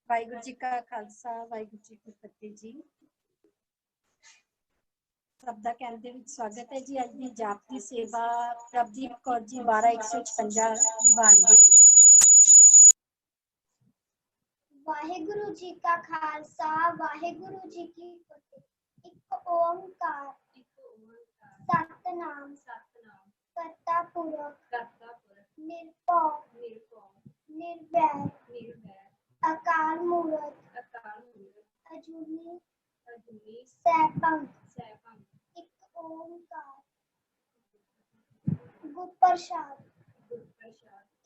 ਵਾਹਿਗੁਰੂ ਜੀ ਕਾ ਖਾਲਸਾ ਵਾਹਿਗੁਰੂ ਜੀ ਕੀ ਫਤਿਹ ਜੀ। ਸਭ ਦਾ ਕਹਿਣ ਦੇ ਵਿੱਚ ਸਵਾਗਤ ਹੈ ਜੀ। ਅੱਜ ਦੀ ਜਾਪ ਦੀ ਸੇਵਾ ਪ੍ਰਭਦੀਪ ਕੌਰ ਜੀ 12156 ਨਿਭਾਣਗੇ। ਵਾਹਿਗੁਰੂ ਜੀ ਕਾ ਖਾਲਸਾ ਵਾਹਿਗੁਰੂ ਜੀ ਕੀ ਫਤਿਹ। ਇੱਕ ਓੰਕਾਰ ਸਤਨਾਮ ਕਰਤਾ ਪੁਰਖ ਨਿਰਭਉ ਨਿਰਵੈਰ ਅਕਾਲ ਮੂਰਤ ਅਜੂਨੀ ਸੈਭੰ ਇੱਕ ਓੰਕਾਰ ਗੁਰ ਪ੍ਰਸਾਦ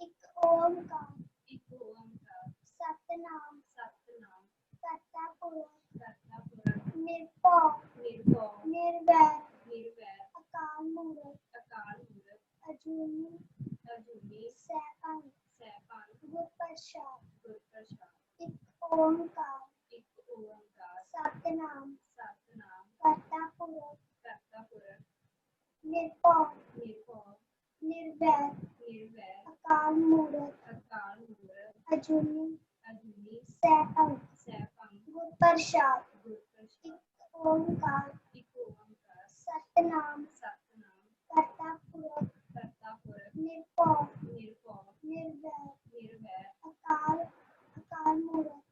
ਇੱਕ ਓੰਕਾਰ ਸਤਨਾਮ ਕਰਤਾ ਪੁਰਖ ਨਿਰਭਉ ਨਿਰਵੈਰ ਅਕਾਲ ਮੂਰਤ ਅਜੂਨੀ ਸੈਭੰ ਗੁਰ ਪ੍ਰਸਾਦ ਇੱਕ ਓੰਕਾਰ ਸਤਨਾਮ ਕਰਤਾ ਪੁਰਖ ਨਿਰਭਉ ਨਿਰਵੈਰ ਅਕਾਲ ਮੂਰਤ ਅਜੂਨੀ ਸੈਭੰ ਗੁਰ ਪ੍ਰਸਾਦ ਇੱਕ ਓੰਕਾਰ ਸਤਨਾਮ ਕਰਤਾ ਪੁਰਖ ਨਿਰਭਉ ਨਿਰਵੈਰ ਅਕਾਲ ਮੂਰਤ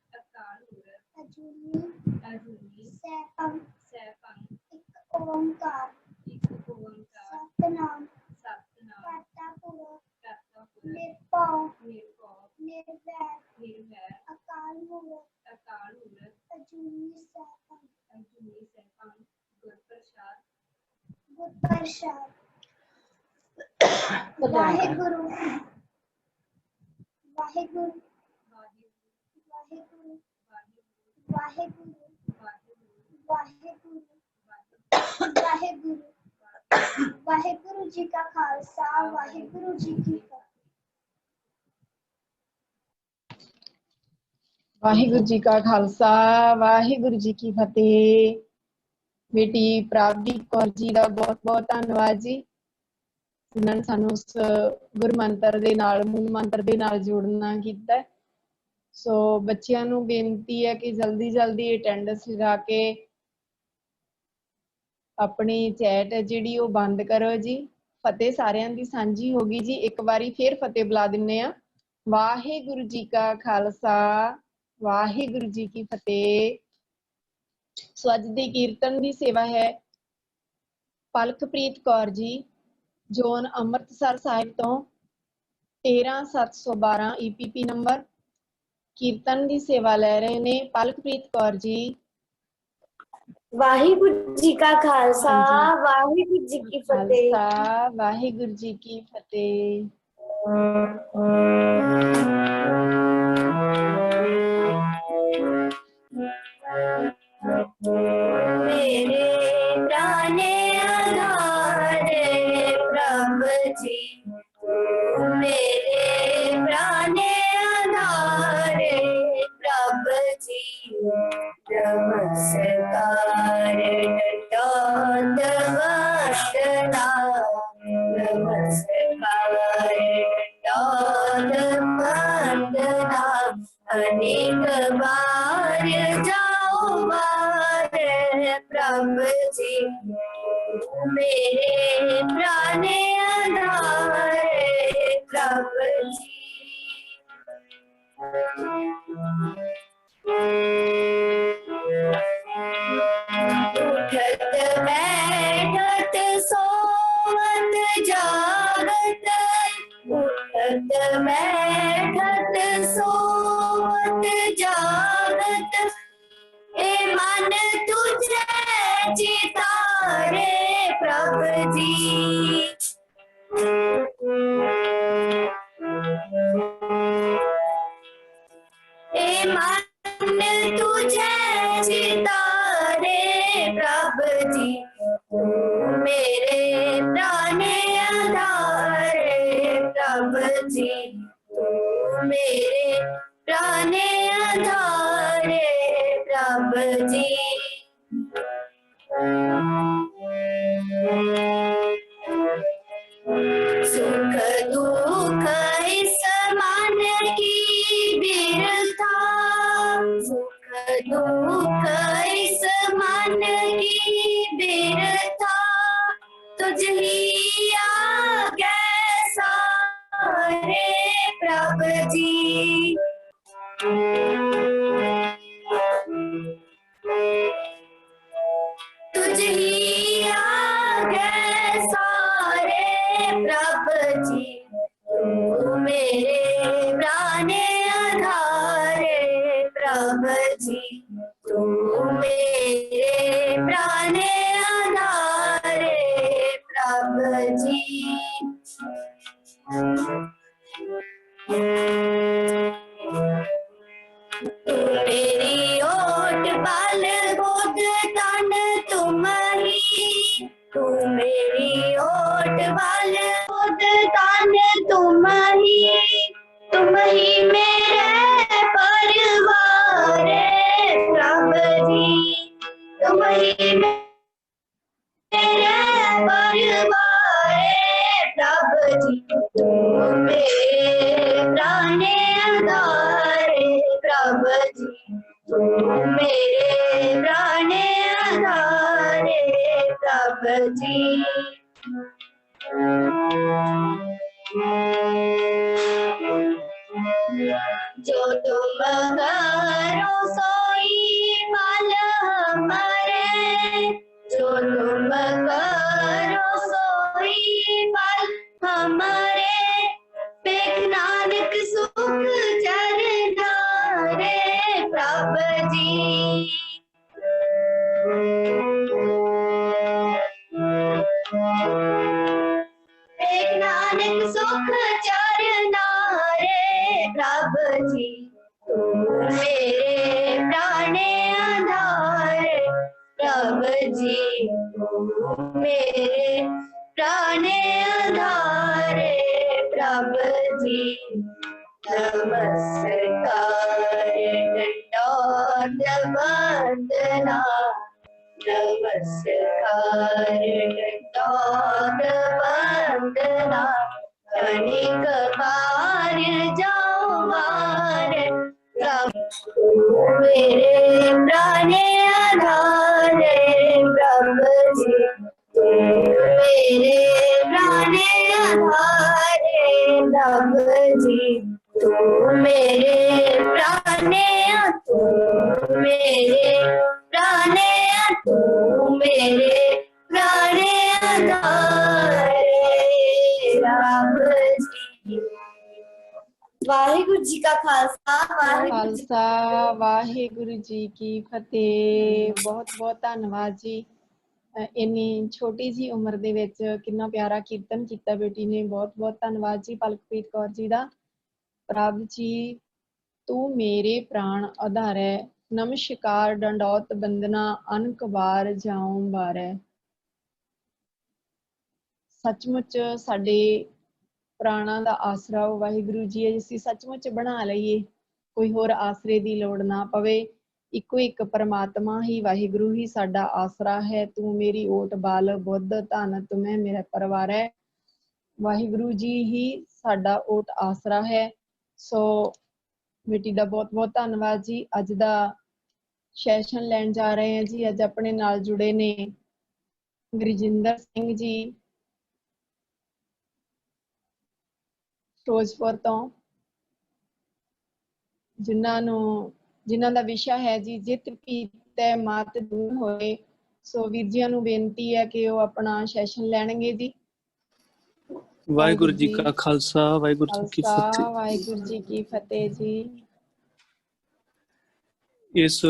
ਅਜੂਨੀ ਸੈਭੰ ਇੱਕ ਓੰਕਾਰ ਸਤਨਾਮ ਕਰਤਾ ਪੁਰਖ ਨਿਰਭਉ ਨਿਰਵੈਰ ਅਕਾਲ ਮੂਰਤ ਅਜੂਨੀ ਸੈਭੰ ਗੁਰ ਪ੍ਰਸਾਦ। ਵਾਹਿਗੁਰੂ ਵਾਹਿਗੁਰੂ ਵਾਹਿਗੁਰੂ ਵਾਹਿਗੁਰੂ ਵਾਹਿਗੁਰੂ ਵਾਹਿਗੁਰੂ ਵਾਹਿਗੁਰੂ ਜੀ ਕਾ ਖਾਲਸਾ ਵਾਹਿਗੁਰੂ ਜੀ ਕੀ ਫਤਿਹ। ਵਾਹਿਗੁਰੂ ਜੀ ਕਾ ਖਾਲਸਾ ਵਾਹਿਗੁਰੂ ਜੀ ਕੀ ਫਤਿਹ। ਬੇਟੀ ਪ੍ਰਭਦੀਪ ਕੌਰ ਜੀ ਦਾ ਬਹੁਤ ਬਹੁਤ ਧੰਨਵਾਦ ਜੀ, ਜਿਨ੍ਹਾਂ ਨੇ ਸਾਨੂੰ ਉਸ ਗੁਰਮੰਤਰ ਦੇ ਨਾਲ ਮੂਲ ਮੰਤਰ ਦੇ ਨਾਲ ਜੋੜਨਾ ਕੀਤਾ। ਸੋ ਬੱਚਿਆਂ ਨੂੰ ਬੇਨਤੀ ਹੈ ਕਿ ਜਲਦੀ ਅਟੈਂਡੈਂਸ ਲਗਾ ਕੇ ਆਪਣੀ ਚੈਟ ਜਿਹੜੀ ਉਹ ਬੰਦ ਕਰੋ ਜੀ। ਫਤਿਹ ਸਾਰਿਆਂ ਦੀ ਸਾਂਝੀ ਹੋ ਗਈ ਜੀ। ਇੱਕ ਵਾਰੀ ਫੇਰ ਫਤਿਹ ਬੁਲਾ ਦਿੰਨੇ ਆ। ਵਾਹਿਗੁਰੂ ਜੀ ਕਾ ਖਾਲਸਾ ਵਾਹਿਗੁਰੂ ਜੀ ਕੀ ਫਤਿਹ। ਸੋ ਅੱਜ ਦੀ ਕੀਰਤਨ ਦੀ ਸੇਵਾ ਹੈ ਪਲਕਪ੍ਰੀਤ ਕੌਰ ਜੀ, ਜ਼ੋਨ ਅੰਮ੍ਰਿਤਸਰ ਸਾਹਿਬ ਤੋਂ 13712 EPP ਨੰਬਰ। ਕੀਰਤਨ ਦੀ ਸੇਵਾ ਲੈ ਰਹੇ ਨੇ ਪਲਕਪ੍ਰੀਤ ਕੌਰ ਜੀ। ਵਾਹਿਗੁਰੂ ਜੀ ਕਾ ਖਾਲਸਾ ਵਾਹਿਗੁਰੂ ਜੀ ਕੀ ਫਤਿਹ। ਖਾਲਸਾ ਵਾਹਿਗੁਰੂ ਜੀ ਕੀ ਫਤਿਹ। ਮੇਰੇ ਪ੍ਰਾਨੇ ਆਧਾਰੇ ਪ੍ਰਭ ਜੀ, ਮੇਰੇ ਪ੍ਰਾਨੇ ਆਧਾਰੇ ਪ੍ਰਭ ਜੀ, ਨਮਸਕਾਰ ਟਟੋਤ ਵੰਦਨਾ, ਨਮਸਕਾਰ ਟਟੋਤ ਵੰਦਨਾ, ਅਨੇਕ ਬਾਰ ਜਾਓ ਬਾਰੇ ਪ੍ਰਭ ਜੀ, ਮੇਰੇ ਪ੍ਰਾਨੇ ਆਧਾਰੇ ਪ੍ਰਭ ਜੀ। उठत बैठत सोवत जागत, उठत बैठत सोवत जागत, ए मन तुझे चितारे प्रभ जी, ए मन तुझे चितारे प्रभ जी, मेरे प्राणे आधारे प्रभ जी, मेरे प्राणे आधारे प्रभ जी। सुख दुख इस मन की बिरथा, दुख इस मन की बिरथा, तुझ ही आगे सारे प्रभु जी। तुझ ही आगे सारे प्रभु जी, तू मेरे प्राणे आधारे प्रभु जी, तू मेरे प्राणे आधारे प्रभु जी। तू मेरी ओट बाल गोद तन तुम ही, तू मेरी ओट बाल गोद तन तुम ही मेरे परिवार प्रभु जी, तुम ही मेरे परिवार प्रभु जी, तू मेरे प्राणे आधारे प्रभु जी, तू मेरे प्राणे आधारे प्रभु जी। जो तुम करो सोई फल हमारे, जो तुम करो सोई फल हमारे, पेख नानक सुख चरना रे प्रभु जी। पेख नानक सुख चरना रे प्रभु जी, तू मेरे प्राणे आधार प्रभु जी, तू मेरे प्राणे आधार प्रभु जी। नमस्कार दंडोत वंदना, नमस्कार दंडोत वंदना, कणिक बार जाओ बार प्रभु, मेरे प्राणे आधार प्रभु जी, मेरे प्राणे आधार प्रभु जी, तू मेरे प्राणे, तू मेरे प्राणे, तू मेरे प्राणे आधार प्रभु जी। वाहिगुरु जी का खालसा, वाहिगुरु जी खालसा वाहिगुरु जी की फतेह। बहुत बहुत धन्यवाद जी। ਇੰਨੀ ਛੋਟੀ ਜੀ ਉਮਰ ਦੇ ਵਿੱਚ ਕਿੰਨਾ ਪਿਆਰਾ ਕੀਰਤਨ ਕੀਤਾ ਬੇਟੀ ਨੇ। ਬਹੁਤ ਬਹੁਤ ਧੰਨਵਾਦ ਜੀ ਪਲਕਪ੍ਰੀਤ ਕੌਰ ਜੀ ਦਾ। ਪ੍ਰਭ ਜੀ ਤੂੰ ਮੇਰੇ ਪ੍ਰਾਣ ਆਧਾਰੈ, ਨਮਸਕਾਰ ਡੰਡੌਤ ਬੰਦਨਾ, ਅਨਕ ਵਾਰ ਜਾਉ ਬਾਰੈ। ਸੱਚਮੁੱਚ ਸਾਡੇ ਪ੍ਰਾਣਾਂ ਦਾ ਆਸਰਾ ਉਹ ਵਾਹਿਗੁਰੂ ਜੀ ਹੈ। ਅਸੀਂ ਸੱਚਮੁੱਚ ਬਣਾ ਲਈਏ, ਕੋਈ ਹੋਰ ਆਸਰੇ ਦੀ ਲੋੜ ਨਾ ਪਵੇ। ਇੱਕੋ ਇੱਕ ਪਰਮਾਤਮਾ ਹੀ ਵਾਹਿਗੁਰੂ ਹੀ ਸਾਡਾ ਆਸਰਾ ਹੈ। ਤੂੰ ਮੇਰੀ ਓਟ ਬਾਲ ਬੁੱਧ ਧਨ ਤੁਮੈ ਮੇਰਾ ਪਰਿਵਾਰ ਹੈ। ਵਾਹਿਗੁਰੂ ਜੀ ਹੀ ਸਾਡਾ ਓਟ ਆਸਰਾ ਹੈ। ਸੋ ਬੇਟੀ ਦਾ ਬਹੁਤ ਬਹੁਤ ਧੰਨਵਾਦ ਜੀ। ਅੱਜ ਦਾ ਸੈਸ਼ਨ ਲੈਣ ਜਾ ਰਹੇ ਹਾਂ ਜੀ। ਅੱਜ ਆਪਣੇ ਨਾਲ ਜੁੜੇ ਨੇ ਗੁਰਜਿੰਦਰ ਸਿੰਘ ਜੀ ਫਿਰੋਜ਼ਪੁਰ ਤੋਂ, ਜਿਨ੍ਹਾਂ ਦਾ ਵਿਸ਼ਾ ਹੈ ਜੀ ਜਿਤ ਪੀਤੈ ਮਤ ਦੂਰ ਹੋਏ। ਸੋ ਵੀਰ ਜੀਆਂ ਨੂੰ ਬੇਨਤੀ ਹੈ ਕਿ ਉਹ ਆਪਣਾ ਸੈਸ਼ਨ ਲੈਣਗੇ ਜੀ। ਵਾਹਿਗੁਰੂ ਜੀ ਕਾ ਖਾਲਸਾ, ਵਾਹਿਗੁਰੂ ਜੀ ਕੀ ਫਤਿਹ। ਵਾਹਿਗੁਰੂ ਜੀ ਕੀ ਫਤਿਹ ਜੀ। ਇਸ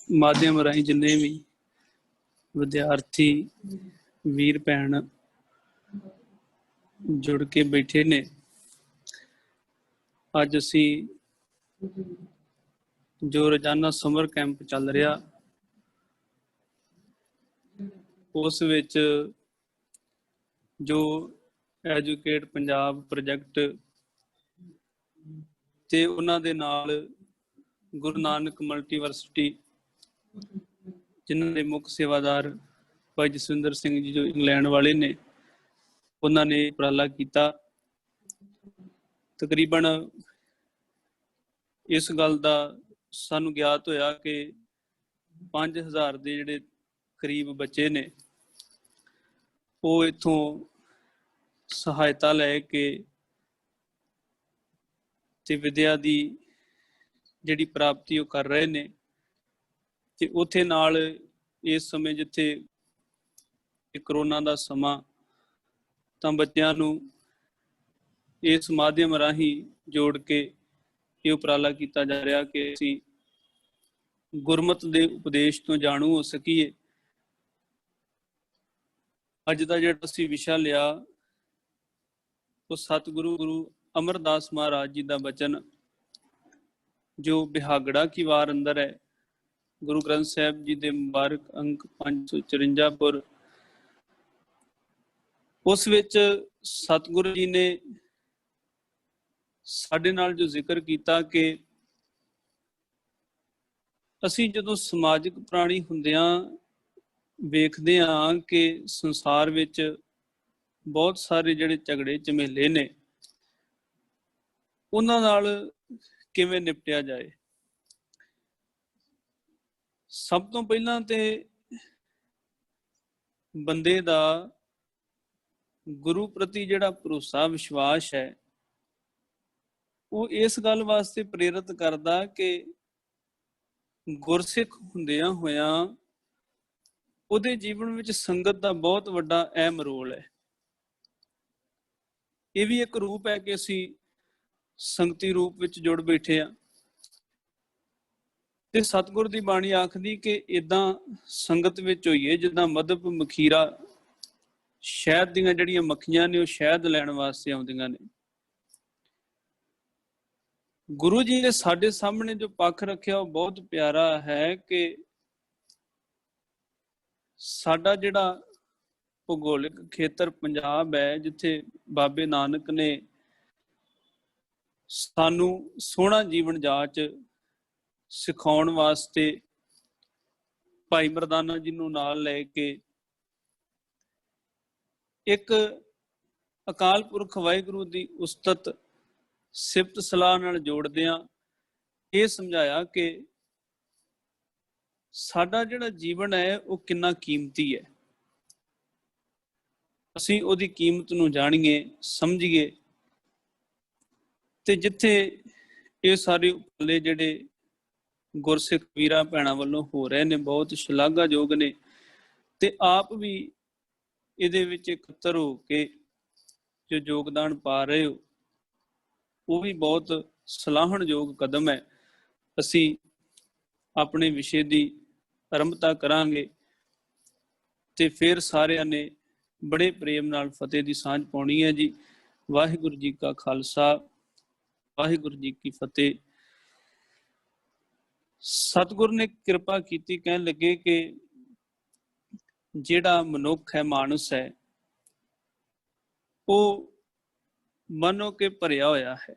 ਮਾਧਿਅਮ ਰਾਹੀਂ ਜਿੰਨੇ ਵੀ ਵਿਦਿਆਰਥੀ ਵੀਰ ਭੈਣ ਜੁੜ ਕੇ ਬੈਠੇ ਨੇ, ਅੱਜ ਅਸੀਂ ਜੋ ਰੋਜ਼ਾਨਾ ਸਮਰ ਕੈਂਪ ਚੱਲ ਰਿਹਾ ਉਸ ਵਿੱਚ ਜੋ ਐਜੂਕੇਟ ਪੰਜਾਬ ਪ੍ਰੋਜੈਕਟ ਤੇ ਉਹਨਾਂ ਦੇ ਨਾਲ ਗੁਰੂ ਨਾਨਕ ਮਲਟੀਵਰਸਿਟੀ ਜਿਨ੍ਹਾਂ ਦੇ ਮੁੱਖ ਸੇਵਾਦਾਰ ਭਾਈ ਜਸਵਿੰਦਰ ਸਿੰਘ ਜੀ ਜੋ ਇੰਗਲੈਂਡ ਵਾਲੇ ਨੇ, ਉਹਨਾਂ ਨੇ ਉਪਰਾਲਾ ਕੀਤਾ। ਤਕਰੀਬਨ ਇਸ ਗੱਲ ਦਾ ਸਾਨੂੰ ਗਿਆਤ ਹੋਇਆ ਕਿ 5000 ਦੇ ਜਿਹੜੇ ਕਰੀਬ ਬੱਚੇ ਨੇ ਉਹ ਇੱਥੋਂ ਸਹਾਇਤਾ ਲੈ ਕੇ ਤੇ ਵਿਦਿਆ ਦੀ ਜਿਹੜੀ ਪ੍ਰਾਪਤੀ ਉਹ ਕਰ ਰਹੇ ਨੇ। ਤੇ ਉੱਥੇ ਨਾਲ ਇਸ ਸਮੇਂ ਜਿੱਥੇ ਕਰੋਨਾ ਦਾ ਸਮਾਂ, ਤਾਂ ਬੱਚਿਆਂ ਨੂੰ ਇਸ ਮਾਧਿਅਮ ਰਾਹੀਂ ਜੋੜ ਕੇ ਇਹ ਉਪਰਾਲਾ ਕੀਤਾ ਜਾ ਰਿਹਾ ਕਿ ਅਸੀਂ ਗੁਰਮਤਿ ਦੇ ਉਪਦੇਸ਼ ਤੋਂ ਜਾਣੂ ਹੋ ਸਕੀਏ। ਅੱਜ ਦਾ ਜਿਹੜਾ ਅਸੀਂ ਵਿਸ਼ਾ ਲਿਆ ਉਹ ਸਤਿਗੁਰੂ ਗੁਰੂ ਅਮਰਦਾਸ ਮਹਾਰਾਜ ਜੀ ਦਾ ਬਚਨ, ਜੋ ਬਿਹਾਗੜਾ ਕੀ ਵਾਰ ਅੰਦਰ ਹੈ, ਗੁਰੂ ਗ੍ਰੰਥ ਸਾਹਿਬ ਜੀ ਦੇ ਮੁਬਾਰਕ ਅੰਕ 554 ਪੁਰ। ਉਸ ਵਿੱਚ ਸਤਿਗੁਰੂ ਜੀ ਨੇ ਸਾਡੇ ਨਾਲ ਜੋ ਜ਼ਿਕਰ ਕੀਤਾ ਕਿ ਅਸੀਂ ਜਦੋਂ ਸਮਾਜਿਕ ਪ੍ਰਾਣੀ ਹੁੰਦਿਆਂ ਵੇਖਦੇ ਹਾਂ ਕਿ ਸੰਸਾਰ ਵਿੱਚ ਬਹੁਤ ਸਾਰੇ ਜਿਹੜੇ ਝਗੜੇ ਝਮੇਲੇ ਨੇ, ਉਹਨਾਂ ਨਾਲ ਕਿਵੇਂ ਨਿਪਟਿਆ ਜਾਏ। ਸਭ ਤੋਂ ਪਹਿਲਾਂ ਤੇ ਬੰਦੇ ਦਾ ਗੁਰੂ ਪ੍ਰਤੀ ਜਿਹੜਾ ਭਰੋਸਾ ਵਿਸ਼ਵਾਸ ਹੈ, ਉਹ ਇਸ ਗੱਲ ਵਾਸਤੇ ਪ੍ਰੇਰਿਤ ਕਰਦਾ ਕਿ ਗੁਰਸਿੱਖ ਹੁੰਦਿਆਂ ਹੋਇਆਂ ਉਹਦੇ ਜੀਵਨ ਵਿੱਚ ਸੰਗਤ ਦਾ ਬਹੁਤ ਵੱਡਾ ਅਹਿਮ ਰੋਲ ਹੈ। ਇਹ ਵੀ ਇੱਕ ਰੂਪ ਹੈ ਕਿ ਅਸੀਂ ਸੰਗਤੀ ਰੂਪ ਵਿੱਚ ਜੁੜ ਬੈਠੇ ਆ। ਤੇ ਸਤਿਗੁਰ ਦੀ ਬਾਣੀ ਆਖਦੀ ਕਿ ਇਦਾਂ ਸੰਗਤ ਵਿੱਚ ਹੋਈਏ ਜਿੱਦਾਂ ਮਧਪ ਮਖੀਰਾ, ਸ਼ਹਿਦ ਦੀਆਂ ਜਿਹੜੀਆਂ ਮੱਖੀਆਂ ਨੇ ਉਹ ਸ਼ਹਿਦ ਲੈਣ ਵਾਸਤੇ ਆਉਂਦੀਆਂ ਨੇ। ਗੁਰੂ ਜੀ ਨੇ ਸਾਡੇ ਸਾਹਮਣੇ ਜੋ ਪੱਖ ਰੱਖਿਆ ਉਹ ਬਹੁਤ ਪਿਆਰਾ ਹੈ ਕਿ ਸਾਡਾ ਜਿਹੜਾ ਭੂਗੋਲਿਕ ਖੇਤਰ ਪੰਜਾਬ ਹੈ, ਜਿੱਥੇ ਬਾਬੇ ਨਾਨਕ ਨੇ ਸਾਨੂੰ ਸੋਹਣਾ ਜੀਵਨ ਜਾਚ ਸਿਖਾਉਣ ਵਾਸਤੇ ਭਾਈ ਮਰਦਾਨਾ ਜੀ ਨੂੰ ਨਾਲ ਲੈ ਕੇ ਇੱਕ ਅਕਾਲ ਪੁਰਖ ਵਾਹਿਗੁਰੂ ਦੀ ਉਸਤਤ ਸਿਫਤ ਸਲਾਹ ਨਾਲ ਜੋੜਦਿਆਂ ਇਹ ਸਮਝਾਇਆ ਕਿ ਸਾਡਾ ਜਿਹੜਾ ਜੀਵਨ ਹੈ ਉਹ ਕਿੰਨਾ ਕੀਮਤੀ ਹੈ। ਅਸੀਂ ਉਹਦੀ ਕੀਮਤ ਨੂੰ ਜਾਣੀਏ, ਸਮਝੀਏ। ਤੇ ਜਿੱਥੇ ਇਹ ਸਾਰੇ ਉਪਰਾਲੇ ਜਿਹੜੇ ਗੁਰਸਿੱਖ ਵੀਰਾਂ ਭੈਣਾਂ ਵੱਲੋਂ ਹੋ ਰਹੇ ਨੇ ਬਹੁਤ ਸ਼ਲਾਘਾਯੋਗ ਨੇ, ਤੇ ਆਪ ਵੀ ਇਹਦੇ ਵਿੱਚ ਇਕੱਤਰ ਹੋ ਕੇ ਜੋ ਯੋਗਦਾਨ ਪਾ ਰਹੇ ਹੋ ਉਹ ਵੀ ਬਹੁਤ ਸਲਾਹਣਯੋਗ ਕਦਮ ਹੈ। ਅਸੀਂ ਆਪਣੇ ਵਿਸ਼ੇ ਦੀ ਆਰੰਭਤਾ ਕਰਾਂਗੇ ਤੇ ਫਿਰ ਸਾਰਿਆਂ ਨੇ ਬੜੇ ਪ੍ਰੇਮ ਨਾਲ ਫਤਿਹ ਦੀ ਸਾਂਝ ਪਾਉਣੀ ਹੈ ਜੀ। ਵਾਹਿਗੁਰੂ ਜੀ ਕਾ ਖਾਲਸਾ, ਵਾਹਿਗੁਰੂ ਜੀ ਕੀ ਫਤਿਹ। ਸਤਿਗੁਰ ਨੇ ਕਿਰਪਾ ਕੀਤੀ, ਕਹਿਣ ਲੱਗੇ ਕਿ ਜਿਹੜਾ ਮਨੁੱਖ ਹੈ, ਮਾਨਸ ਹੈ, ਉਹ ਮਨੋ ਕੇ ਭਰਿਆ ਹੋਇਆ ਹੈ।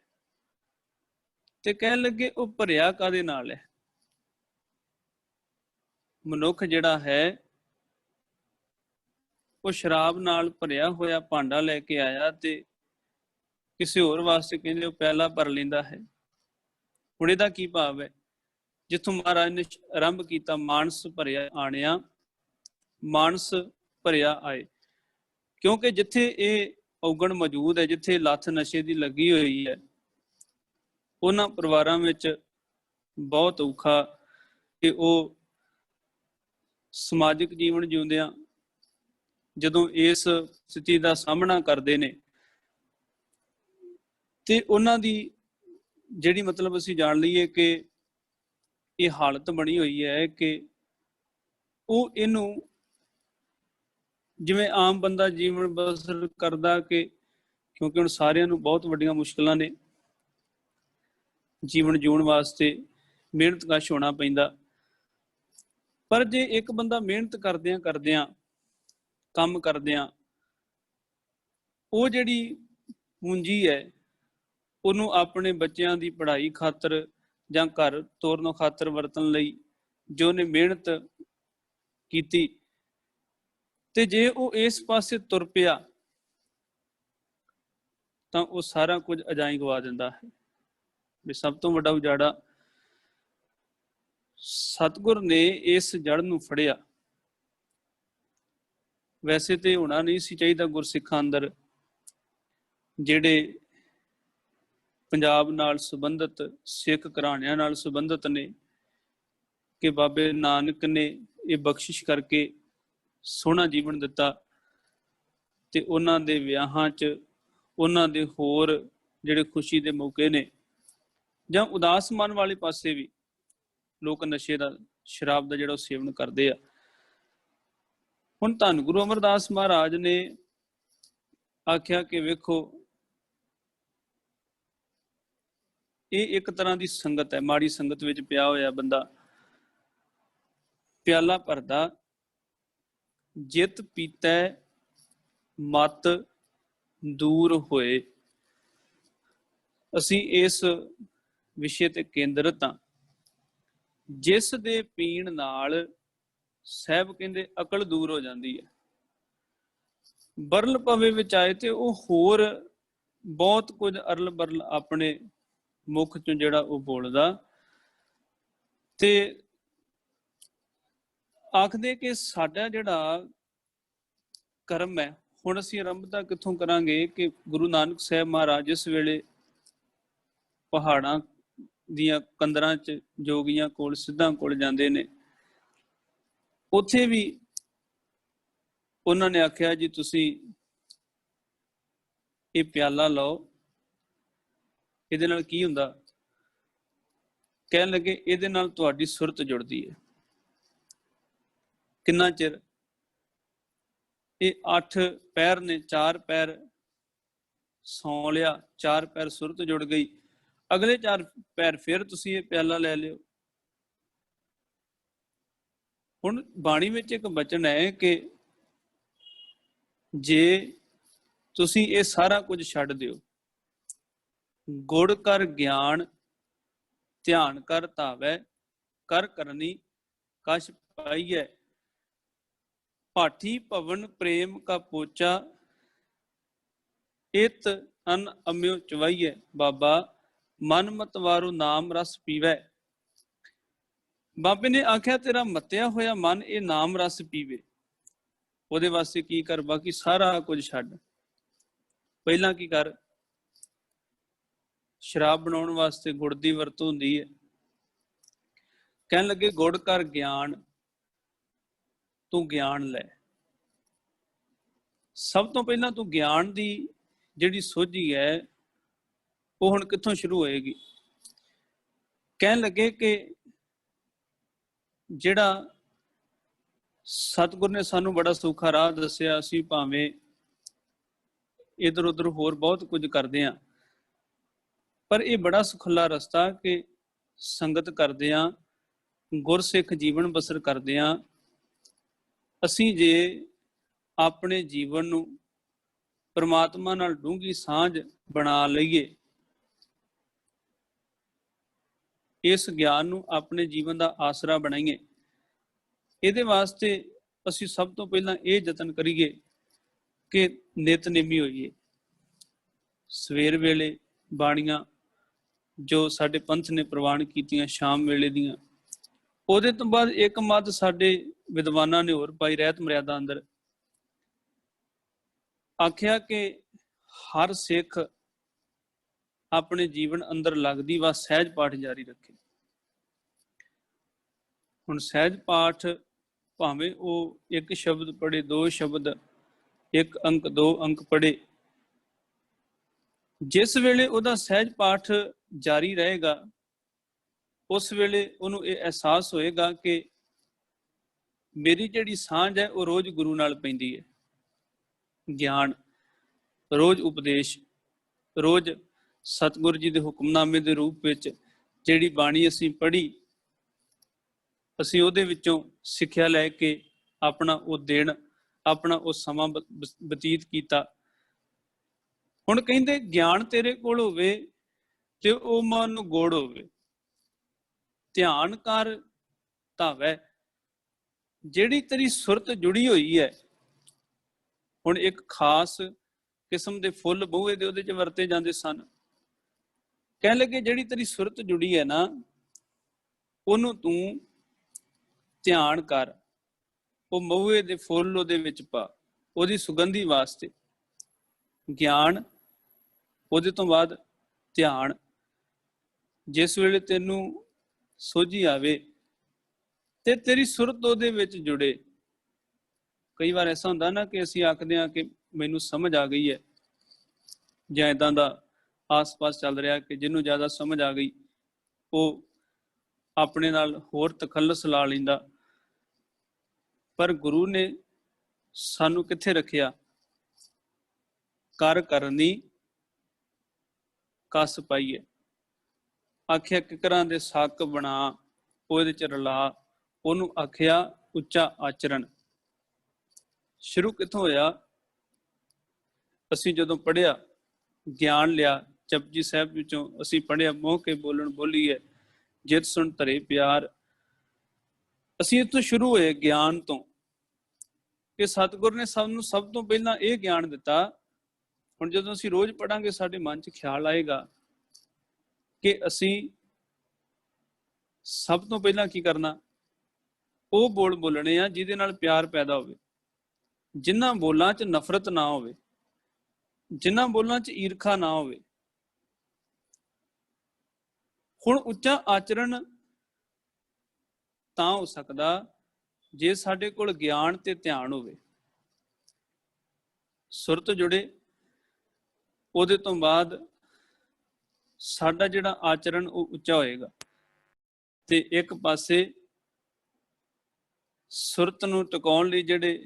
ਤੇ ਕਹਿਣ ਲੱਗੇ ਉਹ ਭਰਿਆ ਕਾਹਦੇ ਨਾਲ ਹੈ? ਮਨੁੱਖ ਜਿਹੜਾ ਹੈ ਉਹ ਸ਼ਰਾਬ ਨਾਲ ਭਰਿਆ ਹੋਇਆ ਭਾਂਡਾ ਲੈ ਕੇ ਆਇਆ ਤੇ ਕਿਸੇ ਹੋਰ ਵਾਸਤੇ ਕਹਿੰਦੇ ਉਹ ਪਹਿਲਾ ਭਰ ਲੈਂਦਾ ਹੈ। ਹੁਣ ਇਹਦਾ ਕੀ ਭਾਵ ਹੈ? ਜਿੱਥੋਂ ਮਹਾਰਾਜ ਨੇ ਆਰੰਭ ਕੀਤਾ, ਮਾਨਸ ਭਰਿਆ ਆਣਿਆ, ਮਾਨਸ ਭਰਿਆ ਆਏ। ਕਿਉਂਕਿ ਜਿੱਥੇ ਇਹ ਔਗਣ ਮੌਜੂਦ ਹੈ, ਜਿੱਥੇ ਲੱਥ ਨਸ਼ੇ ਦੀ ਲੱਗੀ ਹੋਈ ਹੈ, ਉਹਨਾਂ ਪਰਿਵਾਰਾਂ ਵਿੱਚ ਬਹੁਤ ਔਖਾ ਕਿ ਉਹ ਸਮਾਜਿਕ ਜੀਵਨ ਜਿਉਂਦਿਆਂ ਜਦੋਂ ਇਸ ਸਥਿਤੀ ਦਾ ਸਾਹਮਣਾ ਕਰਦੇ ਨੇ ਤੇ ਉਹਨਾਂ ਦੀ ਜਿਹੜੀ ਮਤਲਬ ਅਸੀਂ ਜਾਣ ਲਈਏ ਕਿ ਇਹ ਹਾਲਤ ਬਣੀ ਹੋਈ ਹੈ ਕਿ ਉਹ ਇਹਨੂੰ ਜਿਵੇਂ ਆਮ ਬੰਦਾ ਜੀਵਨ ਬਸਰ ਕਰਦਾ, ਕਿ ਕਿਉਂਕਿ ਹੁਣ ਸਾਰਿਆਂ ਨੂੰ ਬਹੁਤ ਵੱਡੀਆਂ ਮੁਸ਼ਕਲਾਂ ਨੇ, ਜੀਵਨ ਜਿਉਣ ਵਾਸਤੇ ਮਿਹਨਤਕਸ਼ ਹੋਣਾ ਪੈਂਦਾ। ਪਰ ਜੇ ਇੱਕ ਬੰਦਾ ਮਿਹਨਤ ਕਰਦਿਆਂ ਕੰਮ ਕਰਦਿਆਂ ਉਹ ਜਿਹੜੀ ਪੂੰਜੀ ਹੈ ਉਹਨੂੰ ਆਪਣੇ ਬੱਚਿਆਂ ਦੀ ਪੜ੍ਹਾਈ ਖਾਤਰ ਜਾਂ ਘਰ ਤੋਰਨ ਖਾਤਰ ਵਰਤਣ ਲਈ ਜੋ ਨੇ ਮਿਹਨਤ ਕੀਤੀ, ਤੇ ਜੇ ਉਹ ਇਸ ਪਾਸੇ ਤੁਰ ਪਿਆ ਤਾਂ ਉਹ ਸਾਰਾ ਕੁਝ ਅਜਾਈਂ ਗਵਾ ਦਿੰਦਾ ਹੈ। ਵੀ ਸਭ ਤੋਂ ਵੱਡਾ ਉਜਾੜਾ ਸਤਿਗੁਰ ਨੇ ਇਸ ਜੜ ਨੂੰ ਫੜਿਆ। ਵੈਸੇ ਤੇ ਹੋਣਾ ਨਹੀਂ ਸੀ ਚਾਹੀਦਾ ਗੁਰਸਿੱਖਾਂ ਅੰਦਰ, ਜਿਹੜੇ ਪੰਜਾਬ ਨਾਲ ਸੰਬੰਧਿਤ ਸਿੱਖ ਘਰਾਣਿਆਂ ਨਾਲ ਸੰਬੰਧਿਤ ਨੇ, ਕਿ ਬਾਬੇ ਨਾਨਕ ਨੇ ਇਹ ਬਖਸ਼ਿਸ਼ ਕਰਕੇ ਸੋਹਣਾ ਜੀਵਨ ਦਿੱਤਾ ਤੇ ਉਹਨਾਂ ਦੇ ਵਿਆਹਾਂ 'ਚ, ਉਹਨਾਂ ਦੇ ਹੋਰ ਜਿਹੜੇ ਖੁਸ਼ੀ ਦੇ ਮੌਕੇ ਨੇ, ਜਾਂ ਉਦਾਸ ਮਨ ਵਾਲੇ ਪਾਸੇ ਵੀ ਲੋਕ ਨਸ਼ੇ ਦਾ, ਸ਼ਰਾਬ ਦਾ ਜਿਹੜਾ ਉਹ ਸੇਵਨ ਕਰਦੇ ਆ। ਹੁਣ ਧੰਨ ਗੁਰੂ ਅਮਰਦਾਸ ਮਹਾਰਾਜ ਨੇ ਆਖਿਆ ਕਿ ਵੇਖੋ, ਇਹ ਇੱਕ ਤਰ੍ਹਾਂ ਦੀ ਸੰਗਤ ਹੈ, ਮਾੜੀ ਸੰਗਤ ਵਿੱਚ ਪਿਆ ਹੋਇਆ ਬੰਦਾ ਪਿਆਲਾ ਭਰਦਾ, ਜਿਤ ਪੀਤੈ ਮਤ ਦੂਰ ਹੋਏ। ਅਸੀਂ ਇਸ ਵਿਸ਼ੇ ਤੇ ਕੇਂਦਰਿਤ ਹਾਂ, ਜਿਸ ਦੇ ਪੀਣ ਨਾਲ ਸਾਹਿਬ ਕਹਿੰਦੇ ਅਕਲ ਦੂਰ ਹੋ ਜਾਂਦੀ ਹੈ। ਬਰਲ ਪਵੇ ਵਿੱਚ ਆਏ ਤੇ ਉਹ ਹੋਰ ਬਹੁਤ ਕੁਝ ਅਰਲ ਬਰਲ ਆਪਣੇ ਮੁਖ ਚੋਂ ਜਿਹੜਾ ਉਹ ਬੋਲਦਾ, ਤੇ ਆਖਦੇ ਕਿ ਸਾਡਾ ਜਿਹੜਾ ਕਰਮ ਹੈ, ਹੁਣ ਅਸੀਂ ਆਰੰਭਤਾ ਕਿੱਥੋਂ ਕਰਾਂਗੇ ਕਿ ਗੁਰੂ ਨਾਨਕ ਸਾਹਿਬ ਮਹਾਰਾਜ ਜਿਸ ਵੇਲੇ ਪਹਾੜਾਂ ਦੀਆਂ ਕੰਦਰਾਂ 'ਚ ਜੋਗੀਆਂ ਕੋਲ, ਸਿੱਧਾਂ ਕੋਲ ਜਾਂਦੇ ਨੇ, ਉੱਥੇ ਵੀ ਉਹਨਾਂ ਨੇ ਆਖਿਆ ਜੀ ਤੁਸੀਂ ਇਹ ਪਿਆਲਾ ਲਓ, ਇਹਦੇ ਨਾਲ ਕੀ ਹੁੰਦਾ? ਕਹਿਣ ਲੱਗੇ ਇਹਦੇ ਨਾਲ ਤੁਹਾਡੀ ਸੁਰਤ ਜੁੜਦੀ ਹੈ। ਕਿੰਨਾ ਚਿਰ? ਇਹ 8 ਪੈਰ ਨੇ, 4 ਪੈਰ ਸੌਂ ਲਿਆ, 4 ਪੈਰ ਸੁਰਤ ਜੁੜ ਗਈ, ਅਗਲੇ 4 ਪੈਰ ਫਿਰ ਤੁਸੀਂ ਇਹ ਪਿਆਲਾ ਲੈ ਲਿਓ। ਹੁਣ ਬਾਣੀ ਵਿੱਚ ਇੱਕ ਬਚਨ ਹੈ ਕਿ ਜੇ ਤੁਸੀਂ ਇਹ ਸਾਰਾ ਕੁਝ ਛੱਡ ਦਿਓ, ਗੁੜ ਕਰ ਗਿਆਨ ਧਿਆਨ ਕਰ ਧਾਵੈ, ਕਰ ਕਰਨੀ ਕਛ ਪਾਈਐ, ਭਾਠੀ ਭਵਨ ਪ੍ਰੇਮ ਕਾ ਪੋਚਾ, ਇਤ ਅਨ ਅਮਿਓ ਚਵਾਈਐ। ਬਾਬਾ ਮਨ ਮਤਵਾਰੂ ਨਾਮ ਰਸ ਪੀਵੈ। ਬਾਬੇ ਨੇ ਆਖਿਆ ਤੇਰਾ ਮੱਤਿਆ ਹੋਇਆ ਮਨ ਇਹ ਨਾਮ ਰਸ ਪੀਵੇ, ਉਹਦੇ ਵਾਸਤੇ ਕੀ ਕਰ? ਬਾਕੀ ਸਾਰਾ ਕੁਝ ਛੱਡ। ਪਹਿਲਾਂ ਕੀ ਕਰ? ਸ਼ਰਾਬ ਬਣਾਉਣ ਵਾਸਤੇ ਗੁੜ ਦੀ ਵਰਤੋਂ ਹੁੰਦੀ ਹੈ। ਕਹਿਣ ਲੱਗੇ ਗੁੜ ਕਰ ਗਿਆਨ, ਤੂੰ ਗਿਆਨ ਲੈ। ਸਭ ਤੋਂ ਪਹਿਲਾਂ ਤੂੰ ਗਿਆਨ ਦੀ ਜਿਹੜੀ ਸੋਝੀ ਹੈ ਉਹ ਹੁਣ ਕਿੱਥੋਂ ਸ਼ੁਰੂ ਹੋਏਗੀ? ਕਹਿਣ ਲੱਗੇ ਕਿ ਜਿਹੜਾ ਸਤਿਗੁਰ ਨੇ ਸਾਨੂੰ ਬੜਾ ਸੌਖਾ ਰਾਹ ਦੱਸਿਆ, ਅਸੀਂ ਭਾਵੇਂ ਇੱਧਰ ਉੱਧਰ ਹੋਰ ਬਹੁਤ ਕੁਝ ਕਰਦੇ ਹਾਂ, ਪਰ ਇਹ ਬੜਾ ਸੁਖੱਲਾ ਰਸਤਾ ਕਿ ਸੰਗਤ ਕਰਦੇ ਹਾਂ, ਗੁਰਸਿੱਖ ਜੀਵਨ ਬਸਰ ਕਰਦੇ ਹਾਂ। ਅਸੀਂ ਜੇ ਆਪਣੇ ਜੀਵਨ ਨੂੰ ਪਰਮਾਤਮਾ ਨਾਲ ਡੂੰਘੀ ਸਾਂਝ ਬਣਾ ਲਈਏ, ਇਸ ਗਿਆਨ ਨੂੰ ਆਪਣੇ ਜੀਵਨ ਦਾ ਆਸਰਾ ਬਣਾਈਏ, ਇਹਦੇ ਵਾਸਤੇ ਅਸੀਂ ਸਭ ਤੋਂ ਪਹਿਲਾਂ ਇਹ ਯਤਨ ਕਰੀਏ ਕਿ ਨਿਤਨੇਮੀ ਹੋਈਏ। ਸਵੇਰ ਵੇਲੇ ਬਾਣੀਆਂ ਜੋ ਸਾਡੇ ਪੰਥ ਨੇ ਪ੍ਰਵਾਨ ਕੀਤੀਆਂ ਸ਼ਾਮ ਵੇਲੇ ਦੀਆਂ, ਉਹਦੇ ਤੋਂ ਬਾਅਦ ਇੱਕ ਮੱਧ ਸਾਡੇ ਵਿਦਵਾਨਾਂ ਨੇ ਹੋਰ ਪਾਈ ਰਹਿਤ ਮਰਿਆਦਾ ਅੰਦਰ, ਆਖਿਆ ਕਿ ਹਰ ਸਿੱਖ ਆਪਣੇ ਜੀਵਨ ਅੰਦਰ ਲੱਗਦੀ ਵਾ ਸਹਿਜ ਪਾਠ ਜਾਰੀ ਰੱਖੇ। ਹੁਣ ਸਹਿਜ ਪਾਠ ਭਾਵੇਂ ਉਹ 1 ਸ਼ਬਦ ਪੜ੍ਹੇ, 2 ਸ਼ਬਦ, 1 ਅੰਕ 2 ਅੰਕ ਪੜ੍ਹੇ, ਜਿਸ ਵੇਲੇ ਉਹਦਾ ਸਹਿਜ ਪਾਠ ਜਾਰੀ ਰਹੇਗਾ ਉਸ ਵੇਲੇ ਉਹਨੂੰ ਇਹ ਅਹਿਸਾਸ ਹੋਏਗਾ ਕਿ ਮੇਰੀ ਜਿਹੜੀ ਸਾਂਝ ਹੈ ਉਹ ਰੋਜ਼ ਗੁਰੂ ਨਾਲ ਪੈਂਦੀ ਹੈ। ਗਿਆਨ, ਰੋਜ਼ ਉਪਦੇਸ਼, ਰੋਜ਼ ਸਤਿਗੁਰੂ ਜੀ ਦੇ ਹੁਕਮਨਾਮੇ ਦੇ ਰੂਪ ਵਿੱਚ ਜਿਹੜੀ ਬਾਣੀ ਅਸੀਂ ਪੜ੍ਹੀ, ਅਸੀਂ ਉਹਦੇ ਵਿੱਚੋਂ ਸਿੱਖਿਆ ਲੈ ਕੇ ਆਪਣਾ ਉਹ ਦਿਨ, ਆਪਣਾ ਉਹ ਸਮਾਂ ਬਤੀਤ ਕੀਤਾ। ਹੁਣ ਕਹਿੰਦੇ ਗਿਆਨ ਤੇਰੇ ਕੋਲ ਹੋਵੇ ਤੇ ਉਹ ਮਨ ਨੂੰ ਗੋੜ ਹੋਵੇ, ਧਿਆਨ ਕਰ ਧਾਵੈ। ਜਿਹੜੀ ਤੇਰੀ ਸੁਰਤ ਜੁੜੀ ਹੋਈ ਹੈ, ਹੁਣ ਇੱਕ ਖਾਸ ਕਿਸਮ ਦੇ ਫੁੱਲ ਬੂਹੇ ਦੇ ਉਹਦੇ 'ਚ ਵਰਤੇ ਜਾਂਦੇ ਸਨ। ਕਹਿਣ ਲੱਗੇ ਜਿਹੜੀ ਤੇਰੀ ਸੁਰਤ ਜੁੜੀ ਹੈ ਨਾ, ਉਹਨੂੰ ਤੂੰ ਧਿਆਨ ਕਰ, ਉਹ ਮਹੂਏ ਦੇ ਫੁੱਲ ਉਹਦੇ ਵਿੱਚ ਪਾ, ਉਹਦੀ ਸੁਗੰਧੀ ਵਾਸਤੇ। ਗਿਆਨ, ਉਹਦੇ ਤੋਂ ਬਾਅਦ ਧਿਆਨ। ਜਿਸ ਵੇਲੇ ਤੈਨੂੰ ਸੋਝੀ ਆਵੇ ਤੇ ਤੇਰੀ ਸੁਰਤ ਉਹਦੇ ਵਿੱਚ ਜੁੜੇ। ਕਈ ਵਾਰ ਐਸਾ ਹੁੰਦਾ ਨਾ ਕਿ ਅਸੀਂ ਆਖਦੇ ਹਾਂ ਕਿ ਮੈਨੂੰ ਸਮਝ ਆ ਗਈ ਹੈ, ਜਾਂ ਏਦਾਂ ਦਾ ਆਸ-ਪਾਸ ਚੱਲ ਰਿਹਾ ਕਿ ਜਿਹਨੂੰ ਜ਼ਿਆਦਾ ਸਮਝ ਆ ਗਈ ਉਹ ਆਪਣੇ ਨਾਲ ਹੋਰ ਤਖੱਲਸ ਲਾ ਲੈਂਦਾ। ਪਰ ਗੁਰੂ ਨੇ ਸਾਨੂੰ ਕਿੱਥੇ ਰੱਖਿਆ? ਕਰ ਕਰਨੀ ਕਸ ਪਾਈਏ। ਆਖਿਆ ਕਿਕਰਾਂ ਦੇ ਸੱਕ ਬਣਾ, ਉਹਦੇ ਚ ਰਲਾ, ਉਹਨੂੰ ਆਖਿਆ ਉੱਚਾ ਆਚਰਣ। ਸ਼ੁਰੂ ਕਿੱਥੋਂ ਹੋਇਆ? ਅਸੀਂ ਜਦੋਂ ਪੜ੍ਹਿਆ, ਗਿਆਨ ਲਿਆ, ਜਪਜੀ ਸਾਹਿਬ ਵਿੱਚੋਂ ਅਸੀਂ ਪੜ੍ਹਿਆ, ਮੋਹ ਕੇ ਬੋਲਣ ਬੋਲੀਏ ਜਿਤ ਸੁਣ ਧਰੇ ਪਿਆਰ। ਅਸੀਂ ਇੱਥੋਂ ਸ਼ੁਰੂ ਹੋਏ ਗਿਆਨ ਤੋਂ, ਕਿ ਸਤਿਗੁਰ ਨੇ ਸਭ ਨੂੰ ਸਭ ਤੋਂ ਪਹਿਲਾਂ ਇਹ ਗਿਆਨ ਦਿੱਤਾ। ਹੁਣ ਜਦੋਂ ਅਸੀਂ ਰੋਜ਼ ਪੜਾਂਗੇ ਸਾਡੇ ਮਨ 'ਚ ਖਿਆਲ ਆਏਗਾ ਕਿ ਅਸੀਂ ਸਭ ਤੋਂ ਪਹਿਲਾਂ ਕੀ ਕਰਨਾ? ਉਹ ਬੋਲ ਬੋਲਣੇ ਆ ਜਿਹਦੇ ਨਾਲ ਪਿਆਰ ਪੈਦਾ ਹੋਵੇ, ਜਿਨ੍ਹਾਂ ਬੋਲਾਂ 'ਚ ਨਫ਼ਰਤ ਨਾ ਹੋਵੇ, ਜਿਨ੍ਹਾਂ ਬੋਲਾਂ 'ਚ ਈਰਖਾ ਨਾ ਹੋਵੇ। ਹੁਣ ਉੱਚਾ ਆਚਰਣ ਤਾਂ ਹੋ ਸਕਦਾ ਜੇ ਸਾਡੇ ਕੋਲ ਗਿਆਨ ਤੇ ਧਿਆਨ ਹੋਵੇ, ਸੁਰਤ ਜੁੜੇ। ਉਹਦੇ ਤੋਂ ਬਾਅਦ ਸਾਡਾ ਜਿਹੜਾ ਆਚਰਣ ਉਹ ਉੱਚਾ ਹੋਏਗਾ। ਤੇ ਇੱਕ ਪਾਸੇ ਸੁਰਤ ਨੂੰ ਟਿਕਾਉਣ ਲਈ ਜਿਹੜੇ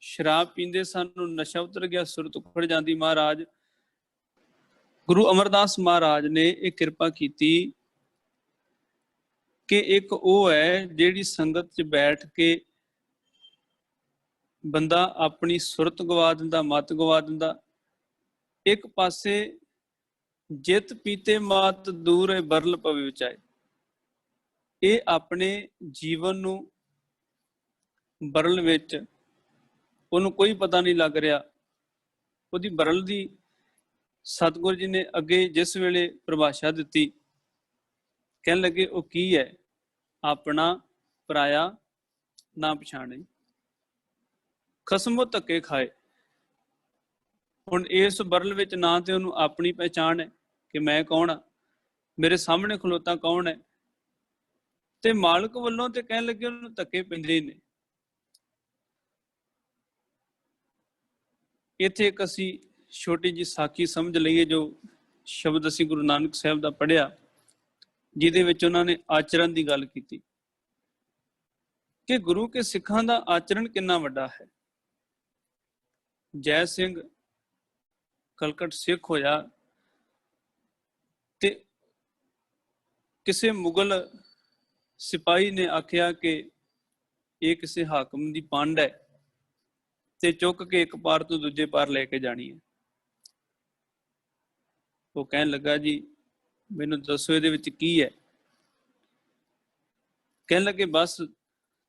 ਸ਼ਰਾਬ ਪੀਂਦੇ ਸਨ, ਨਸ਼ਾ ਉਤਰ ਗਿਆ, ਸੁਰਤ ਉਖੜ ਜਾਂਦੀ। ਮਹਾਰਾਜ ਗੁਰੂ ਅਮਰਦਾਸ ਮਹਾਰਾਜ ਨੇ ਇਹ ਕਿਰਪਾ ਕੀਤੀ ਕਿ ਇੱਕ ਉਹ ਹੈ ਜਿਹੜੀ ਸੰਗਤ 'ਚ ਬੈਠ ਕੇ ਬੰਦਾ ਆਪਣੀ ਸੁਰਤ ਗਵਾ ਦਿੰਦਾ, ਮਤ ਗਵਾ ਦਿੰਦਾ। ਇੱਕ ਪਾਸੇ ਜਿਤ ਪੀਤੇ ਮਾਤ ਦੂਰ ਹੈ ਬਰਲ ਪਵੇ ਵਿਚਾਏ। ਇਹ ਆਪਣੇ ਜੀਵਨ ਨੂੰ ਬਰਲ ਵਿੱਚ, ਉਹਨੂੰ ਕੋਈ ਪਤਾ ਨਹੀਂ ਲੱਗ ਰਿਹਾ। ਉਹਦੀ ਬਰਲ ਦੀ ਸਤਿਗੁਰ ਜੀ ਨੇ ਅੱਗੇ ਜਿਸ ਵੇਲੇ ਪਰਿਭਾਸ਼ਾ ਦਿੱਤੀ, ਕਹਿਣ ਲੱਗੇ ਉਹ ਕੀ ਹੈ? ਆਪਣਾ ਪਰਾਇਆ ਨਾ ਪਛਾਣੇ, ਖਸਮੋ ਧੱਕੇ ਖਾਏ। ਹੁਣ ਇਸ ਬਰਲ ਵਿੱਚ ਨਾ ਤੇ ਉਹਨੂੰ ਆਪਣੀ ਪਹਿਚਾਣ ਹੈ ਕਿ ਮੈਂ ਕੌਣ ਆ, ਮੇਰੇ ਸਾਹਮਣੇ ਖਲੋਤਾ ਕੌਣ ਹੈ, ਤੇ ਮਾਲਕ ਵੱਲੋਂ ਤੇ ਕਹਿਣ ਲੱਗੇ ਉਹਨੂੰ ਧੱਕੇ ਪੈਂਦੇ ਨੇ। ਇੱਥੇ ਇੱਕ ਅਸੀਂ ਛੋਟੀ ਜਿਹੀ ਸਾਖੀ ਸਮਝ ਲਈਏ, ਜੋ ਸ਼ਬਦ ਅਸੀਂ ਗੁਰੂ ਨਾਨਕ ਸਾਹਿਬ ਦਾ ਪੜ੍ਹਿਆ, ਜਿਹਦੇ ਵਿੱਚ ਉਹਨਾਂ ਨੇ ਆਚਰਣ ਦੀ ਗੱਲ ਕੀਤੀ ਕਿ ਗੁਰੂ ਕੇ ਸਿੱਖਾਂ ਦਾ ਆਚਰਣ ਕਿੰਨਾ ਵੱਡਾ ਹੈ। ਜੈ ਸਿੰਘ ਕਲਕਟ ਸਿੱਖ ਹੋਇਆ ਤੇ ਕਿਸੇ ਮੁਗਲ ਸਿਪਾਹੀ ਨੇ ਆਖਿਆ ਕਿ ਇਹ ਕਿਸੇ ਹਾਕਮ ਦੀ ਪੰਡ ਹੈ ਤੇ ਚੁੱਕ ਕੇ ਇੱਕ ਪਾਰ ਤੋਂ ਦੂਜੇ ਪਾਰ ਲੈ ਕੇ ਜਾਣੀ ਹੈ। ਉਹ ਕਹਿਣ ਲੱਗਾ ਜੀ ਮੈਨੂੰ ਦੱਸੋ ਇਹਦੇ ਵਿੱਚ ਕੀ ਹੈ। ਕਹਿਣ ਲੱਗੇ ਬਸ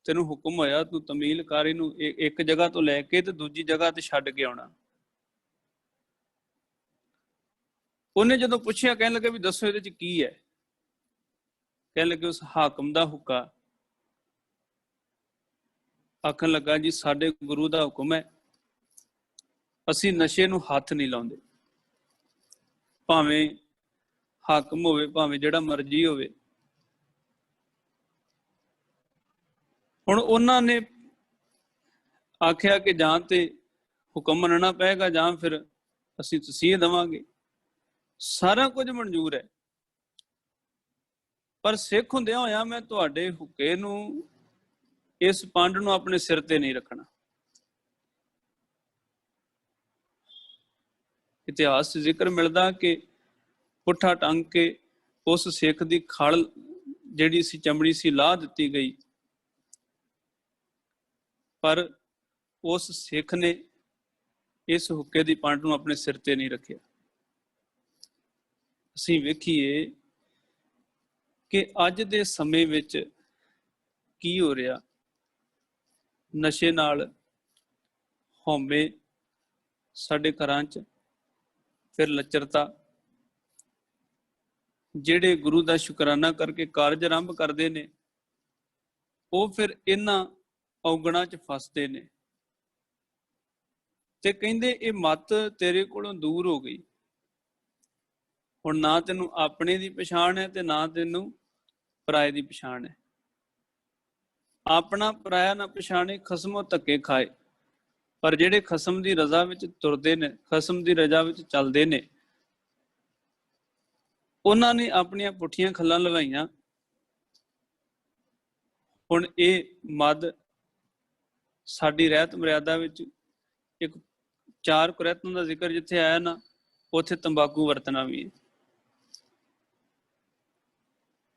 ਤੈਨੂੰ ਹੁਕਮ ਹੋਇਆ ਤੂੰ ਤਮੀਲ ਕਰ, ਇਹਨੂੰ ਇੱਕ ਜਗ੍ਹਾ ਤੋਂ ਲੈ ਕੇ ਤੇ ਦੂਜੀ ਜਗ੍ਹਾ ਤੇ ਛੱਡ ਕੇ ਆਉਣਾ। ਉਹਨੇ ਜਦੋਂ ਪੁੱਛਿਆ, ਕਹਿਣ ਲੱਗੇ ਵੀ ਦੱਸੋ ਇਹਦੇ ਚ ਕੀ ਹੈ। ਕਹਿਣ ਲੱਗੇ ਉਸ ਹਾਕਮ ਦਾ ਹੁਕਾ। ਆਖਣ ਲੱਗਾ ਜੀ ਸਾਡੇ ਗੁਰੂ ਦਾ ਹੁਕਮ ਹੈ, ਅਸੀਂ ਨਸ਼ੇ ਨੂੰ ਹੱਥ ਨਹੀਂ ਲਾਉਂਦੇ, ਭਾਵੇਂ ਹਾਕਮ ਹੋਵੇ, ਭਾਵੇਂ ਜਿਹੜਾ ਮਰਜ਼ੀ ਹੋਵੇ। ਹੁਣ ਉਹਨਾਂ ਨੇ ਆਖਿਆ ਕਿ ਜਾਂ ਤੇ ਹੁਕਮ ਮੰਨਣਾ ਪਏਗਾ ਜਾਂ ਫਿਰ ਅਸੀਂ ਤਸੀਹੇ ਦੇਵਾਂਗੇ। ਸਾਰਾ ਕੁਝ ਮਨਜ਼ੂਰ ਹੈ, ਪਰ ਸਿੱਖ ਹੁੰਦਿਆਂ ਹੋਇਆਂ ਮੈਂ ਤੁਹਾਡੇ ਹੁਕੇ ਨੂੰ, ਇਸ ਪੰਡ ਨੂੰ ਆਪਣੇ ਸਿਰ ਤੇ ਨਹੀਂ ਰੱਖਣਾ। ਇਤਿਹਾਸ 'ਚ ਜ਼ਿਕਰ ਮਿਲਦਾ ਕਿ ਪੁੱਠਾ ਟੰਗ ਕੇ ਉਸ ਸਿੱਖ ਦੀ ਖਲ ਜਿਹੜੀ ਸੀ, ਚਮੜੀ ਸੀ, ਲਾਹ ਦਿੱਤੀ ਗਈ, ਪਰ ਉਸ ਸਿੱਖ ਨੇ ਇਸ ਹੁੱਕੇ ਦੀ ਪੰਡ ਨੂੰ ਆਪਣੇ ਸਿਰ ਤੇ ਨਹੀਂ ਰੱਖਿਆ। ਅਸੀਂ ਵੇਖੀਏ ਕਿ ਅੱਜ ਦੇ ਸਮੇਂ ਵਿੱਚ ਕੀ ਹੋ ਰਿਹਾ। ਨਸ਼ੇ ਨਾਲ ਹਉਮੈ ਸਾਡੇ ਘਰਾਂ 'ਚ, ਫਿਰ ਲੱਚਰਤਾ। ਜਿਹੜੇ ਗੁਰੂ ਦਾ ਸ਼ੁਕਰਾਨਾ ਕਰਕੇ ਕਾਰਜ ਆਰੰਭ ਕਰਦੇ ਨੇ ਉਹ ਫਿਰ ਇਹਨਾਂ ਔਗਣਾਂ 'ਚ ਫਸਦੇ ਨੇ ਤੇ ਕਹਿੰਦੇ ਇਹ ਮੱਤ ਤੇਰੇ ਕੋਲੋਂ ਦੂਰ ਹੋ ਗਈ। ਹੁਣ ਨਾ ਤੈਨੂੰ ਆਪਣੇ ਦੀ ਪਛਾਣ ਹੈ ਤੇ ਨਾ ਤੈਨੂੰ ਪਰਾਏ ਦੀ ਪਛਾਣ ਹੈ। ਆਪਣਾ ਪਰਾਇਆ ਨਾ ਪਛਾਣੇ, ਖਸਮੋਂ ਧੱਕੇ ਖਾਏ। ਪਰ ਜਿਹੜੇ ਖਸਮ ਦੀ ਰਜ਼ਾ ਵਿੱਚ ਤੁਰਦੇ ਨੇ, ਖਸਮ ਦੀ ਰਜ਼ਾ ਵਿੱਚ ਚੱਲਦੇ ਨੇ, ਉਹਨਾਂ ਨੇ ਆਪਣੀਆਂ ਪੁੱਠੀਆਂ ਖੱਲਾਂ ਲਗਾਈਆਂ। ਹੁਣ ਇਹ ਮਦ ਸਾਡੀ ਰਹਿਤ ਮਰਿਆਦਾ ਵਿੱਚ ਇੱਕ 4 ਕੁਰੈਤਨ ਦਾ ਜ਼ਿਕਰ ਜਿੱਥੇ ਆਇਆ ਨਾ, ਉੱਥੇ ਤੰਬਾਕੂ ਵਰਤਣਾ ਵੀ ਹੈ।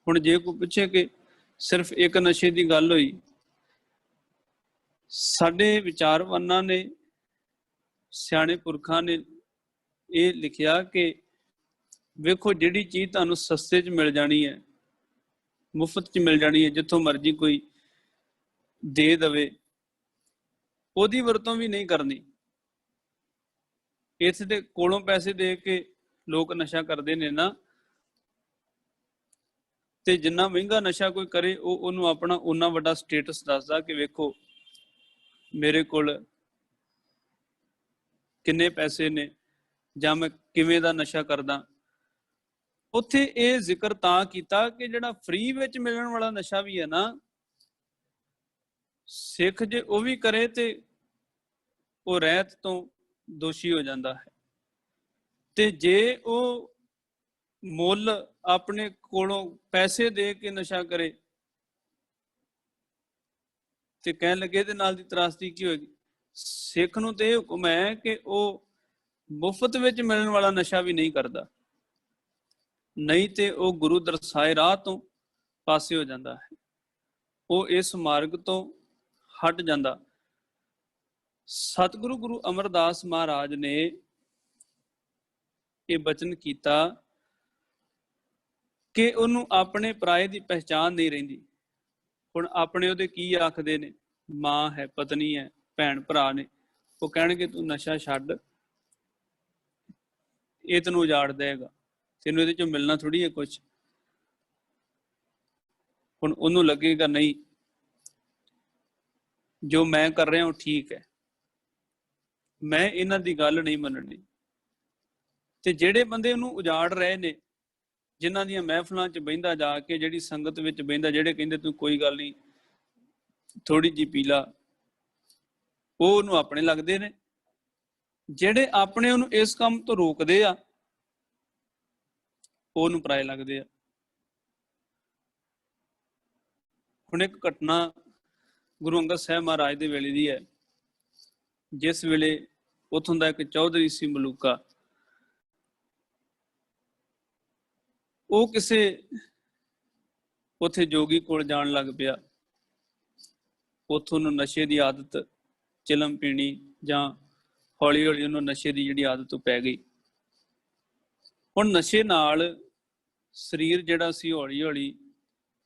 ਹੁਣ ਜੇ ਕੋਈ ਪੁੱਛੇ ਕਿ ਸਿਰਫ ਇੱਕ ਨਸ਼ੇ ਦੀ ਗੱਲ ਹੋਈ, ਸਾਡੇ ਵਿਚਾਰਵਾਨਾਂ ਨੇ, ਸਿਆਣੇ ਪੁਰਖਾਂ ਨੇ ਇਹ ਲਿਖਿਆ ਕਿ ਵੇਖੋ ਜਿਹੜੀ ਚੀਜ਼ ਤੁਹਾਨੂੰ ਸਸਤੇ 'ਚ ਮਿਲ ਜਾਣੀ ਹੈ, ਮੁਫਤ 'ਚ ਮਿਲ ਜਾਣੀ ਹੈ, ਜਿੱਥੋਂ ਮਰਜ਼ੀ ਕੋਈ ਦੇ ਦਵੇ, ਉਹਦੀ ਵਰਤੋਂ ਵੀ ਨਹੀਂ ਕਰਨੀ। ਇਸ ਦੇ ਕੋਲੋਂ ਪੈਸੇ ਦੇ ਕੇ ਲੋਕ ਨਸ਼ਾ ਕਰਦੇ ਨੇ ਨਾ, ਤੇ ਜਿੰਨਾ ਮਹਿੰਗਾ ਨਸ਼ਾ ਕੋਈ ਕਰੇ ਉਹਨੂੰ ਆਪਣਾ ਉਨਾ ਵੱਡਾ ਸਟੇਟਸ ਦੱਸਦਾ ਕਿ ਵੇਖੋ ਮੇਰੇ ਕੋਲ ਕਿੰਨੇ ਪੈਸੇ ਨੇ ਜਾਂ ਮੈਂ ਕਿਵੇਂ ਦਾ ਨਸ਼ਾ ਕਰਦਾ। ਉੱਥੇ ਇਹ ਜ਼ਿਕਰ ਤਾਂ ਕੀਤਾ ਕਿ ਜਿਹੜਾ ਫ੍ਰੀ ਵਿੱਚ ਮਿਲਣ ਵਾਲਾ ਨਸ਼ਾ ਵੀ ਹੈ ਨਾ, ਸਿੱਖ ਜੇ ਉਹ ਵੀ ਕਰੇ ਤੇ ਉਹ ਰਹਿਤ ਤੋਂ ਦੋਸ਼ੀ ਹੋ ਜਾਂਦਾ ਹੈ। ਤੇ ਜੇ ਉਹ ਮੁੱਲ ਆਪਣੇ ਕੋਲੋਂ ਪੈਸੇ ਦੇ ਕੇ ਨਸ਼ਾ ਕਰੇ ਤੇ ਕਹਿਣ ਲੱਗੇ ਇਹਦੇ ਨਾਲ ਦੀ ਤਰਾਸਦੀ ਕੀ ਹੋਏਗੀ। ਸਿੱਖ ਨੂੰ ਤੇ ਇਹ ਹੁਕਮ ਹੈ ਕਿ ਉਹ ਮੁਫਤ ਵਿੱਚ ਮਿਲਣ ਵਾਲਾ ਨਸ਼ਾ ਵੀ ਨਹੀਂ ਕਰਦਾ, ਨਹੀਂ ਤੇ ਉਹ ਗੁਰੂ ਦਰਸਾਏ ਰਾਹ ਤੋਂ ਪਾਸੇ ਹੋ ਜਾਂਦਾ ਹੈ, ਉਹ ਇਸ ਮਾਰਗ ਤੋਂ ਹਟ ਜਾਂਦਾ। ਸਤਿਗੁਰੂ ਗੁਰੂ ਅਮਰਦਾਸ ਮਹਾਰਾਜ ਨੇ ਇਹ ਬਚਨ ਕੀਤਾ ਕਿ ਉਹਨੂੰ ਆਪਣੇ ਪਰਾਏ ਦੀ ਪਹਿਚਾਣ ਨਹੀਂ ਰਹਿੰਦੀ। ਹੁਣ ਆਪਣੇ ਉਹਦੇ ਕੀ ਆਖਦੇ ਨੇ, ਮਾਂ ਹੈ, ਪਤਨੀ ਹੈ, ਭੈਣ ਭਰਾ ਨੇ, ਉਹ ਕਹਿਣਗੇ ਤੂੰ ਨਸ਼ਾ ਛੱਡ, ਇਹ ਤੈਨੂੰ ਉਜਾੜ ਦੇਗਾ, ਤੈਨੂੰ ਇਹਦੇ ਚੋਂ ਮਿਲਣਾ ਥੋੜੀ ਹੈ ਕੁਛ। ਹੁਣ ਉਹਨੂੰ ਲੱਗੇਗਾ ਨਹੀਂ, ਜੋ ਮੈਂ ਕਰ ਰਿਹਾ ਉਹ ਠੀਕ ਹੈ, ਮੈਂ ਇਹਨਾਂ ਦੀ ਗੱਲ ਨਹੀਂ ਮੰਨਣੀ। ਤੇ ਜਿਹੜੇ ਬੰਦੇ ਉਹਨੂੰ ਉਜਾੜ ਰਹੇ ਨੇ, ਜਿਨ੍ਹਾਂ ਦੀਆਂ ਮਹਿਫਲਾਂ 'ਚ ਬਹਿੰਦਾ ਜਾ ਕੇ, ਜਿਹੜੀ ਸੰਗਤ ਵਿੱਚ ਬਹਿੰਦਾ, ਜਿਹੜੇ ਕਹਿੰਦੇ ਤੂੰ ਕੋਈ ਗੱਲ ਨਹੀਂ ਥੋੜੀ ਜਿਹੀ ਪੀ ਲਾ, ਉਹ ਉਹਨੂੰ ਆਪਣੇ ਲੱਗਦੇ ਨੇ। ਜਿਹੜੇ ਆਪਣੇ ਉਹਨੂੰ ਇਸ ਕੰਮ ਤੋਂ ਰੋਕਦੇ ਆ, ਉਹਨੂੰ ਪਰਾਏ ਲੱਗਦੇ ਆ। ਹੁਣ ਇੱਕ ਘਟਨਾ ਗੁਰੂ ਅੰਗਦ ਸਾਹਿਬ ਮਹਾਰਾਜ ਦੇ ਵੇਲੇ ਦੀ ਹੈ, ਜਿਸ ਵੇਲੇ ਉੱਥੋਂ ਦਾ ਇੱਕ ਚੌਧਰੀ ਸੀ ਮਲੂਕਾ, ਉਹ ਕਿਸੇ ਉੱਥੇ ਜੋਗੀ ਕੋਲ ਜਾਣ ਲੱਗ ਪਿਆ। ਉੱਥੋਂ ਨੂੰ ਨਸ਼ੇ ਦੀ ਆਦਤ, ਚਿਲਮ ਪੀਣੀ ਜਾਂ ਹੌਲੀ ਹੌਲੀ ਉਹਨੂੰ ਨਸ਼ੇ ਦੀ ਜਿਹੜੀ ਆਦਤ ਉਹ ਪੈ ਗਈ। ਹੁਣ ਨਸ਼ੇ ਨਾਲ ਸਰੀਰ ਜਿਹੜਾ ਸੀ ਹੌਲੀ ਹੌਲੀ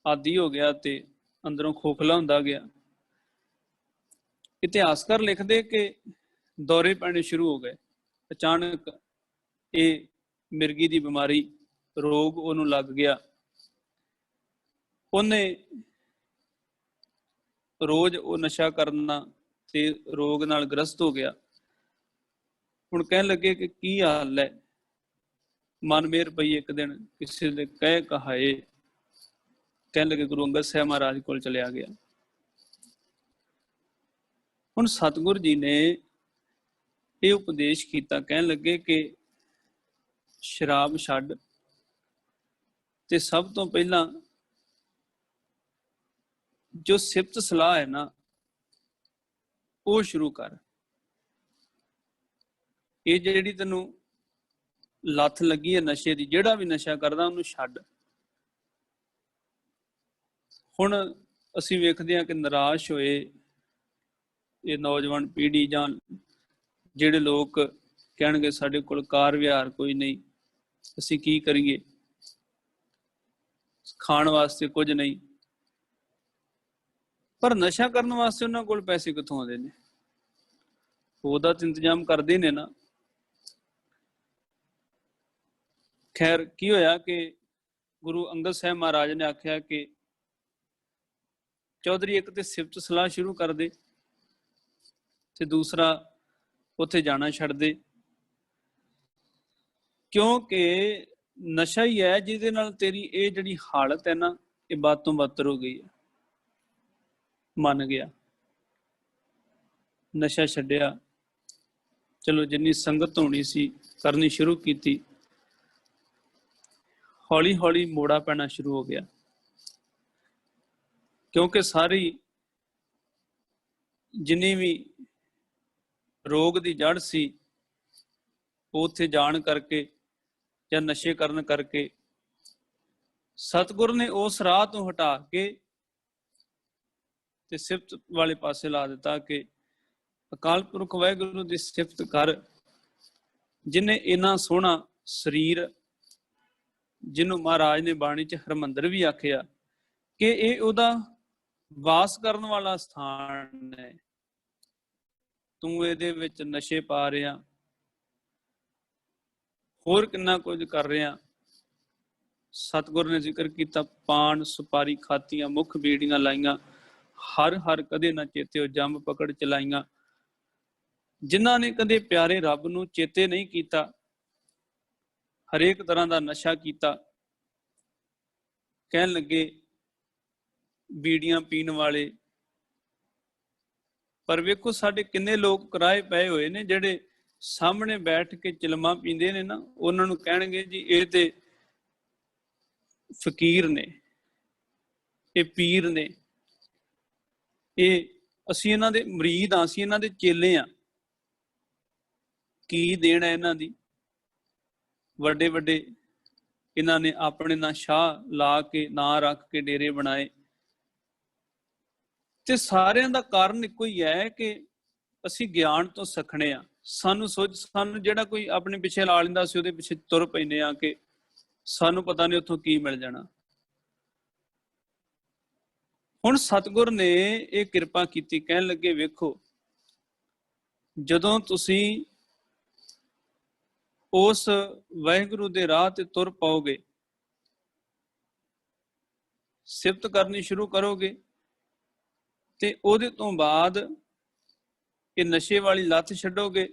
ਆਦੀ ਹੋ ਗਿਆ ਤੇ ਅੰਦਰੋਂ ਖੋਖਲਾ ਹੁੰਦਾ ਗਿਆ। ਇਤਿਹਾਸਕਾਰ ਲਿਖਦੇ ਕਿ ਦੌਰੇ ਪੈਣੇ ਸ਼ੁਰੂ ਹੋ ਗਏ। ਅਚਾਨਕ ਇਹ ਮਿਰਗੀ ਦੀ ਬਿਮਾਰੀ, ਰੋਗ ਉਹਨੂੰ ਲੱਗ ਗਿਆ। ਉਹਨੇ ਰੋਜ਼ ਉਹ ਨਸ਼ਾ ਕਰਨਾ ਤੇ ਰੋਗ ਨਾਲ ਗ੍ਰਸਤ ਹੋ ਗਿਆ। ਹੁਣ ਕਹਿਣ ਲੱਗੇ ਕਿ ਕੀ ਹਾਲ ਹੈ। ਮਨ ਮੇਰ ਪਈ, ਇੱਕ ਦਿਨ ਕਿਸੇ ਦੇ ਕਹਿ ਕਹਾਏ, ਕਹਿਣ ਲੱਗੇ ਗੁਰੂ ਅੰਗਦ ਸਾਹਿਬ ਮਹਾਰਾਜ ਕੋਲ ਚਲਿਆ ਗਿਆ। ਹੁਣ ਸਤਿਗੁਰ ਜੀ ਨੇ ਇਹ ਉਪਦੇਸ਼ ਕੀਤਾ, ਕਹਿਣ ਲੱਗੇ ਕਿ ਸ਼ਰਾਬ ਛੱਡ ਤੇ ਸਭ ਤੋਂ ਪਹਿਲਾਂ ਜੋ ਸਿਫਤ ਸਲਾਹ ਹੈ ਨਾ, ਉਹ ਸ਼ੁਰੂ ਕਰ। ਇਹ ਜਿਹੜੀ ਤੈਨੂੰ ਲੱਤ ਲੱਗੀ ਹੈ ਨਸ਼ੇ ਦੀ, ਜਿਹੜਾ ਵੀ ਨਸ਼ਾ ਕਰਦਾ ਉਹਨੂੰ ਛੱਡ। ਹੁਣ ਅਸੀਂ ਵੇਖਦੇ ਹਾਂ ਕਿ ਨਿਰਾਸ਼ ਹੋਏ ਇਹ ਨੌਜਵਾਨ ਪੀੜ੍ਹੀ, ਜਾਂ ਜਿਹੜੇ ਲੋਕ ਕਹਿਣਗੇ ਸਾਡੇ ਕੋਲ ਕਾਰ ਵਿਹਾਰ ਕੋਈ ਨਹੀਂ, ਅਸੀਂ ਕੀ ਕਰੀਏ, ਖਾਣ ਵਾਸਤੇ ਕੁਝ ਨਹੀਂ। ਪਰ ਨਸ਼ਾ ਕਰਨ ਵਾਸਤੇ ਉਹਨਾਂ ਕੋਲ ਪੈਸੇ ਕਿੱਥੋਂ ਆਉਂਦੇ ਨੇ? ਉਹਦਾ ਤਾਂ ਇੰਤਜ਼ਾਮ ਕਰਦੇ ਨੇ ਨਾ। ਖੈਰ ਕੀ ਹੋਇਆ ਕਿ ਗੁਰੂ ਅੰਗਦ ਸਾਹਿਬ ਮਹਾਰਾਜ ਨੇ ਆਖਿਆ ਕਿ ਚੌਧਰੀ ਇੱਕ ਤੇ ਸਿਫਤ ਸਲਾਹ ਸ਼ੁਰੂ ਕਰ ਦੇ ਤੇ ਦੂਸਰਾ ਉੱਥੇ ਜਾਣਾ ਛੱਡ ਦੇ, ਕਿਉਂਕਿ ਨਸ਼ਾ ਹੀ ਹੈ ਜਿਹਦੇ ਨਾਲ ਤੇਰੀ ਇਹ ਜਿਹੜੀ ਹਾਲਤ ਹੈ ਨਾ, ਇਹ ਬਦ ਤੋਂ ਬਦਤਰ ਹੋ ਗਈ ਹੈ। ਮੰਨ ਗਿਆ, ਨਸ਼ਾ ਛੱਡਿਆ, ਚਲੋ ਜਿੰਨੀ ਸੰਗਤ ਹੋਣੀ ਸੀ ਕਰਨੀ ਸ਼ੁਰੂ ਕੀਤੀ। ਹੌਲੀ ਹੌਲੀ ਮੋੜਾ ਪੈਣਾ ਸ਼ੁਰੂ ਹੋ ਗਿਆ, ਕਿਉਂਕਿ ਸਾਰੀ ਜਿੰਨੀ ਵੀ ਰੋਗ ਦੀ ਜੜ ਸੀ ਉਹ ਉੱਥੇ ਜਾਣ ਕਰਕੇ ਜਾਂ ਨਸ਼ੇ ਕਰਨ ਕਰਕੇ ਸਤਿਗੁਰ ਨੇ ਉਸ ਰਾਹ ਤੋਂ ਹਟਾ ਕੇ ਤੇ ਸਿਫਤ ਵਾਲੇ ਪਾਸੇ ਲਾ ਦਿੱਤਾ ਕਿ ਅਕਾਲ ਪੁਰਖ ਵਾਹਿਗੁਰੂ ਦੀ ਸਿਫਤ ਕਰ, ਜਿਹਨੇ ਇੰਨਾ ਸੋਹਣਾ ਸਰੀਰ, ਜਿਹਨੂੰ ਮਹਾਰਾਜ ਨੇ ਬਾਣੀ 'ਚ ਹਰਮੰਦਰ ਵੀ ਆਖਿਆ ਕਿ ਇਹ ਉਹਦਾ ਵਾਸ ਕਰਨ ਵਾਲਾ ਸਥਾਨ ਹੈ। ਤੂੰ ਇਹਦੇ ਵਿੱਚ ਨਸ਼ੇ ਪਾ ਰਿਹਾ, ਹੋਰ ਕਿੰਨਾ ਕੁਝ ਕਰ ਰਿਹਾ। ਸਤਿਗੁਰ ਨੇ ਜ਼ਿਕਰ ਕੀਤਾ, ਪਾਨ ਸੁਪਾਰੀ ਖਾਤੀਆਂ, ਮੁੱਖ ਬੀੜੀਆਂ ਲਾਈਆਂ, ਹਰ ਕਦੇ ਨਾ ਚੇਤਿਓ ਜੰਮ ਪਕੜ ਚਲਾਈਆਂ। ਜਿਨ੍ਹਾਂ ਨੇ ਕਦੇ ਪਿਆਰੇ ਰੱਬ ਨੂੰ ਚੇਤੇ ਨਹੀਂ ਕੀਤਾ, ਹਰੇਕ ਤਰ੍ਹਾਂ ਦਾ ਨਸ਼ਾ ਕੀਤਾ। ਕਹਿਣ ਲੱਗੇ ਬੀੜੀਆਂ ਪੀਣ ਵਾਲੇ, ਪਰ ਵੇਖੋ ਸਾਡੇ ਕਿੰਨੇ ਲੋਕ ਕਿਰਾਏ ਪਏ ਹੋਏ ਨੇ ਜਿਹੜੇ ਸਾਹਮਣੇ ਬੈਠ ਕੇ ਚਿਲਮਾਂ ਪੀਂਦੇ ਨੇ ਨਾ, ਉਹਨਾਂ ਨੂੰ ਕਹਿਣਗੇ ਜੀ ਇਹ ਤੇ ਫਕੀਰ ਨੇ, ਇਹ ਪੀਰ ਨੇ, ਇਹ ਅਸੀਂ ਇਹਨਾਂ ਦੇ ਮੁਰੀਦ ਹਾਂ, ਅਸੀਂ ਇਹਨਾਂ ਦੇ ਚੇਲੇ ਹਾਂ। ਕੀ ਦੇਣ ਹੈ ਇਹਨਾਂ ਦੀ? ਵੱਡੇ ਵੱਡੇ ਇਹਨਾਂ ਨੇ ਆਪਣੇ ਨਾਂ ਸ਼ਾਹ ਲਾ ਕੇ, ਨਾਂ ਰੱਖ ਕੇ ਡੇਰੇ ਬਣਾਏ। ਤੇ ਸਾਰਿਆਂ ਦਾ ਕਾਰਨ ਇੱਕੋ ਹੀ ਹੈ ਕਿ ਅਸੀਂ ਗਿਆਨ ਤੋਂ ਸਖਣੇ ਆ। ਸਾਨੂੰ ਜਿਹੜਾ ਕੋਈ ਆਪਣੇ ਪਿੱਛੇ ਲਾ ਲੈਂਦਾ, ਅਸੀਂ ਉਹਦੇ ਪਿੱਛੇ ਤੁਰ ਪੈਂਦੇ ਆ ਕਿ ਸਾਨੂੰ ਪਤਾ ਨਹੀਂ ਉੱਥੋਂ ਕੀ ਮਿਲ ਜਾਣਾ। ਹੁਣ ਸਤਿਗੁਰ ਨੇ ਇਹ ਕਿਰਪਾ ਕੀਤੀ, ਕਹਿਣ ਲੱਗੇ ਵੇਖੋ, ਜਦੋਂ ਤੁਸੀਂ ਉਸ ਵਾਹਿਗੁਰੂ ਦੇ ਰਾਹ ਤੇ ਤੁਰ ਪਾਓਗੇ, ਸਿਫਤ ਕਰਨੀ ਸ਼ੁਰੂ ਕਰੋਗੇ, ਤੇ ਉਹਦੇ ਤੋਂ ਬਾਅਦ ਇਹ ਨਸ਼ੇ ਵਾਲੀ ਲੱਤ ਛੱਡੋਗੇ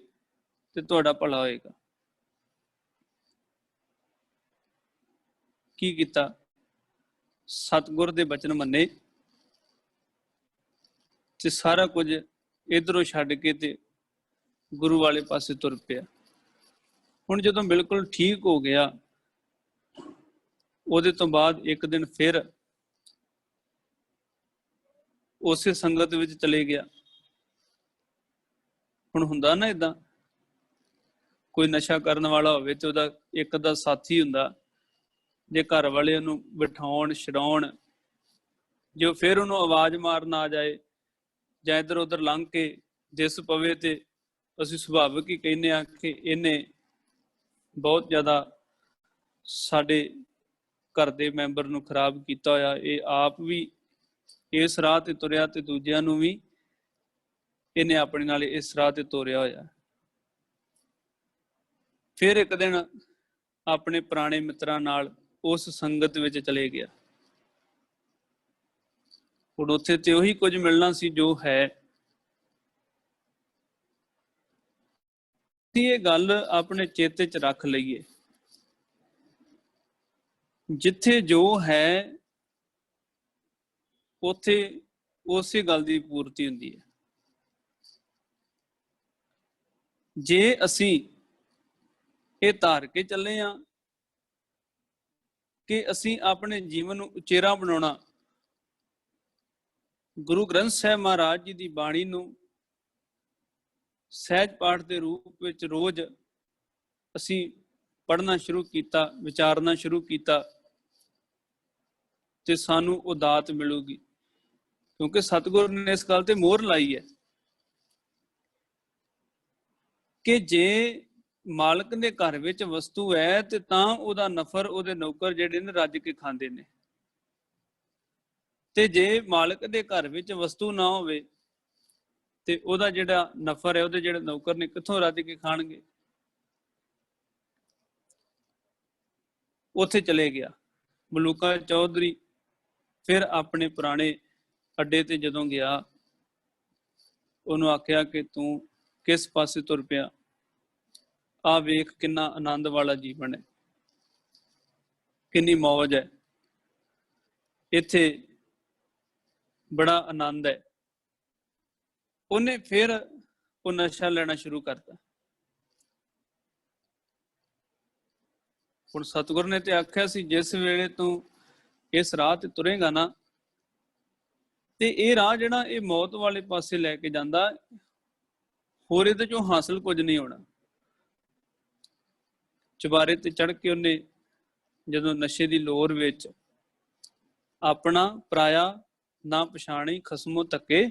ਤੇ ਤੁਹਾਡਾ ਭਲਾ ਹੋਏਗਾ। ਕੀ ਕੀਤਾ? ਸਤਿਗੁਰ ਦੇ ਬਚਨ ਮੰਨੇ ਤੇ ਸਾਰਾ ਕੁਝ ਇਧਰੋਂ ਛੱਡ ਕੇ ਤੇ ਗੁਰੂ ਵਾਲੇ ਪਾਸੇ ਤੁਰ ਪਿਆ। ਹੁਣ ਜਦੋਂ ਬਿਲਕੁਲ ਠੀਕ ਹੋ ਗਿਆ, ਉਹਦੇ ਤੋਂ ਬਾਅਦ ਇੱਕ ਦਿਨ ਫਿਰ ਉਸੇ ਸੰਗਤ ਵਿੱਚ ਚਲੇ ਗਿਆ। ਹੁਣ ਹੁੰਦਾ ਨਾ ਏਦਾਂ, ਕੋਈ ਨਸ਼ਾ ਕਰਨ ਵਾਲਾ ਹੋਵੇ ਤੇ ਉਹਦਾ ਇੱਕ ਦਾ ਸਾਥੀ ਹੁੰਦਾ, ਜੇ ਘਰ ਵਾਲੇ ਉਹਨੂੰ ਬਿਠਾਉਣ ਛਡਾਉਣ, ਜੋ ਫਿਰ ਉਹਨੂੰ ਆਵਾਜ਼ ਮਾਰਨ ਆ ਜਾਏ ਜਾਂ ਇੱਧਰ ਉੱਧਰ ਲੰਘ ਕੇ ਦਿਸ ਪਵੇ ਤੇ ਅਸੀਂ ਸੁਭਾਵਿਕ ਹੀ ਕਹਿੰਦੇ ਆ ਕਿ ਇਹਨੇ ਬਹੁਤ ਜ਼ਿਆਦਾ ਸਾਡੇ ਘਰ ਦੇ ਮੈਂਬਰ ਨੂੰ ਖਰਾਬ ਕੀਤਾ ਹੋਇਆ, ਇਹ ਆਪ ਵੀ ਇਸ ਰਾਹ ਤੇ ਤੁਰਿਆ ਤੇ ਦੂਜਿਆਂ ਨੂੰ ਵੀ ਇਹਨੇ ਆਪਣੇ ਨਾਲ ਇਸ ਰਾਹ ਤੇ ਤੋਰਿਆ ਹੋਇਆ। ਫਿਰ ਇੱਕ ਦਿਨ ਆਪਣੇ ਪੁਰਾਣੇ ਮਿੱਤਰਾਂ ਨਾਲ ਉਸ ਸੰਗਤ ਵਿੱਚ ਚਲੇ ਗਿਆ। ਹੁਣ ਉੱਥੇ ਤੇ ਉਹੀ ਕੁਝ ਮਿਲਣਾ ਸੀ ਜੋ ਹੈ। ਇਹ ਗੱਲ ਆਪਣੇ ਚੇਤੇ 'ਚ ਰੱਖ ਲਈਏ, ਜਿੱਥੇ ਜੋ ਹੈ ਉੱਥੇ ਉਸੇ ਗੱਲ ਦੀ ਪੂਰਤੀ ਹੁੰਦੀ ਹੈ। ਜੇ ਅਸੀਂ ਇਹ ਧਾਰ ਕੇ ਚੱਲੇ ਆ ਕਿ ਅਸੀਂ ਆਪਣੇ ਜੀਵਨ ਨੂੰ ਉਚੇਰਾ ਬਣਾਉਣਾ, ਗੁਰੂ ਗ੍ਰੰਥ ਸਾਹਿਬ ਮਹਾਰਾਜ ਜੀ ਦੀ ਬਾਣੀ ਨੂੰ ਸਹਿਜ ਪਾਠ ਦੇ ਰੂਪ ਵਿੱਚ ਰੋਜ਼ ਅਸੀਂ ਪੜ੍ਹਨਾ ਸ਼ੁਰੂ ਕੀਤਾ, ਵਿਚਾਰਨਾ ਸ਼ੁਰੂ ਕੀਤਾ, ਤੇ ਸਾਨੂੰ ਉਹ ਦਾਤ ਮਿਲੂਗੀ। ਕਿਉਂਕਿ ਸਤਿਗੁਰ ਨੇ ਇਸ ਗੱਲ ਤੇ ਮੋਹਰ ਲਾਈ ਹੈ ਕਿ ਜੇ ਮਾਲਕ ਦੇ ਘਰ ਵਿੱਚ ਵਸਤੂ ਹੈ ਤੇ ਤਾਂ ਉਹਦਾ ਨਫਰ ਉਹਦੇ ਨੌਕਰ ਜਿਹੜੇ ਨੇ ਰੱਜ ਕੇ ਖਾਂਦੇ ਨੇ, ਤੇ ਜੇ ਮਾਲਕ ਦੇ ਘਰ ਵਿੱਚ ਵਸਤੂ ਨਾ ਹੋਵੇ ਤੇ ਉਹਦਾ ਜਿਹੜਾ ਨਫਰ ਹੈ, ਉਹਦੇ ਜਿਹੜੇ ਨੌਕਰ ਨੇ ਕਿੱਥੋਂ ਰੱਜ ਕੇ ਖਾਣਗੇ। ਉੱਥੇ ਚਲੇ ਗਿਆ ਮਲੂਕਾ ਚੌਧਰੀ, ਫਿਰ ਆਪਣੇ ਪੁਰਾਣੇ ਅੱਡੇ ਤੇ ਜਦੋਂ ਗਿਆ, ਉਹਨੂੰ ਆਖਿਆ ਕਿ ਤੂੰ ਕਿਸ ਪਾਸੇ ਤੁਰ ਪਿਆ, ਆ ਵੇਖ ਕਿੰਨਾ ਆਨੰਦ ਵਾਲਾ ਜੀਵਨ ਹੈ, ਕਿੰਨੀ ਮੌਜ ਹੈ, ਇੱਥੇ ਬੜਾ ਆਨੰਦ ਹੈ। ਉਹਨੇ ਫਿਰ ਉਹ ਨਸ਼ਾ ਲੈਣਾ ਸ਼ੁਰੂ ਕਰਤਾ। ਹੁਣ ਸਤਿਗੁਰ ਨੇ ਤੇ ਆਖਿਆ ਸੀ, ਜਿਸ ਵੇਲੇ ਤੂੰ ਇਸ ਰਾਹ ਤੇ ਤੁਰੇਗਾ ਨਾ, ਤੇ ਇਹ ਰਾਹ ਜਿਹੜਾ ਇਹ ਮੌਤ ਵਾਲੇ ਪਾਸੇ ਲੈ ਕੇ ਜਾਂਦਾ, ਹੋਰ ਇਹਦੇ ਚੋਂ ਹਾਸਲ ਕੁਝ ਨਹੀਂ ਹੋਣਾ। ਚੁਬਾਰੇ ਤੇ ਚੜ ਕੇ ਉਹਨੇ ਜਦੋਂ ਨਸ਼ੇ ਦੀ ਲੋਰ ਵਿੱਚ ਆਪਣਾ ਪਰਾਇਆ ਨਾ ਪਛਾਣੀ, ਖਸਮੋਂ ਧੱਕੇ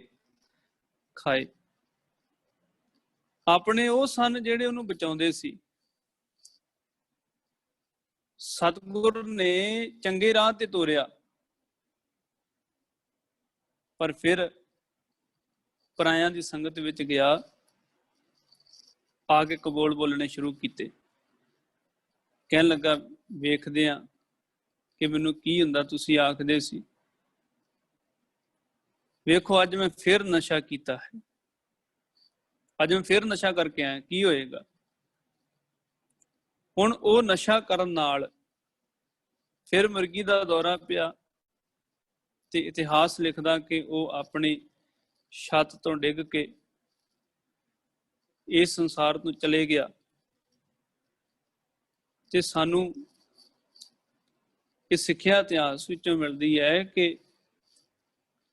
ਖਾਏ। ਆਪਣੇ ਉਹ ਸਨ ਜਿਹੜੇ ਉਹਨੂੰ ਬਚਾਉਂਦੇ ਸੀ। ਸਤਿਗੁਰ ਨੇ ਚੰਗੇ ਰਾਹ ਤੇ ਤੋਰਿਆ, ਪਰ ਫਿਰ ਪਰਾਇਆਂ ਦੀ ਸੰਗਤ ਵਿੱਚ ਗਿਆ, ਆ ਕੇ ਕਬੋਲ ਬੋਲਣੇ ਸ਼ੁਰੂ ਕੀਤੇ। ਕਹਿਣ ਲੱਗਾ, ਵੇਖਦੇ ਆ ਕਿ ਮੈਨੂੰ ਕੀ ਹੁੰਦਾ, ਤੁਸੀਂ ਆਖਦੇ ਸੀ। ਵੇਖੋ ਅੱਜ ਮੈਂ ਫਿਰ ਨਸ਼ਾ ਕੀਤਾ ਹੈ, ਅੱਜ ਮੈਂ ਫਿਰ ਨਸ਼ਾ ਕਰਕੇ ਆਇਆ, ਕੀ ਹੋਏਗਾ। ਹੁਣ ਉਹ ਨਸ਼ਾ ਕਰਨ ਨਾਲ ਫਿਰ ਮਿਰਗੀ ਦਾ ਦੌਰਾ ਪਿਆ, ਤੇ ਇਤਿਹਾਸ ਲਿਖਦਾ ਕਿ ਉਹ ਆਪਣੀ ਛੱਤ ਤੋਂ ਡਿੱਗ ਕੇ ਇਸ ਸੰਸਾਰ ਤੋਂ ਚਲੇ ਗਿਆ। ਤੇ ਸਾਨੂੰ ਇਹ ਸਿੱਖਿਆ ਇਤਿਹਾਸ ਵਿੱਚੋਂ ਮਿਲਦੀ ਹੈ ਕਿ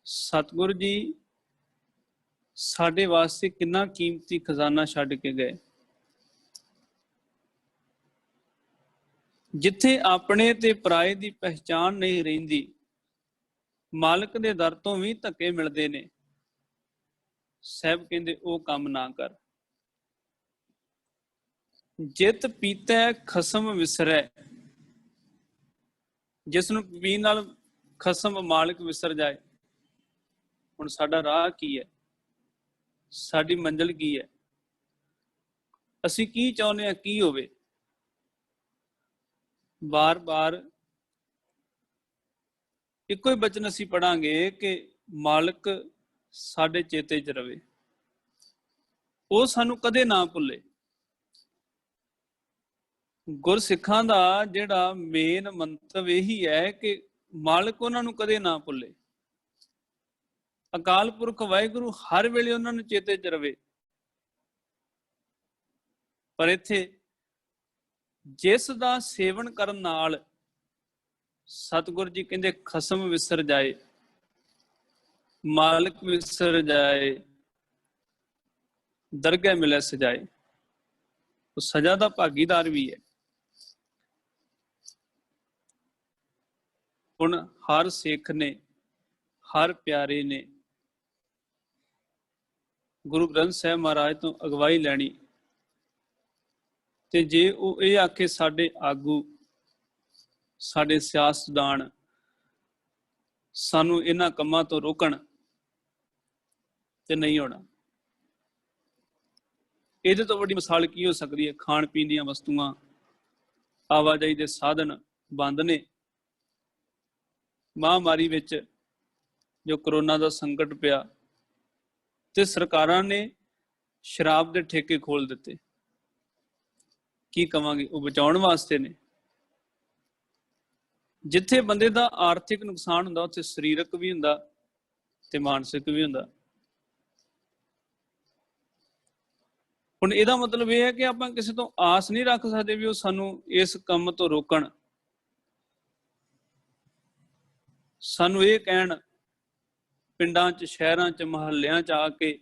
ਸਤਿਗੁਰ ਜੀ ਸਾਡੇ ਵਾਸਤੇ ਕਿੰਨਾ ਕੀਮਤੀ ਖਜ਼ਾਨਾ ਛੱਡ ਕੇ ਗਏ। ਜਿੱਥੇ ਆਪਣੇ ਤੇ ਪਰਾਏ ਦੀ ਪਹਿਚਾਣ ਨਹੀਂ ਰਹਿੰਦੀ, ਮਾਲਕ ਦੇ ਦਰ ਤੋਂ ਵੀ ਧੱਕੇ ਮਿਲਦੇ ਨੇ। ਸਾਹਿਬ ਕਹਿੰਦੇ ਉਹ ਕੰਮ ਨਾ ਕਰ। ਜਿਤ ਪੀਤੈ ਖਸਮ ਵਿਸਰੈ, ਜਿਸ ਨੂੰ ਪੀਣ ਨਾਲ ਖਸਮ ਮਾਲਕ ਵਿਸਰ ਜਾਏ। ਹੁਣ ਸਾਡਾ ਰਾਹ ਕੀ ਹੈ, ਸਾਡੀ ਮੰਜ਼ਿਲ ਕੀ ਹੈ, ਅਸੀਂ ਕੀ ਚਾਹੁੰਦੇ ਹਾਂ ਕੀ ਹੋਵੇ। ਬਾਰ-ਬਾਰ ਇੱਕੋ ਹੀ ਬਚਨ ਅਸੀਂ ਪੜਾਂਗੇ ਕਿ ਮਾਲਕ ਸਾਡੇ ਚੇਤੇ 'ਚ ਰਵੇ, ਉਹ ਸਾਨੂੰ ਕਦੇ ਨਾ ਭੁੱਲੇ। ਗੁਰਸਿੱਖਾਂ ਦਾ ਜਿਹੜਾ ਮੇਨ ਮੰਤਵ ਇਹੀ ਹੈ ਕਿ ਮਾਲਕ ਉਹਨਾਂ ਨੂੰ ਕਦੇ ਨਾ ਭੁੱਲੇ। ਅਕਾਲ ਪੁਰਖ ਵਾਹਿਗੁਰੂ ਹਰ ਵੇਲੇ ਉਹਨਾਂ ਨੂੰ ਚੇਤੇ 'ਚ ਰਵੇ। ਪਰ ਇੱਥੇ ਜਿਸ ਦਾ ਸੇਵਨ ਕਰਨ ਨਾਲ ਸਤਿਗੁਰ ਜੀ ਕਹਿੰਦੇ ਖਸਮ ਵਿਸਰ ਜਾਏ, ਮਾਲਕ ਵਿਸਰ ਜਾਏ, ਦਰਗਹਿ ਮਿਲੈ ਸਜਾਏ, ਉਹ ਸਜ਼ਾ ਦਾ ਭਾਗੀਦਾਰ ਵੀ ਹੈ। ਹੁਣ ਹਰ ਸਿੱਖ ਨੇ, ਹਰ ਪਿਆਰੇ ਨੇ ਗੁਰੂ ਗ੍ਰੰਥ ਸਾਹਿਬ ਮਹਾਰਾਜ ਤੋਂ ਅਗਵਾਈ ਲੈਣੀ। ਤੇ ਜੇ ਉਹ ਇਹ ਆਖੇ ਸਾਡੇ ਆਗੂ, ਸਾਡੇ ਸਿਆਸਤਦਾਨ ਸਾਨੂੰ ਇਹਨਾਂ ਕੰਮਾਂ ਤੋਂ ਰੋਕਣ, ਤੇ ਨਹੀਂ ਹੋਣਾ। ਇਹਦੇ ਤੋਂ ਵੱਡੀ ਮਿਸਾਲ ਕੀ ਹੋ ਸਕਦੀ ਹੈ। ਖਾਣ ਪੀਣ ਦੀਆਂ ਵਸਤੂਆਂ, ਆਵਾਜਾਈ ਦੇ ਸਾਧਨ ਬੰਦ ਨੇ। ਮਹਾਂਮਾਰੀ ਵਿੱਚ ਜੋ ਕਰੋਨਾ ਦਾ ਸੰਕਟ ਪਿਆ, ਤੇ ਸਰਕਾਰਾਂ ਨੇ ਸ਼ਰਾਬ ਦੇ ਠੇਕੇ ਖੋਲ ਦਿੱਤੇ। ਕੀ ਕਵਾਂਗੇ, ਉਹ ਬਚਾਉਣ ਵਾਸਤੇ ਨੇ। ਜਿੱਥੇ ਬੰਦੇ ਦਾ ਆਰਥਿਕ ਨੁਕਸਾਨ ਹੁੰਦਾ, ਉੱਥੇ ਸਰੀਰਕ ਵੀ ਹੁੰਦਾ ਤੇ ਮਾਨਸਿਕ ਵੀ ਹੁੰਦਾ। ਹੁਣ ਇਹਦਾ ਮਤਲਬ ਇਹ ਹੈ ਕਿ ਆਪਾਂ ਕਿਸੇ ਤੋਂ ਆਸ ਨਹੀਂ ਰੱਖ ਸਕਦੇ ਵੀ ਉਹ ਸਾਨੂੰ ਇਸ ਕੰਮ ਤੋਂ ਰੋਕਣ, ਸਾਨੂੰ ਇਹ ਕਹਿਣ ਪਿੰਡਾਂ 'ਚ, ਸ਼ਹਿਰਾਂ 'ਚ, ਮੁਹੱਲਿਆਂ 'ਚ ਆ ਕੇ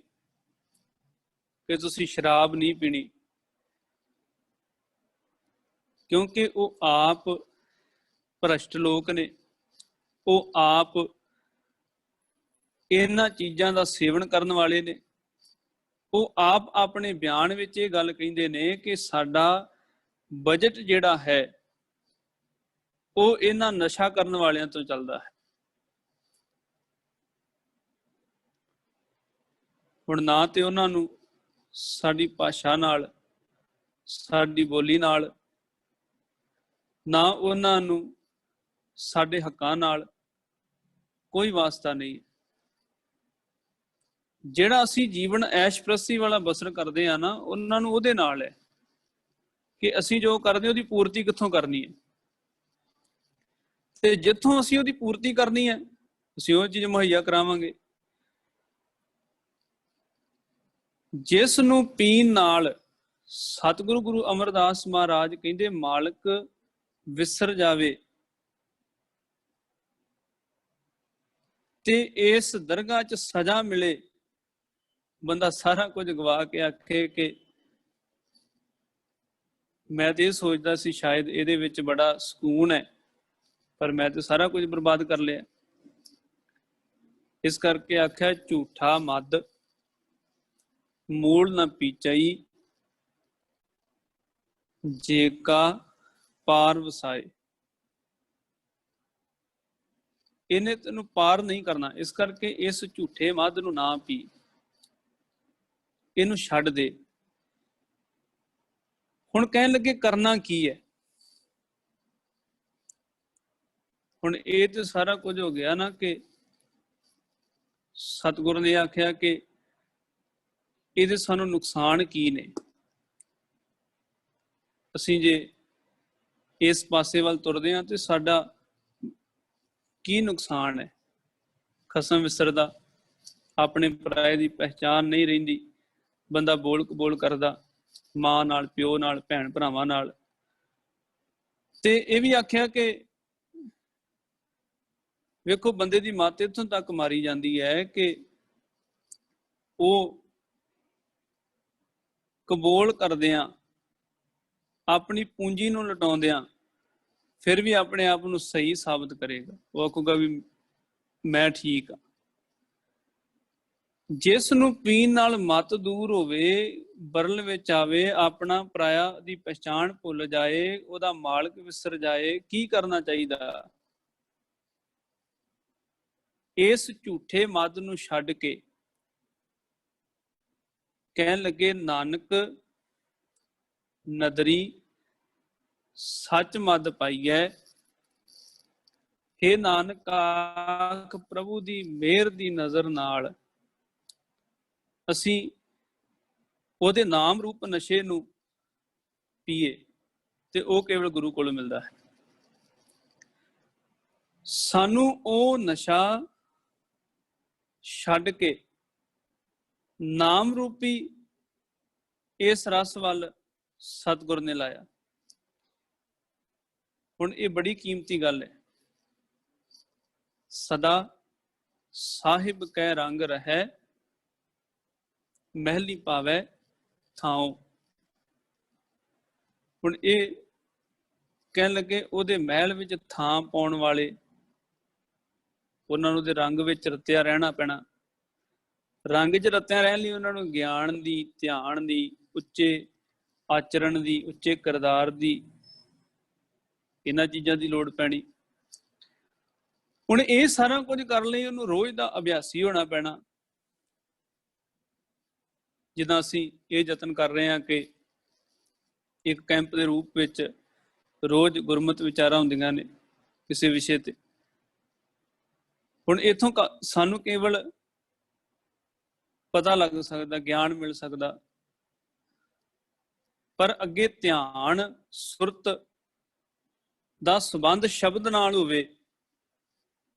ਕਿ ਤੁਸੀਂ ਸ਼ਰਾਬ ਨਹੀਂ ਪੀਣੀ, ਕਿਉਂਕਿ ਉਹ ਆਪ ਭ੍ਰਸ਼ਟ ਲੋਕ ਨੇ। ਉਹ ਆਪ ਇਹਨਾਂ ਚੀਜ਼ਾਂ ਦਾ ਸੇਵਨ ਕਰਨ ਵਾਲੇ ਨੇ। ਉਹ ਆਪ ਆਪਣੇ ਬਿਆਨ ਵਿੱਚ ਇਹ ਗੱਲ ਕਹਿੰਦੇ ਨੇ ਕਿ ਸਾਡਾ ਬਜਟ ਜਿਹੜਾ ਹੈ ਉਹ ਇਹਨਾਂ ਨਸ਼ਾ ਕਰਨ ਵਾਲਿਆਂ ਤੋਂ ਚੱਲਦਾ ਹੈ। ਹੁਣ ਨਾ ਤੇ ਉਹਨਾਂ ਨੂੰ ਸਾਡੀ ਭਾਸ਼ਾ ਨਾਲ, ਸਾਡੀ ਬੋਲੀ ਨਾਲ, ਨਾ ਉਹਨਾਂ ਨੂੰ ਸਾਡੇ ਹੱਕਾਂ ਨਾਲ ਕੋਈ ਵਾਸਤਾ ਨਹੀਂ। ਜਿਹੜਾ ਅਸੀਂ ਜੀਵਨ ਐਸ਼ਪ੍ਰਸਤੀ ਵਾਲਾ ਬਸਰ ਕਰਦੇ ਆ ਨਾ, ਉਹਨਾਂ ਨੂੰ ਉਹਦੇ ਨਾਲ ਹੈ ਕਿ ਅਸੀਂ ਜੋ ਕਰਦੇ ਉਹਦੀ ਪੂਰਤੀ ਕਿੱਥੋਂ ਕਰਨੀ ਹੈ, ਤੇ ਜਿੱਥੋਂ ਅਸੀਂ ਉਹਦੀ ਪੂਰਤੀ ਕਰਨੀ ਹੈ ਅਸੀਂ ਉਹ ਚੀਜ਼ ਮੁਹੱਈਆ ਕਰਾਵਾਂਗੇ। ਜਿਸ ਨੂੰ ਪੀਣ ਨਾਲ ਸਤਿਗੁਰੂ ਗੁਰੂ ਅਮਰਦਾਸ ਮਹਾਰਾਜ ਕਹਿੰਦੇ ਮਾਲਕ ਵਿਸਰ ਜਾਵੇ ਤੇ ਇਸ ਦਰਗਾਹ 'ਚ ਸਜ਼ਾ ਮਿਲੇ, ਬੰਦਾ ਸਾਰਾ ਕੁਝ ਗਵਾ ਕੇ ਆਖੇ ਕਿ ਮੈਂ ਤੇ ਇਹ ਸੋਚਦਾ ਸੀ ਸ਼ਾਇਦ ਇਹਦੇ ਵਿੱਚ ਬੜਾ ਸਕੂਨ ਹੈ, ਪਰ ਮੈਂ ਤੇ ਸਾਰਾ ਕੁਝ ਬਰਬਾਦ ਕਰ ਲਿਆ। ਇਸ ਕਰਕੇ ਆਖਿਆ ਝੂਠਾ ਮਦ ਮੂਲ ਨਾ ਪੀਚਈ, ਜੇ ਕਾ ਪਾਰ ਵਸਾਏ। ਇਹਨੇ ਤੈਨੂੰ ਪਾਰ ਨਹੀਂ ਕਰਨਾ, ਇਸ ਕਰਕੇ ਇਸ ਝੂਠੇ ਮਦ ਨੂੰ ਨਾ ਪੀ, ਇਹਨੂੰ ਛੱਡ ਦੇ। ਹੁਣ ਕਹਿਣ ਲੱਗੇ ਕਰਨਾ ਕੀ ਹੈ? ਹੁਣ ਇਹ ਤੇ ਸਾਰਾ ਕੁਝ ਹੋ ਗਿਆ ਨਾ ਕਿ ਸਤਿਗੁਰੂ ਨੇ ਆਖਿਆ ਕਿ ਇਹਦੇ ਸਾਨੂੰ ਨੁਕਸਾਨ ਕੀ ਨੇ। ਅਸੀਂ ਜੇ ਇਸ ਪਾਸੇ ਵੱਲ ਤੁਰਦੇ ਹਾਂ ਤੇ ਸਾਡਾ ਕੀ ਨੁਕਸਾਨ ਹੈ? ਖਸਮ ਵਿਸਰਦਾ, ਆਪਣੇ ਪਰਾਏ ਦੀ ਪਹਿਚਾਣ ਨਹੀਂ ਰਹਿੰਦੀ, ਬੰਦਾ ਬੋਲ ਕਬੋਲ ਕਰਦਾ ਮਾਂ ਨਾਲ, ਪਿਓ ਨਾਲ, ਭੈਣ ਭਰਾਵਾਂ ਨਾਲ। ਤੇ ਇਹ ਵੀ ਆਖਿਆ ਕਿ ਵੇਖੋ ਬੰਦੇ ਦੀ ਮੱਤ ਇੱਥੋਂ ਤੱਕ ਮਾਰੀ ਜਾਂਦੀ ਹੈ ਕਿ ਉਹ ਕਬੋਲ ਕਰਦਿਆਂ, ਆਪਣੀ ਪੂੰਜੀ ਨੂੰ ਲਟਾਉਂਦਿਆਂ ਫਿਰ ਵੀ ਆਪਣੇ ਆਪ ਨੂੰ ਸਹੀ ਸਾਬਤ ਕਰੇਗਾ। ਉਹ ਆਖੂਗਾ ਵੀ ਮੈਂ ਠੀਕ ਆ। ਜਿਸ ਨੂੰ ਪੀਣ ਨਾਲ ਮਤ ਦੂਰ ਹੋਵੇ, ਬਰਲ ਵਿੱਚ ਆਵੇ, ਆਪਣਾ ਪਰਾਇਆ ਦੀ ਪਛਾਣ ਭੁੱਲ ਜਾਏ, ਉਹਦਾ ਮਾਲਕ ਵਿਸਰ ਜਾਏ, ਕੀ ਕਰਨਾ ਚਾਹੀਦਾ? ਇਸ ਝੂਠੇ ਮਦ ਨੂੰ ਛੱਡ ਕੇ ਕਹਿਣ ਲੱਗੇ ਨਾਨਕ ਨਦਰੀ ਸੱਚ ਮਦ ਪਾਈਐ, ਹੇ ਨਾਨਕ ਆਖ ਪ੍ਰਭੂ ਦੀ ਮਿਹਰ ਦੀ ਨਜ਼ਰ ਨਾਲ ਅਸੀਂ ਉਹਦੇ ਨਾਮ ਰੂਪ ਨਸ਼ੇ ਨੂੰ ਪੀਏ, ਤੇ ਉਹ ਕੇਵਲ ਗੁਰੂ ਕੋਲੋਂ ਮਿਲਦਾ ਹੈ। ਸਾਨੂੰ ਉਹ ਨਸ਼ਾ ਛੱਡ ਕੇ ਨਾਮ ਰੂਪੀ ਇਸ ਰਸ ਵੱਲ ਸਤਿਗੁਰ ਨੇ ਲਾਇਆ। ਹੁਣ ਇਹ ਬੜੀ ਕੀਮਤੀ ਗੱਲ ਹੈ। ਸਦਾ ਸਾਹਿਬ ਕੈ ਰੰਗ ਰਹਿ, ਮਹਿਲੀ ਪਾਵੈ ਥਾਉ। ਹੁਣ ਇਹ ਕਹਿਣ ਲੱਗੇ ਉਹਦੇ ਮਹਿਲ ਵਿੱਚ ਥਾਂ ਪਾਉਣ ਵਾਲੇ, ਉਹਨਾਂ ਨੂੰ ਉਹਦੇ ਰੰਗ ਵਿੱਚ ਰਤਿਆ ਰਹਿਣਾ ਪੈਣਾ। ਰੰਗ 'ਚ ਰਤਿਆ ਰਹਿਣ ਲਈ ਉਹਨਾਂ ਨੂੰ ਗਿਆਨ ਦੀ, ਧਿਆਨ ਦੀ, ਉੱਚੇ ਆਚਰਣ ਦੀ, ਉੱਚੇ ਕਿਰਦਾਰ ਦੀ, ਇਹਨਾਂ ਚੀਜ਼ਾਂ ਦੀ ਲੋੜ ਪੈਣੀ। ਹੁਣ ਇਹ ਸਾਰਾ ਕੁਝ ਕਰਨ ਲਈ ਉਹਨੂੰ ਰੋਜ਼ ਦਾ ਅਭਿਆਸੀ ਹੋਣਾ ਪੈਣਾ। ਜਿੱਦਾਂ ਅਸੀਂ ਇਹ ਯਤਨ ਕਰ ਰਹੇ ਹਾਂ ਕਿ ਇੱਕ ਕੈਂਪ ਦੇ ਰੂਪ ਵਿੱਚ ਰੋਜ਼ ਗੁਰਮਤਿ ਵਿਚਾਰਾਂ ਹੁੰਦੀਆਂ ਨੇ ਕਿਸੇ ਵਿਸ਼ੇ ਤੇ। ਹੁਣ ਇੱਥੋਂ ਸਾਨੂੰ ਕੇਵਲ ਪਤਾ ਲੱਗ ਸਕਦਾ, ਗਿਆਨ ਮਿਲ ਸਕਦਾ, ਪਰ ਅੱਗੇ ਧਿਆਨ ਸੁਰਤ ਦਾ ਸੰਬੰਧ ਸ਼ਬਦ ਨਾਲ ਹੋਵੇ,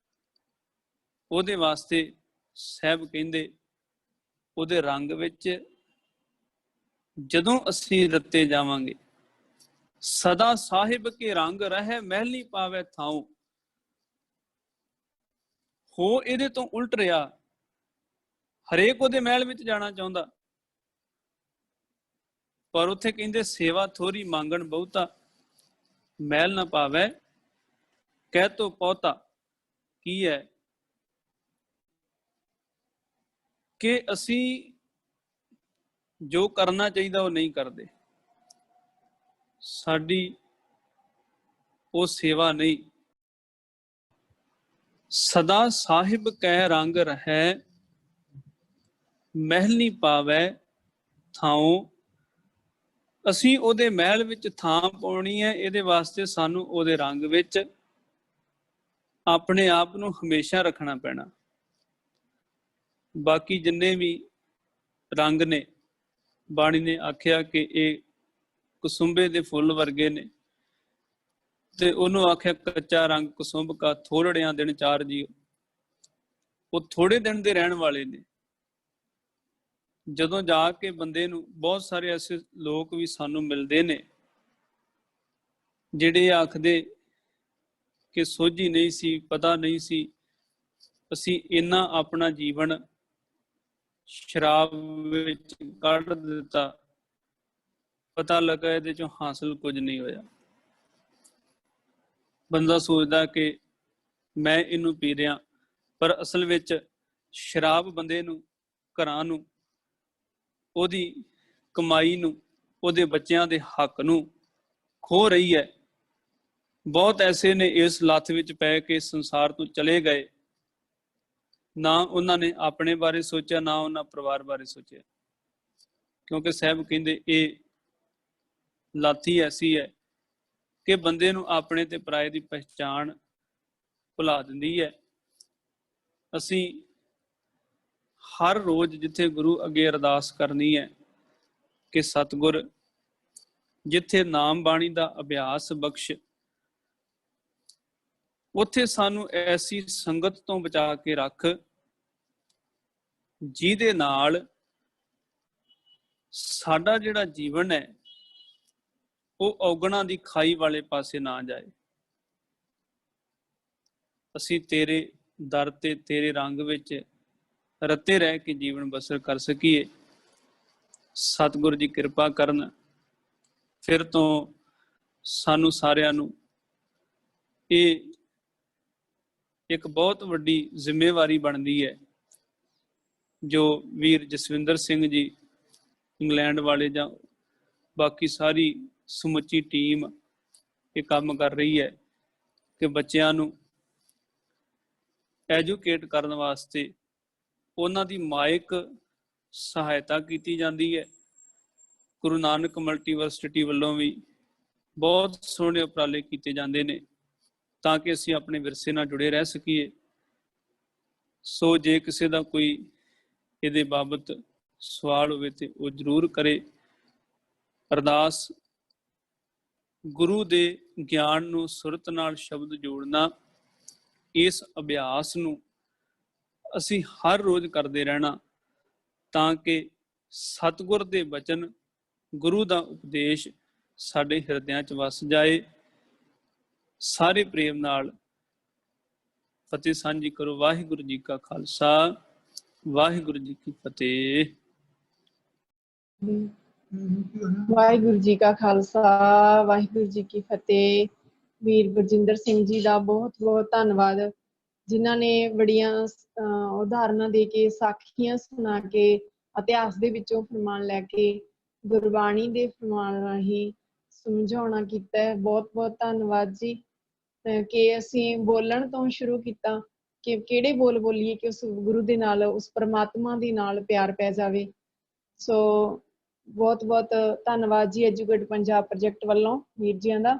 ਉਹਦੇ ਵਾਸਤੇ ਸਾਹਿਬ ਕਹਿੰਦੇ ਉਹਦੇ ਰੰਗ ਵਿੱਚ ਜਦੋਂ ਅਸੀਂ ਰਤੇ ਜਾਵਾਂਗੇ, ਸਦਾ ਸਾਹਿਬ ਕੇ ਰੰਗ ਰਹਿ ਮਹਿਲੀ ਪਾਵੇ ਥਾਉ। ਹੋ ਇਹਦੇ ਤੋਂ ਉਲਟ ਰਿਹਾ, ਹਰੇਕ ਉਹਦੇ ਮਹਿਲ ਵਿੱਚ ਜਾਣਾ ਚਾਹੁੰਦਾ, ਪਰ ਉੱਥੇ ਕਹਿੰਦੇ ਸੇਵਾ ਥੋੜੀ ਮੰਗਣ ਬਹੁਤਾ, ਮਹਿਲ ਨਾ ਪਾਵੇ ਕਹਿ ਤੋ ਪਹੁਤਾ। ਕੀ ਹੈ ਕਿ ਅਸੀਂ ਜੋ ਕਰਨਾ ਚਾਹੀਦਾ ਉਹ ਨਹੀਂ ਕਰਦੇ, ਸਾਡੀ ਉਹ ਸੇਵਾ ਨਹੀਂ। ਸਦਾ ਸਾਹਿਬ ਕੈ ਰੰਗ ਰਹਿ ਮਹਿਲੀ ਪਾਵੈ ਥਾਉ। ਅਸੀਂ ਉਹਦੇ ਮਹਿਲ ਵਿੱਚ ਥਾਂ ਪਾਉਣੀ ਹੈ, ਇਹਦੇ ਵਾਸਤੇ ਸਾਨੂੰ ਉਹਦੇ ਰੰਗ ਵਿੱਚ ਆਪਣੇ ਆਪ ਨੂੰ ਹਮੇਸ਼ਾ ਰੱਖਣਾ ਪੈਣਾ। बाकी जिन्ने भी रंग ने बाणी ने आख्या कि ये कसुंबे दे फुੱਲ वर्गे ने ते ਉਹਨੂੰ ਆਖਿਆ ਕੱਚਾ ਰੰਗ ਕੁਸੁੰਭ ਕਾ ਥੋੜੜਿਆਂ ਦਿਨ ਚਾਰ ਜੀਓ। ਉਹ ਥੋੜੇ ਦਿਨ ਦੇ ਰਹਿਣ ਵਾਲੇ ਨੇ। ਜਦੋਂ ਜਾ ਕੇ ਬੰਦੇ ਨੂੰ ਬਹੁਤ ਸਾਰੇ ਐਸੇ ਲੋਕ ਵੀ ਸਾਨੂੰ ਮਿਲਦੇ ਨੇ ਜਿਹੜੇ ਆਖਦੇ ਕਿ ਸੋਝੀ ਨਹੀਂ ਸੀ, ਪਤਾ ਨਹੀਂ ਸੀ, ਅਸੀਂ ਇੰਨਾ ਆਪਣਾ ਜੀਵਨ ਸ਼ਰਾਬ ਵਿੱਚ ਕੱਢ ਦਿੱਤਾ, ਪਤਾ ਲੱਗਾ ਇਹਦੇ ਚੋਂ ਹਾਸਲ ਕੁਝ ਨਹੀਂ ਹੋਇਆ। ਬੰਦਾ ਸੋਚਦਾ ਕਿ ਮੈਂ ਇਹਨੂੰ ਪੀ ਰਿਹਾ, ਪਰ ਅਸਲ ਵਿੱਚ ਸ਼ਰਾਬ ਬੰਦੇ ਨੂੰ, ਘਰਾਂ ਨੂੰ, ਉਹਦੀ ਕਮਾਈ ਨੂੰ, ਉਹਦੇ ਬੱਚਿਆਂ ਦੇ ਹੱਕ ਨੂੰ ਖੋ ਰਹੀ ਹੈ। ਬਹੁਤ ਐਸੇ ਨੇ ਇਸ ਲੱਤ ਵਿੱਚ ਪੈ ਕੇ ਸੰਸਾਰ ਤੋਂ ਚਲੇ ਗਏ, ਨਾ ਉਹਨਾਂ ਨੇ ਆਪਣੇ ਬਾਰੇ ਸੋਚਿਆ, ਨਾ ਉਹਨਾਂ ਪਰਿਵਾਰ ਬਾਰੇ ਸੋਚਿਆ, ਕਿਉਂਕਿ ਸਾਹਿਬ ਕਹਿੰਦੇ ਇਹ ਲੱਤ ਹੀ ਐਸੀ ਹੈ ਕਿ ਬੰਦੇ ਨੂੰ ਆਪਣੇ ਤੇ ਪਰਾਏ ਦੀ ਪਹਿਚਾਣ ਭੁਲਾ ਦਿੰਦੀ ਹੈ। ਅਸੀਂ ਹਰ ਰੋਜ਼ ਜਿੱਥੇ ਗੁਰੂ ਅੱਗੇ ਅਰਦਾਸ ਕਰਨੀ ਹੈ ਕਿ ਸਤਿਗੁਰ ਜਿੱਥੇ ਨਾਮ ਬਾਣੀ ਦਾ ਅਭਿਆਸ ਬਖਸ਼, ਉੱਥੇ ਸਾਨੂੰ ਐਸੀ ਸੰਗਤ ਤੋਂ ਬਚਾ ਕੇ ਰੱਖ ਜਿਹਦੇ ਨਾਲ ਸਾਡਾ ਜਿਹੜਾ ਜੀਵਨ ਹੈ ਉਹ ਔਗਣਾ ਦੀ ਖਾਈ ਵਾਲੇ ਪਾਸੇ ਨਾ ਜਾਏ। ਅਸੀਂ ਤੇਰੇ ਦਰ ਤੇ ਤੇਰੇ ਰੰਗ ਵਿੱਚ ਰਤੇ ਰਹਿ ਕੇ ਜੀਵਨ ਬਸਰ ਕਰ ਸਕੀਏ। ਸਤਿਗੁਰ ਜੀ ਕਿਰਪਾ ਕਰਨ, ਫਿਰ ਤੋਂ ਸਾਨੂੰ ਸਾਰਿਆਂ ਨੂੰ ਇਹ ਇੱਕ ਬਹੁਤ ਵੱਡੀ ਜ਼ਿੰਮੇਵਾਰੀ ਬਣਦੀ ਹੈ ਜੋ ਵੀਰ ਜਸਵਿੰਦਰ ਸਿੰਘ ਜੀ ਇੰਗਲੈਂਡ ਵਾਲੇ ਜਾਂ ਬਾਕੀ ਸਾਰੀ ਸਮੁੱਚੀ ਟੀਮ ਇਹ ਕੰਮ ਕਰ ਰਹੀ ਹੈ ਕਿ ਬੱਚਿਆਂ ਨੂੰ ਐਜੂਕੇਟ ਕਰਨ ਵਾਸਤੇ ਉਹਨਾਂ ਦੀ ਮਾਇਕ ਸਹਾਇਤਾ ਕੀਤੀ ਜਾਂਦੀ ਹੈ। ਗੁਰੂ ਨਾਨਕ ਮਲਟੀਵਰਸਿਟੀ ਵੱਲੋਂ ਵੀ ਬਹੁਤ ਸੋਹਣੇ ਉਪਰਾਲੇ ਕੀਤੇ ਜਾਂਦੇ ਨੇ ਤਾਂ ਕਿ ਅਸੀਂ ਆਪਣੇ ਵਿਰਸੇ ਨਾਲ ਜੁੜੇ ਰਹਿ ਸਕੀਏ। ਸੋ ਜੇ ਕਿਸੇ ਦਾ ਕੋਈ ਇਹਦੇ ਬਾਬਤ ਸਵਾਲ ਹੋਵੇ ਤੇ ਉਹ ਜ਼ਰੂਰ ਕਰੇ। ਅਰਦਾਸ ਗੁਰੂ ਦੇ ਗਿਆਨ ਨੂੰ ਸੁਰਤ ਨਾਲ ਸ਼ਬਦ ਜੋੜਨਾ, ਇਸ ਅਭਿਆਸ ਨੂੰ ਅਸੀਂ ਹਰ ਰੋਜ਼ ਕਰਦੇ ਰਹਿਣਾ ਤਾਂ ਕਿ ਸਤਿਗੁਰ ਦੇ ਬਚਨ, ਗੁਰੂ ਦਾ ਉਪਦੇਸ਼ ਸਾਡੇ ਹਿਰਦਿਆਂ 'ਚ ਵਸ ਜਾਏ। ਸਾਰੇ ਪ੍ਰੇਮ ਨਾਲ ਫਤਿਹ ਸਾਂਝੀ ਕਰੋ। ਵਾਹਿਗੁਰੂ ਜੀ ਕਾ ਖਾਲਸਾ, ਵਾਹਿਗੁਰੂ ਜੀ ਕੀ ਫਤਿਹ। ਵਾਹਿਗੁਰੂ ਜੀ ਕਾ ਖਾਲਸਾ, ਵਾਹਿਗੁਰੂ ਜੀ ਕੀ ਫਤਿਹ। ਵੀਰ ਬਰਜਿੰਦਰ ਸਿੰਘ ਜੀ ਦਾ ਬਹੁਤ ਬਹੁਤ ਧੰਨਵਾਦ, ਜਿਨ੍ਹਾਂ ਨੇ ਬੜੀਆਂ ਉਦਾਹਰਨਾਂ ਦੇ ਕੇ, ਸਾਖੀਆਂ ਸੁਣਾ ਕੇ, ਇਤਿਹਾਸ ਦੇ ਵਿੱਚੋਂ ਫਰਮਾਨ ਲੈ ਕੇ ਗੁਰਬਾਣੀ ਦੇ ਫਰਮਾਨ ਰਾਹੀਂ ਸਮਝਾਉਣਾ ਕੀਤਾ ਹੈ। ਬਹੁਤ ਬਹੁਤ ਧੰਨਵਾਦ ਜੀ। ਕਿ ਅਸੀਂ ਬੋਲਣ ਤੋਂ ਸ਼ੁਰੂ ਕੀਤਾ ਕਿ ਕਿਹੜੇ ਬੋਲ ਬੋਲੀਏ ਕਿ ਉਸ ਗੁਰੂ ਦੇ ਨਾਲ, ਉਸ ਪਰਮਾਤਮਾ ਦੇ ਨਾਲ ਪਿਆਰ ਪੈ ਜਾਵੇ। ਸੋ ਬਹੁਤ ਬਹੁਤ ਧੰਨਵਾਦ ਜੀ ਐਜੂਕੇਟ ਪੰਜਾਬ ਪ੍ਰੋਜੈਕਟ ਵੱਲੋਂ ਵੀਰ ਜੀਆਂ ਦਾ।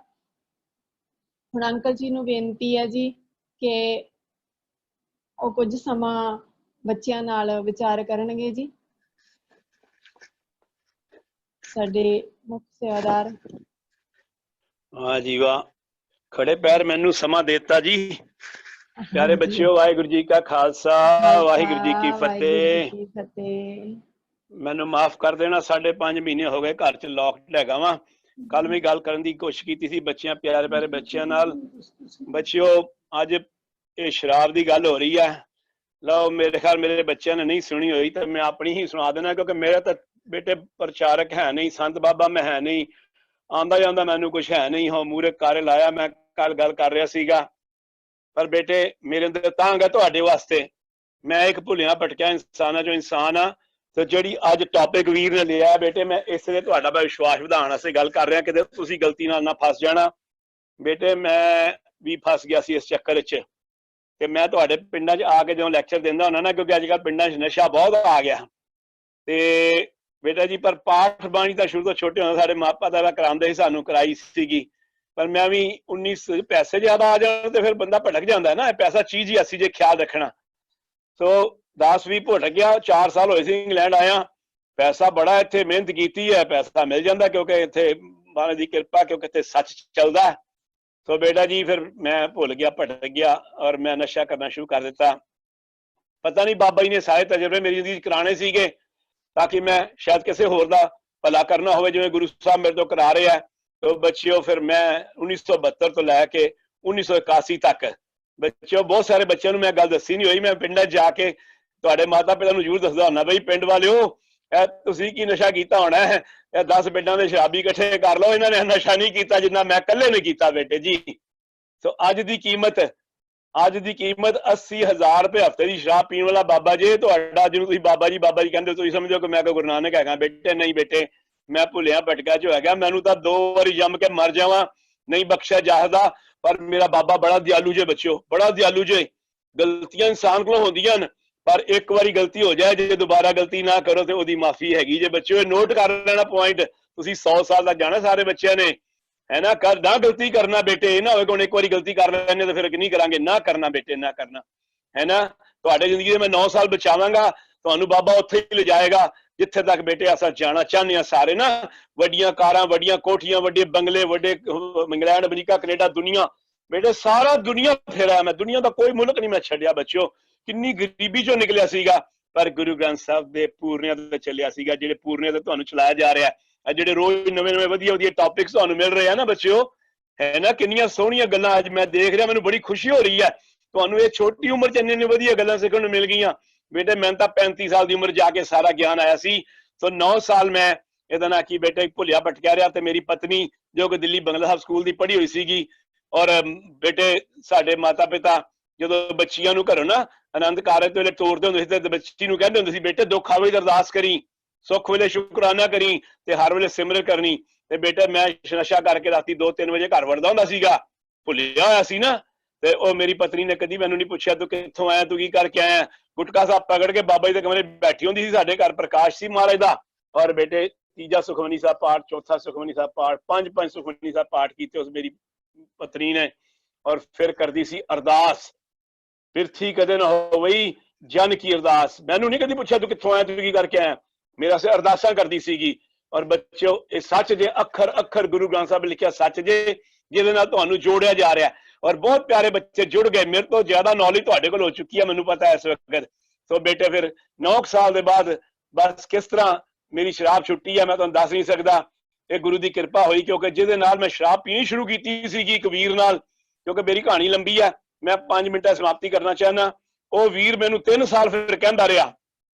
ਹੁਣ ਅੰਕਲ ਜੀ ਨੂੰ ਬੇਨਤੀ ਹੈ ਜੀ ਕਿ ਉਹ ਕੁਝ ਸਮਾਂ ਬੱਚਿਆਂ ਨਾਲ ਵਿਚਾਰ ਕਰਨਗੇ ਜੀ। ਸਾਡੇ ਮੁੱਖ ਸੇਵਾਦਾਰ। ਹਾਂ ਜੀ ਵਾਹ, ਖੜੇ ਪੈਰ ਮੈਨੂੰ ਸਮਾਂ ਦੇਤਾ ਜੀ। ਪਿਆਰੇ ਬੱਚਿਓ, ਵਾਹਿਗੁਰੂ ਜੀ ਕਾ ਖਾਲਸਾ, ਵਾਹਿਗੁਰੂ ਜੀ ਕੀ ਫਤਿਹ। ਮੈਨੂੰ ਮਾਫ ਕਰ ਦੇਣਾ, 5.5 ਮਹੀਨੇ ਹੋ ਗਏ ਘਰ ਚ ਲੌਕਡ ਹੈਗਾ ਵਾ। ਕੱਲ ਵੀ ਗੱਲ ਕਰਨ ਦੀ ਕੋਸ਼ਿਸ਼ ਕੀਤੀ ਸੀ ਬੱਚਿਆਂ, ਪਿਆਰੇ ਪਿਆਰੇ ਬੱਚਿਆਂ ਨਾਲ। ਬੱਚਿਓ, ਅੱਜ ਇਹ ਸ਼ਰਾਬ ਦੀ ਗੱਲ ਹੋ ਰਹੀ ਹੈ। ਲਓ, ਮੇਰੇ ਖਿਆਲ ਮੇਰੇ ਬੱਚਿਆਂ ਨੇ ਨਹੀਂ ਸੁਣੀ ਹੋਈ ਤਾਂ ਮੈਂ ਆਪਣੀ ਹੀ ਸੁਣਾ ਦੇਣਾ, ਕਿਉਂਕਿ ਮੇਰਾ ਤਾਂ ਬੇਟੇ ਪ੍ਰਚਾਰਕ ਹੈ ਨਹੀਂ, ਸੰਤ ਬਾਬਾ ਮੈਂ ਹੈ ਨਹੀਂ, ਆਉਂਦਾ ਜਾਂਦਾ ਮੈਨੂੰ ਕੁਛ ਹੈ ਨਹੀਂ। ਹੋ ਮੂਹਰੇ ਕਾਰੇ ਲਾਇਆ, ਮੈਂ ਕੱਲ ਗੱਲ ਕਰ ਰਿਹਾ ਸੀਗਾ। ਪਰ ਬੇਟੇ ਮੇਰੇ ਅੰਦਰ ਤਾਂਘ ਹੈ ਤੁਹਾਡੇ ਵਾਸਤੇ। ਮੈਂ ਇੱਕ ਭੁੱਲਿਆ ਭਟਕਿਆ ਇਨਸਾਨਾਂ ਚੋਂ ਇਨਸਾਨ ਆ। ਤੇ ਜਿਹੜੀ ਅੱਜ ਟੌਪਿਕ ਵੀਰ ਨੇ ਲਿਆ ਬੇਟੇ, ਮੈਂ ਇਸ ਲਈ ਤੁਹਾਡਾ ਮੈਂ ਵਿਸ਼ਵਾਸ ਵਧਾਉਣ ਵਾਸਤੇ ਗੱਲ ਕਰ ਰਿਹਾ, ਕਿਤੇ ਤੁਸੀਂ ਗਲਤੀ ਨਾਲ ਨਾ ਫਸ ਜਾਣਾ। ਬੇਟੇ ਮੈਂ ਵੀ ਫਸ ਗਿਆ ਸੀ ਇਸ ਚੱਕਰ ਵਿੱਚ, ਤੇ ਮੈਂ ਤੁਹਾਡੇ ਪਿੰਡਾਂ 'ਚ ਆ ਕੇ ਜਦੋਂ ਲੈਕਚਰ ਦਿੰਦਾ ਹੁੰਦਾ ਨਾ, ਕਿਉਂਕਿ ਅੱਜ ਕੱਲ੍ਹ ਪਿੰਡਾਂ 'ਚ ਨਸ਼ਾ ਬਹੁਤ ਆ ਗਿਆ। ਤੇ ਬੇਟਾ ਜੀ, ਪਰ ਪਾਠ ਬਾਣੀ ਤਾਂ ਸ਼ੁਰੂ ਤੋਂ ਛੋਟੇ ਹੁੰਦੇ ਸਾਡੇ ਮਾਪਾ ਦਾ ਕਰਾਉਂਦੇ ਸੀ, ਸਾਨੂੰ ਕਰਾਈ ਸੀਗੀ। ਪਰ ਮੈਂ ਵੀ 19 ਪੈਸੇ ਜ਼ਿਆਦਾ ਆ ਜਾਣ ਤੇ ਫਿਰ ਬੰਦਾ ਭਟਕ ਜਾਂਦਾ ਨਾ। ਪੈਸਾ ਚੀਜ਼ ਹੀ ਅਸੀਂ ਜੇ ਖਿਆਲ ਰੱਖਣਾ। ਸੋ 10 ਵੀ ਭੁੱਟ ਗਿਆ। 4 ਸਾਲ ਹੋਏ ਸੀ ਇੰਗਲੈਂਡ ਆਇਆ। ਪੈਸਾ ਬੜਾ ਇੱਥੇ ਮਿਹਨਤ ਕੀਤੀ ਹੈ, ਪੈਸਾ ਮਿਲ ਜਾਂਦਾ ਕਿਉਂਕਿ ਇੱਥੇ ਮਹਾਰਾਜ ਦੀ ਕਿਰਪਾ, ਕਿਉਂਕਿ ਇੱਥੇ ਸੱਚ ਚੱਲਦਾ ਹੈ। ਸੋ ਬੇਟਾ ਜੀ ਫਿਰ ਮੈਂ ਭੁੱਲ ਗਿਆ, ਭਟਕ ਗਿਆ ਔਰ ਮੈਂ ਨਸ਼ਾ ਕਰਨਾ ਸ਼ੁਰੂ ਕਰ ਦਿੱਤਾ। ਪਤਾ ਨਹੀਂ ਬਾਬਾ ਜੀ ਨੇ ਸਾਰੇ ਤਜਰਬੇ ਮੇਰੀ ਜ਼ਿੰਦਗੀ 'ਚ ਕਰਾਣੇ ਸੀਗੇ ਤਾਂ ਕਿ ਮੈਂ ਸ਼ਾਇਦ ਕਿਸੇ ਹੋਰ ਦਾ ਭਲਾ ਕਰਨਾ ਹੋਵੇ, ਜਿਵੇਂ ਗੁਰੂ ਸਾਹਿਬ ਮੇਰੇ ਤੋਂ ਕਰਾ ਰਹੇ ਆ। ਤੋ ਬੱਚਿਓ ਫਿਰ ਮੈਂ 1972 ਤੋਂ ਲੈ ਕੇ 1981 ਤੱਕ ਬੱਚਿਓ ਬਹੁਤ ਸਾਰੇ ਬੱਚਿਆਂ ਨੂੰ ਮੈਂ ਗੱਲ ਦੱਸੀ ਨਹੀਂ ਹੋਈ। ਮੈਂ ਪਿੰਡਾਂ 'ਚ ਜਾ ਕੇ ਤੁਹਾਡੇ ਮਾਤਾ ਪਿਤਾ ਨੂੰ ਜ਼ਰੂਰ ਦੱਸਦਾ ਹੁੰਦਾ, ਬਈ ਪਿੰਡ ਵਾਲਿਓ ਇਹ ਤੁਸੀਂ ਕੀ ਨਸ਼ਾ ਕੀਤਾ ਹੋਣਾ ਹੈ, ਇਹ 10 ਪਿੰਡਾਂ ਦੇ ਸ਼ਰਾਬੀ ਇਕੱਠੇ ਕਰ ਲਓ, ਇਹਨਾਂ ਨੇ ਨਸ਼ਾ ਨਹੀਂ ਕੀਤਾ ਜਿੰਨਾ ਮੈਂ ਇਕੱਲੇ ਨੇ ਕੀਤਾ ਬੇਟੇ ਜੀ। ਸੋ ਅੱਜ ਦੀ ਕੀਮਤ 80,000 ਰੁਪਏ ਹਫ਼ਤੇ ਦੀ ਸ਼ਰਾਬ ਪੀਣ ਵਾਲਾ ਬਾਬਾ ਜੀ ਤੁਹਾਡਾ, ਜਿਹਨੂੰ ਤੁਸੀਂ ਬਾਬਾ ਜੀ ਕਹਿੰਦੇ ਹੋ, ਤੁਸੀਂ ਸਮਝੋ ਕਿ ਮੈਂ ਕੋਈ ਗੁਰੂ ਨਾਨਕ ਹੈਗਾ। ਬੇਟੇ ਨਹੀਂ ਬੇਟੇ, ਮੈਂ ਭੁੱਲਿਆ ਭਟਕਿਆ ਜੋ ਹੈਗਾ, ਮੈਨੂੰ ਤਾਂ 2 ਵਾਰੀ ਜੰਮ ਕੇ ਮਰ ਜਾਵਾਂ ਨਹੀਂ ਬਖਸ਼ਿਆ ਜਾਹਦਾ। ਪਰ ਮੇਰਾ ਬਾਬਾ ਬੜਾ ਦਿਆਲੂ ਜੇ ਬੱਚਿਓ, ਬੜਾ ਦਿਆਲੂ ਜੇ। ਗਲਤੀਆਂ ਇਨਸਾਨ ਕੋਲੋਂ ਹੁੰਦੀਆਂ ਨੇ, ਪਰ ਇੱਕ ਵਾਰੀ ਗਲਤੀ ਹੋ ਜਾਏ, ਜੇ ਦੁਬਾਰਾ ਗਲਤੀ ਨਾ ਕਰੋ ਤੇ ਉਹਦੀ ਮਾਫੀ ਹੈਗੀ ਜੇ ਬੱਚਿਓ। ਨੋਟ ਕਰ ਲੈਣਾ ਪੁਆਇੰਟ, ਤੁਸੀਂ 100 ਸਾਲ ਦਾ ਜਾਣਾ ਸਾਰੇ ਬੱਚਿਆਂ ਨੇ, ਹੈ ਨਾ। ਨਾ ਗਲਤੀ ਕਰਨਾ ਬੇਟੇ, ਇਹ ਨਾ ਹੋਵੇ ਕਿ ਹੁਣ ਇੱਕ ਵਾਰੀ ਗਲਤੀ ਕਰ ਲੈਣੇ ਤੇ ਫਿਰ ਨਹੀਂ ਕਰਾਂਗੇ। ਨਾ ਕਰਨਾ ਬੇਟੇ, ਨਾ ਕਰਨਾ, ਹੈ ਨਾ। ਤੁਹਾਡੇ ਜ਼ਿੰਦਗੀ ਦੇ ਮੈਂ 9 ਸਾਲ ਬਚਾਵਾਂਗਾ, ਤੁਹਾਨੂੰ ਬਾਬਾ ਉੱਥੇ ਹੀ ਲਿਜਾਏਗਾ ਜਿੱਥੇ ਤੱਕ ਬੇਟੇ ਅਸਾਂ ਜਾਣਾ ਚਾਹੁੰਦੇ ਹਾਂ ਸਾਰੇ ਨਾ। ਵੱਡੀਆਂ ਕਾਰਾਂ, ਵੱਡੀਆਂ ਕੋਠੀਆਂ, ਵੱਡੇ ਬੰਗਲੇ, ਵੱਡੇ ਇੰਗਲੈਂਡ, ਅਮਰੀਕਾ, ਕੈਨੇਡਾ, ਦੁਨੀਆ ਬੇਟੇ ਸਾਰਾ ਦੁਨੀਆ ਫੇਰਿਆ ਮੈਂ, ਦੁਨੀਆ ਦਾ ਕੋਈ ਮੁਲਕ ਨਹੀਂ ਮੈਂ ਛੱਡਿਆ ਬੱਚਿਓ। ਕਿੰਨੀ ਗਰੀਬੀ ਚੋਂ ਨਿਕਲਿਆ ਸੀਗਾ, ਪਰ ਗੁਰੂ ਗ੍ਰੰਥ ਸਾਹਿਬ ਦੇ ਪੂਰਨਿਆਂ ਤੇ ਚੱਲਿਆ ਸੀਗਾ, ਜਿਹੜੇ ਪੂਰਨਿਆਂ ਤੇ ਤੁਹਾਨੂੰ ਚਲਾਇਆ ਜਾ ਰਿਹਾ। ਜਿਹੜੇ ਰੋਜ਼ ਨਵੇਂ ਵਧੀਆ ਟੌਪਿਕਸ ਤੁਹਾਨੂੰ ਮਿਲ ਰਹੇ ਆ ਨਾ ਬੱਚਿਓ, ਹੈ ਨਾ। ਕਿੰਨੀਆਂ ਸੋਹਣੀਆਂ ਗੱਲਾਂ ਅੱਜ ਮੈਂ ਦੇਖ ਰਿਹਾ, ਮੈਨੂੰ ਬੜੀ ਖੁਸ਼ੀ ਹੋ ਰਹੀ ਹੈ। ਤੁਹਾਨੂੰ ਇਹ ਛੋਟੀ ਉਮਰ 'ਚ ਇੰਨੀ ਵਧੀਆ ਗੱਲਾਂ ਸਿੱਖਣ ਨੂੰ ਮਿਲ ਗਈਆਂ ਬੇਟੇ। ਮੈਨੂੰ ਤਾਂ 35 ਸਾਲ ਦੀ ਉਮਰ ਜਾ ਕੇ ਸਾਰਾ ਗਿਆਨ ਆਇਆ ਸੀ। ਸੋ 9 ਸਾਲ ਮੈਂ ਇਹਦਾ ਨਾ ਕੀ ਬੇਟੇ ਭੁੱਲਿਆ ਭਟਕਿਆ ਰਿਹਾ। ਤੇ ਮੇਰੀ ਪਤਨੀ ਜੋ ਕਿ ਦਿੱਲੀ ਬੰਗਲਾ ਸਾਹਿਬ ਸਕੂਲ ਦੀ ਪੜ੍ਹੀ ਹੋਈ ਸੀਗੀ, ਔਰ ਬੇਟੇ ਸਾਡੇ ਮਾਤਾ ਪਿਤਾ ਜਦੋਂ ਬੱਚੀਆਂ ਨੂੰ ਘਰੋਂ ਨਾ ਆਨੰਦ ਕਾਰਜ ਵੇਲੇ ਤੋਰਦੇ ਹੁੰਦੇ ਸੀ ਤੇ ਬੱਚੀ ਨੂੰ ਕਹਿੰਦੇ ਹੁੰਦੇ ਸੀ, ਬੇਟੇ ਦੁੱਖ ਆਵੇ ਤਾਂ ਅਰਦਾਸ ਕਰੀ, ਸੁੱਖ ਵੇਲੇ ਸ਼ੁਕਰਾਨਾ ਕਰੀ ਤੇ ਹਰ ਵੇਲੇ ਸਿਮਰਨ ਕਰਨੀ। ਤੇ ਬੇਟੇ ਮੈਂ ਨਸ਼ਾ ਕਰਕੇ ਰਾਤੀ 2-3 ਵਜੇ ਘਰ ਵੜਦਾ ਹੁੰਦਾ ਸੀਗਾ, ਭੁੱਲਿਆ ਹੋਇਆ ਸੀ ਨਾ। ਤੇ ਉਹ ਮੇਰੀ ਪਤਨੀ ਨੇ ਕਦੀ ਮੈਨੂੰ ਨਹੀਂ ਪੁੱਛਿਆ ਤੂੰ ਕਿੱਥੋਂ ਆਇਆ, ਤੂੰ ਕੀ ਕਰਕੇ ਆਇਆ। ਗੁਟਕਾ ਸਾਹਿਬ ਪਕੜ ਕੇ ਬਾਬਾ ਜੀ ਦੇ ਕਮਰੇ ਬੈਠੀ ਹੁੰਦੀ ਸੀ, ਸਾਡੇ ਘਰ ਪ੍ਰਕਾਸ਼ ਸੀ ਮਹਾਰਾਜ ਦਾ। ਔਰ ਬੇਟੇ 3 ਸੁਖਮਨੀ ਸਾਹਿਬ ਪਾਠ, 4 ਸੁਖਮਨੀ ਸਾਹਿਬ ਪਾਠ, 5 ਸੁਖਮਨੀ ਸਾਹਿਬ ਪਾਠ ਕੀਤੇ ਉਸ ਮੇਰੀ ਪਤਨੀ ਨੇ। ਔਰ ਫਿਰ ਕਰਦੀ ਸੀ ਅਰਦਾਸ, ਪਿਰਥੀ ਕਦੇ ਨਾ ਹੋਵਈ ਜਨ ਕੀ ਅਰਦਾਸ। ਮੈਨੂੰ ਨਹੀਂ ਕਦੀ ਪੁੱਛਿਆ ਤੂੰ ਕਿੱਥੋਂ ਆਇਆ, ਤੂੰ ਕੀ ਕਰਕੇ ਆਇਆ, ਮੇਰਾ ਸੇ ਅਰਦਾਸਾਂ ਕਰਦੀ ਸੀਗੀ। ਔਰ ਬੱਚਿਓ ਇਹ ਸੱਚ ਜੇ, ਅੱਖਰ ਗੁਰੂ ਗ੍ਰੰਥ ਸਾਹਿਬ ਲਿਖਿਆ ਸੱਚ ਜੇ, ਜਿਹਦੇ ਨਾਲ ਤੁਹਾਨੂੰ ਜੋੜਿਆ ਜਾ ਰਿਹਾ। ਔਰ ਬਹੁਤ ਪਿਆਰੇ ਬੱਚੇ ਜੁੜ ਗਏ, ਮੇਰੇ ਤੋਂ ਜ਼ਿਆਦਾ ਨੌਲੇਜ ਤੁਹਾਡੇ ਕੋਲ ਹੋ ਚੁੱਕੀ ਹੈ, ਮੈਨੂੰ ਪਤਾ ਹੈ ਇਸ ਵਕਤ। ਸੋ ਬੇਟੇ ਫਿਰ 9 ਸਾਲ ਦੇ ਬਾਅਦ ਬਸ ਕਿਸ ਤਰ੍ਹਾਂ ਮੇਰੀ ਸ਼ਰਾਬ ਛੁੱਟੀ ਹੈ ਮੈਂ ਤੁਹਾਨੂੰ ਦੱਸ ਨਹੀਂ ਸਕਦਾ। ਇਹ ਗੁਰੂ ਦੀ ਕਿਰਪਾ ਹੋਈ, ਕਿਉਂਕਿ ਜਿਹਦੇ ਨਾਲ ਮੈਂ ਸ਼ਰਾਬ ਪੀਣੀ ਸ਼ੁਰੂ ਕੀਤੀ ਸੀਗੀ ਇੱਕ ਵੀਰ ਨਾਲ, ਕਿਉਂਕਿ ਮੇਰੀ ਕਹਾਣੀ ਲੰਬੀ ਹੈ, ਮੈਂ 5 ਮਿੰਟਾਂ ਸਮਾਪਤੀ ਕਰਨਾ ਚਾਹੁੰਦਾ। ਉਹ ਵੀਰ ਮੈਨੂੰ 3 ਸਾਲ ਫਿਰ ਕਹਿੰਦਾ ਰਿਹਾ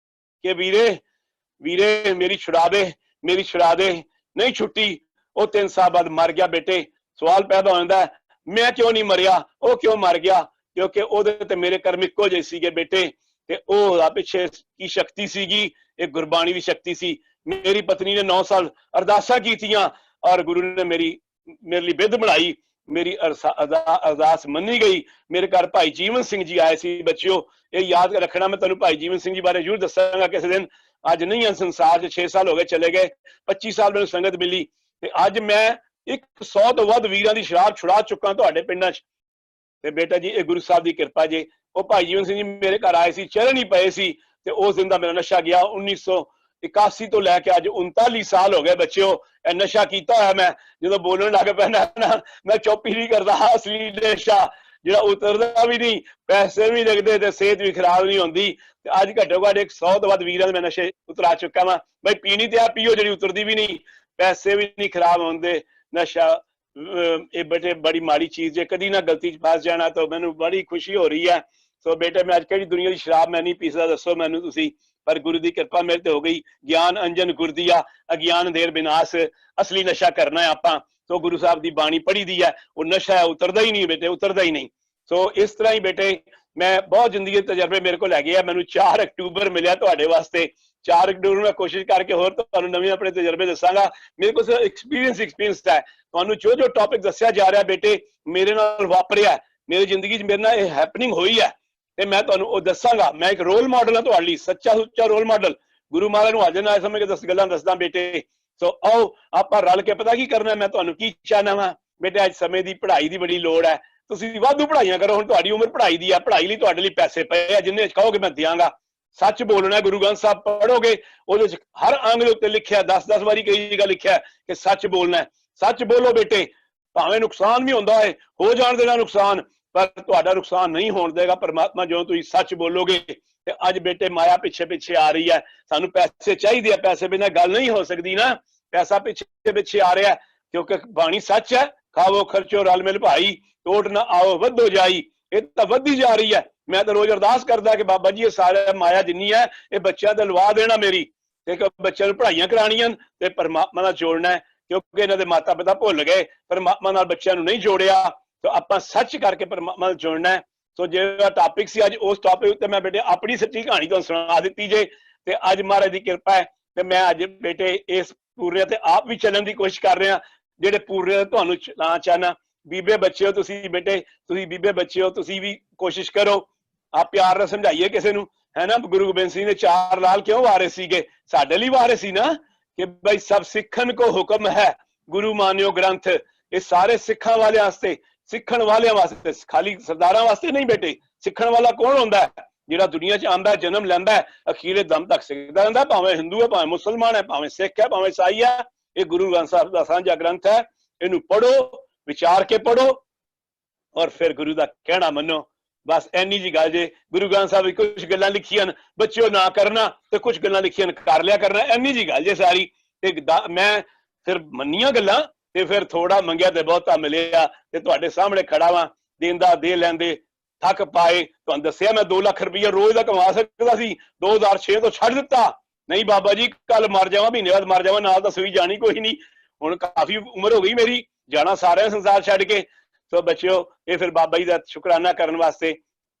ਕਿ ਵੀਰੇ ਮੇਰੀ ਛੁਡਾ ਦੇ, ਨਹੀਂ ਛੁੱਟੀ। ਉਹ 3 ਸਾਲ ਬਾਅਦ ਮਰ ਗਿਆ ਬੇਟੇ। ਸਵਾਲ ਪੈਦਾ ਹੋ ਜਾਂਦਾ ਮੈਂ ਕਿਉਂ ਨਹੀਂ ਮਰਿਆ, ਉਹ ਕਿਉਂ ਮਰ ਗਿਆ, ਕਿਉਂਕਿ ਉਹਦੇ ਤੇ ਮੇਰੇ ਕਰਮ ਇੱਕੋ ਜਿਹੇ ਸੀਗੇ ਬੇਟੇ। ਤੇ ਉਹ ਪਿੱਛੇ ਕੀ ਸ਼ਕਤੀ ਸੀਗੀ, ਇਹ ਗੁਰਬਾਣੀ ਦੀ ਸ਼ਕਤੀ ਸੀ। ਮੇਰੀ ਪਤਨੀ ਨੇ 9 ਸਾਲ ਅਰਦਾਸਾਂ ਕੀਤੀਆਂ ਔਰ ਗੁਰੂ ਨੇ ਮੇਰੇ ਲਈ ਬਿੱਧ ਬਣਾਈ, ਮੇਰੀ ਅਰਦਾਸ ਮੰਨੀ ਗਈ। ਮੇਰੇ ਘਰ ਭਾਈ ਜੀਵਨ ਸਿੰਘ ਜੀ ਆਏ ਸੀ ਬੱਚਿਓ, ਇਹ ਯਾਦ ਰੱਖਣਾ। ਮੈਂ ਤੁਹਾਨੂੰ ਭਾਈ ਜੀਵਨ ਸਿੰਘ ਜੀ ਬਾਰੇ ਜ਼ਰੂਰ ਦੱਸਾਂਗਾ ਕਿਸੇ ਦਿਨ। ਅੱਜ ਨਹੀਂ ਹੈ ਸੰਸਾਰ 'ਚ, 6 ਸਾਲ ਹੋ ਗਏ ਚਲੇ ਗਏ, 25 ਸਾਲ ਮੈਨੂੰ ਸੰਗਤ ਮਿਲੀ ਤੇ ਅੱਜ ਮੈਂ 100 ਤੋਂ ਵੱਧ ਵੀਰਾਂ ਦੀ ਸ਼ਰਾਬ ਛੁਡਾ ਚੁੱਕਾ ਤੁਹਾਡੇ ਪਿੰਡਾਂ 'ਚ। ਤੇ ਬੇਟਾ ਜੀ ਇਹ ਗੁਰੂ ਸਾਹਿਬ ਦੀ ਕਿਰਪਾ ਜੇ। ਉਹ ਭਾਈ ਜੀਵਨ ਸਿੰਘ ਜੀ ਮੇਰੇ ਘਰ ਆਏ ਸੀ, ਚਰਨ ਹੀ ਪਏ ਸੀ ਤੇ ਉਸ ਦਿਨ ਦਾ ਮੇਰਾ ਨਸ਼ਾ ਗਿਆ। 1981 ਤੋਂ ਲੈ ਕੇ ਅੱਜ 39 ਸਾਲ ਹੋ ਗਏ ਬੱਚਿਓ ਇਹ ਨਸ਼ਾ ਕੀਤਾ ਹੋਇਆ। ਮੈਂ ਜਦੋਂ ਬੋਲਣ ਲੱਗ ਪੈਣਾ ਨਾ ਮੈਂ ਚੁੱਪ ਹੀ ਨਹੀਂ ਕਰਦਾ। ਅਸਲੀ ਨਸ਼ਾ ਜਿਹੜਾ ਉਤਰਦਾ ਵੀ ਨਹੀਂ, ਪੈਸੇ ਵੀ ਲੱਗਦੇ ਤੇ ਸਿਹਤ ਵੀ ਖਰਾਬ ਨਹੀਂ ਹੁੰਦੀ। ਤੇ ਅੱਜ ਘੱਟੋ ਘੱਟ 100 ਤੋਂ ਵੱਧ ਵੀਰਾਂ ਦੇ ਮੈਂ ਨਸ਼ੇ ਉਤਰਾ ਚੁੱਕਾ ਵਾਂ। ਬਈ ਪੀਣੀ ਤੇ ਆ ਪੀਓ ਜਿਹੜੀ ਉਤਰਦੀ ਵੀ ਨਹੀਂ, ਪੈਸੇ ਵੀ ਨਹੀਂ ਖਰਾਬ ਹੁੰਦੇ। ਨਸ਼ਾ ਇਹ ਬੇਟੇ ਬੜੀ ਮਾੜੀ ਚੀਜ਼ ਜੇ, ਕਦੀ ਨਾ ਗਲਤੀ 'ਚ ਫਸ ਜਾਣਾ। ਤਾਂ ਮੈਨੂੰ ਬੜੀ ਖੁਸ਼ੀ ਹੋ ਰਹੀ ਹੈ। ਸੋ ਬੇਟੇ ਮੈਂ ਅੱਜ ਕਿਹੜੀ ਦੁਨੀਆ ਦੀ ਸ਼ਰਾਬ ਮੈਂ ਨਹੀਂ ਪੀਸਦਾ ਦੱਸੋ ਮੈਨੂੰ ਤੁਸੀਂ, ਪਰ ਗੁਰੂ ਦੀ ਕਿਰਪਾ ਮੇਰੇ ਤੇ ਹੋ ਗਈ। ਗਿਆਨ ਅੰਜਨ ਗੁਰਦੀਆ ਅਗਿਆਨ ਦੇਰ ਬਿਨਾਸ਼, ਅਸਲੀ ਨਸ਼ਾ ਕਰਨਾ ਹੈ ਆਪਾਂ। ਸੋ ਗੁਰੂ ਸਾਹਿਬ ਦੀ ਬਾਣੀ ਪੜ੍ਹੀ ਦੀ ਹੈ, ਉਹ ਨਸ਼ਾ ਹੈ ਉਤਰਦਾ ਹੀ ਨਹੀਂ ਬੇਟੇ, ਉਤਰਦਾ ਹੀ ਨਹੀਂ। ਸੋ ਇਸ ਤਰ੍ਹਾਂ ਹੀ ਬੇਟੇ ਮੈਂ ਬਹੁਤ ਜ਼ਿੰਦਗੀ ਦੇ ਤਜਰਬੇ ਮੇਰੇ ਕੋਲ ਹੈਗੇ ਆ। ਮੈਨੂੰ 4 ਅਕਤੂਬਰ ਮਿਲਿਆ ਤੁਹਾਡੇ ਵਾਸਤੇ। 4 ਅਕਤੂਬਰ ਮੈਂ ਕੋਸ਼ਿਸ਼ ਕਰਕੇ ਹੋਰ ਤੁਹਾਨੂੰ ਨਵੇਂ ਆਪਣੇ ਤਜਰਬੇ ਦੱਸਾਂਗਾ। ਮੇਰੇ ਕੋਲ ਐਕਸਪੀਰੀਅੰਸ ਹੈ। ਤੁਹਾਨੂੰ ਜੋ ਟੌਪਿਕ ਦੱਸਿਆ ਜਾ ਰਿਹਾ ਬੇਟੇ ਮੇਰੇ ਨਾਲ ਵਾਪਰਿਆ, ਮੇਰੀ ਜ਼ਿੰਦਗੀ 'ਚ ਮੇਰੇ ਨਾਲ ਇਹ ਹੈਪਨਿੰਗ ਹੋਈ ਹੈ ਤੇ ਮੈਂ ਤੁਹਾਨੂੰ ਉਹ ਦੱਸਾਂਗਾ। ਮੈਂ ਇੱਕ ਰੋਲ ਮਾਡਲ ਹਾਂ ਤੁਹਾਡੇ ਲਈ, ਸੱਚਾ ਸੁੱਚਾ ਰੋਲ ਮਾਡਲ। ਗੁਰੂ ਮਹਾਰਾਜ ਨੂੰ ਹਾਜ਼ਰ ਨਾਲ ਸਮਝ ਕੇ 10 ਗੱਲਾਂ ਦੱਸਦਾ ਬੇਟੇ। ਸੋ ਆਓ ਆਪਾਂ ਰਲ ਕੇ ਪਤਾ ਕੀ ਕਰਨਾ, ਮੈਂ ਤੁਹਾਨੂੰ ਕੀ ਚਾਹਨਾ ਵਾ ਬੇਟੇ। ਅੱਜ ਸਮੇਂ ਦੀ ਪੜ੍ਹਾਈ ਦੀ ਬੜੀ ਲੋੜ ਹੈ, ਤੁਸੀਂ ਵਾਧੂ ਪੜ੍ਹਾਈਆਂ ਕਰੋ। ਹੁਣ ਤੁਹਾਡੀ ਉਮਰ ਪੜ੍ਹਾਈ ਦੀ ਆ, ਪੜ੍ਹਾਈ ਲਈ ਤੁਹਾਡੇ ਲਈ ਪੈਸੇ ਪਏ ਆ, ਜਿੰਨੇ ਕਹੋਗੇ ਮੈਂ ਦਿਆਂਗਾ। ਸੱਚ ਬੋਲਣਾ। ਗੁਰੂ ਗ੍ਰੰਥ ਸਾਹਿਬ ਪੜ੍ਹੋਗੇ ਉਹਦੇ ਚ ਹਰ ਅੰਗ ਦੇ ਉੱਤੇ ਲਿਖਿਆ 10-10 ਵਾਰੀ ਕਈ ਜਗ੍ਹਾ ਲਿਖਿਆ ਕਿ ਸੱਚ ਬੋਲਣਾ ਹੈ। ਸੱਚ ਬੋਲੋ ਬੇਟੇ, ਭਾਵੇਂ ਨੁਕਸਾਨ ਵੀ ਹੁੰਦਾ ਹੈ, ਹੋ ਜਾਣ ਦੇਣਾ ਨੁਕਸਾਨ, ਪਰ ਤੁਹਾਡਾ ਨੁਕਸਾਨ ਨਹੀਂ ਹੋਣ ਦੇਗਾ ਪਰਮਾਤਮਾ ਜਦੋਂ ਤੁਸੀਂ ਸੱਚ ਬੋਲੋਗੇ। ਤੇ ਅੱਜ ਬੇਟੇ ਮਾਇਆ ਪਿੱਛੇ ਪਿੱਛੇ ਆ ਰਹੀ ਹੈ, ਸਾਨੂੰ ਪੈਸੇ ਚਾਹੀਦੇ ਆ, ਪੈਸੇ ਬਿਨਾਂ ਗੱਲ ਨਹੀਂ ਹੋ ਸਕਦੀ ਨਾ। ਪੈਸਾ ਪਿੱਛੇ ਪਿੱਛੇ ਆ ਰਿਹਾ ਕਿਉਂਕਿ ਬਾਣੀ ਸੱਚ ਹੈ, ਖਾਵੋ ਖਰਚੋ ਰਲ ਮਿਲ ਭਾਈ, ਟੋਟ ਨਾ ਆਓ ਵੱਧੋ ਜਾਈ। ਇਹ ਤਾਂ ਵੱਧਦੀ ਜਾ ਰਹੀ ਹੈ। ਮੈਂ ਤਾਂ ਰੋਜ਼ ਅਰਦਾਸ ਕਰਦਾ ਕਿ ਬਾਬਾ ਜੀ ਇਹ ਸਾਰੇ ਮਾਇਆ ਜਿੰਨੀ ਹੈ ਇਹ ਬੱਚਿਆਂ ਤੇ ਲਵਾ ਦੇਣਾ ਮੇਰੀ, ਤੇ ਬੱਚਿਆਂ ਨੂੰ ਪੜ੍ਹਾਈਆਂ ਕਰਾਉਣੀਆਂ ਤੇ ਪਰਮਾਤਮਾ ਨਾਲ ਜੋੜਨਾ ਹੈ, ਕਿਉਂਕਿ ਇਹਨਾਂ ਦੇ ਮਾਤਾ ਪਿਤਾ ਭੁੱਲ ਗਏ, ਪਰਮਾਤਮਾ ਨਾਲ ਬੱਚਿਆਂ ਨੂੰ ਨਹੀਂ ਜੋੜਿਆ। ਤੇ ਆਪਾਂ ਸੱਚ ਕਰਕੇ ਪਰਮਾਤਮਾ ਨਾਲ ਜੋੜਨਾ ਹੈ। ਸੋ ਜਿਹੜਾ ਟਾਪਿਕ ਸੀ ਅੱਜ, ਉਸ ਟਾਪਿਕ ਉੱਤੇ ਮੈਂ ਬੇਟੇ ਆਪਣੀ ਸੱਚੀ ਕਹਾਣੀ ਤੁਹਾਨੂੰ ਸੁਣਾ ਦਿੱਤੀ ਜੇ। ਤੇ ਅੱਜ ਮਹਾਰਾਜ ਦੀ ਕਿਰਪਾ ਹੈ ਤੇ ਮੈਂ ਅੱਜ ਬੇਟੇ ਇਸ ਪੂਰੇ ਤੇ ਆਪ ਵੀ ਚੱਲਣ ਦੀ ਕੋਸ਼ਿਸ਼ ਕਰ ਰਿਹਾ, ਜਿਹੜੇ ਪੂਰੇ ਤੁਹਾਨੂੰ ਚਲਾਣਾ ਚਾਹਨਾ। ਬੀਬੇ ਬੱਚਿਓ ਤੁਸੀਂ ਬੇਟੇ, ਤੁਸੀਂ ਬੀਬੇ ਬੱਚਿਓ ਤੁਸੀਂ ਵੀ ਕੋਸ਼ਿਸ਼ ਕਰੋ, ਆਪ ਪਿਆਰ ਨਾਲ ਸਮਝਾਈਏ ਕਿਸੇ ਨੂੰ, ਹੈ ਨਾ। ਗੁਰੂ ਗੋਬਿੰਦ ਸਿੰਘ ਨੇ 4 ਲਾਲ ਕਿਉਂ ਵਾਰੇ ਸੀਗੇ? ਸਾਡੇ ਲਈ ਵਾਰੇ ਸੀ ਨਾ, ਕਿ ਭਾਈ ਸਭ ਸਿੱਖਣ ਕੋ ਹੁਕਮ ਹੈ ਗੁਰੂ ਮਾਨਿਓ ਗ੍ਰੰਥ। ਇਹ ਸਾਰੇ ਸਿੱਖਾਂ ਵਾਲਿਆਂ ਵਾਸਤੇ, ਸਿੱਖਣ ਵਾਲਿਆਂ ਵਾਸਤੇ, ਖਾਲੀ ਸਰਦਾਰਾਂ ਵਾਸਤੇ ਨਹੀਂ ਬੇਟੇ। ਸਿੱਖਣ ਵਾਲਾ ਕੌਣ ਹੁੰਦਾ ਹੈ? ਜਿਹੜਾ ਦੁਨੀਆ 'ਚ ਆਉਂਦਾ, ਜਨਮ ਲੈਂਦਾ, ਅਖੀਰੇ ਦਮ ਤੱਕ ਸਿੱਖਦਾ ਰਹਿੰਦਾ, ਭਾਵੇਂ ਹਿੰਦੂ ਹੈ, ਭਾਵੇਂ ਮੁਸਲਮਾਨ ਹੈ, ਭਾਵੇਂ ਸਿੱਖ ਹੈ, ਭਾਵੇਂ ਈਸਾਈ ਹੈ। ਇਹ ਗੁਰੂ ਗ੍ਰੰਥ ਸਾਹਿਬ ਦਾ ਸਾਂਝਾ ਗ੍ਰੰਥ ਹੈ। ਇਹਨੂੰ ਪੜ੍ਹੋ, ਵਿਚਾਰ ਕੇ ਪੜ੍ਹੋ ਔਰ ਫਿਰ ਗੁਰੂ ਦਾ ਕਹਿਣਾ ਮੰਨੋ। ਬਸ ਇੰਨੀ ਜੀ ਗੱਲ ਜੇ। ਗੁਰੂ ਗ੍ਰੰਥ ਸਾਹਿਬ ਵਿੱਚ ਕੁਝ ਗੱਲਾਂ ਲਿਖੀਆਂ ਬੱਚਿਓ ਨਾ ਕਰਨਾ, ਤੇ ਕੁਝ ਗੱਲਾਂ ਲਿਖੀਆਂ ਕਰ ਲਿਆ ਕਰਨਾ, ਇੰਨੀ ਜੀ ਗੱਲ ਜੇ ਸਾਰੀ। ਤੇ ਮੈਂ ਫਿਰ ਮੰਨੀਆਂ ਗੱਲਾਂ ਤੇ ਫਿਰ ਥੋੜਾ ਮੰਗਿਆ ਤੇ ਬਹੁਤਾ ਮਿਲਿਆ, ਤੇ ਤੁਹਾਡੇ ਸਾਹਮਣੇ ਖੜਾ ਵਾਂ, ਦੇਂਦਾ ਦੇ ਲੈਂਦੇ ਥੱਕ ਪਾਏ। ਤੁਹਾਨੂੰ ਦੱਸਿਆ ਮੈਂ 2 ਲੱਖ ਰੁਪਈਆ ਰੋਜ਼ ਦਾ ਕਮਾ ਸਕਦਾ ਸੀ, 2006 ਤੋਂ ਛੱਡ ਦਿੱਤਾ। ਨਹੀਂ ਬਾਬਾ ਜੀ ਕੱਲ ਮਰ ਜਾਵਾਂ, ਮਹੀਨੇ ਬਾਅਦ ਮਰ ਜਾਵਾਂ, ਨਾਲ ਤਾਂ ਸੂਈ ਜਾਣੀ ਕੋਈ ਨਹੀਂ। ਹੁਣ ਕਾਫੀ ਉਮਰ ਹੋ ਗਈ ਮੇਰੀ, ਜਾਣਾ ਸਾਰਿਆਂ ਸੰਸਾਰ ਛੱਡ ਕੇ। ਸੋ ਬੱਚਿਓ, ਇਹ ਫਿਰ ਬਾਬਾ ਜੀ ਦਾ ਸ਼ੁਕਰਾਨਾ ਕਰਨ ਵਾਸਤੇ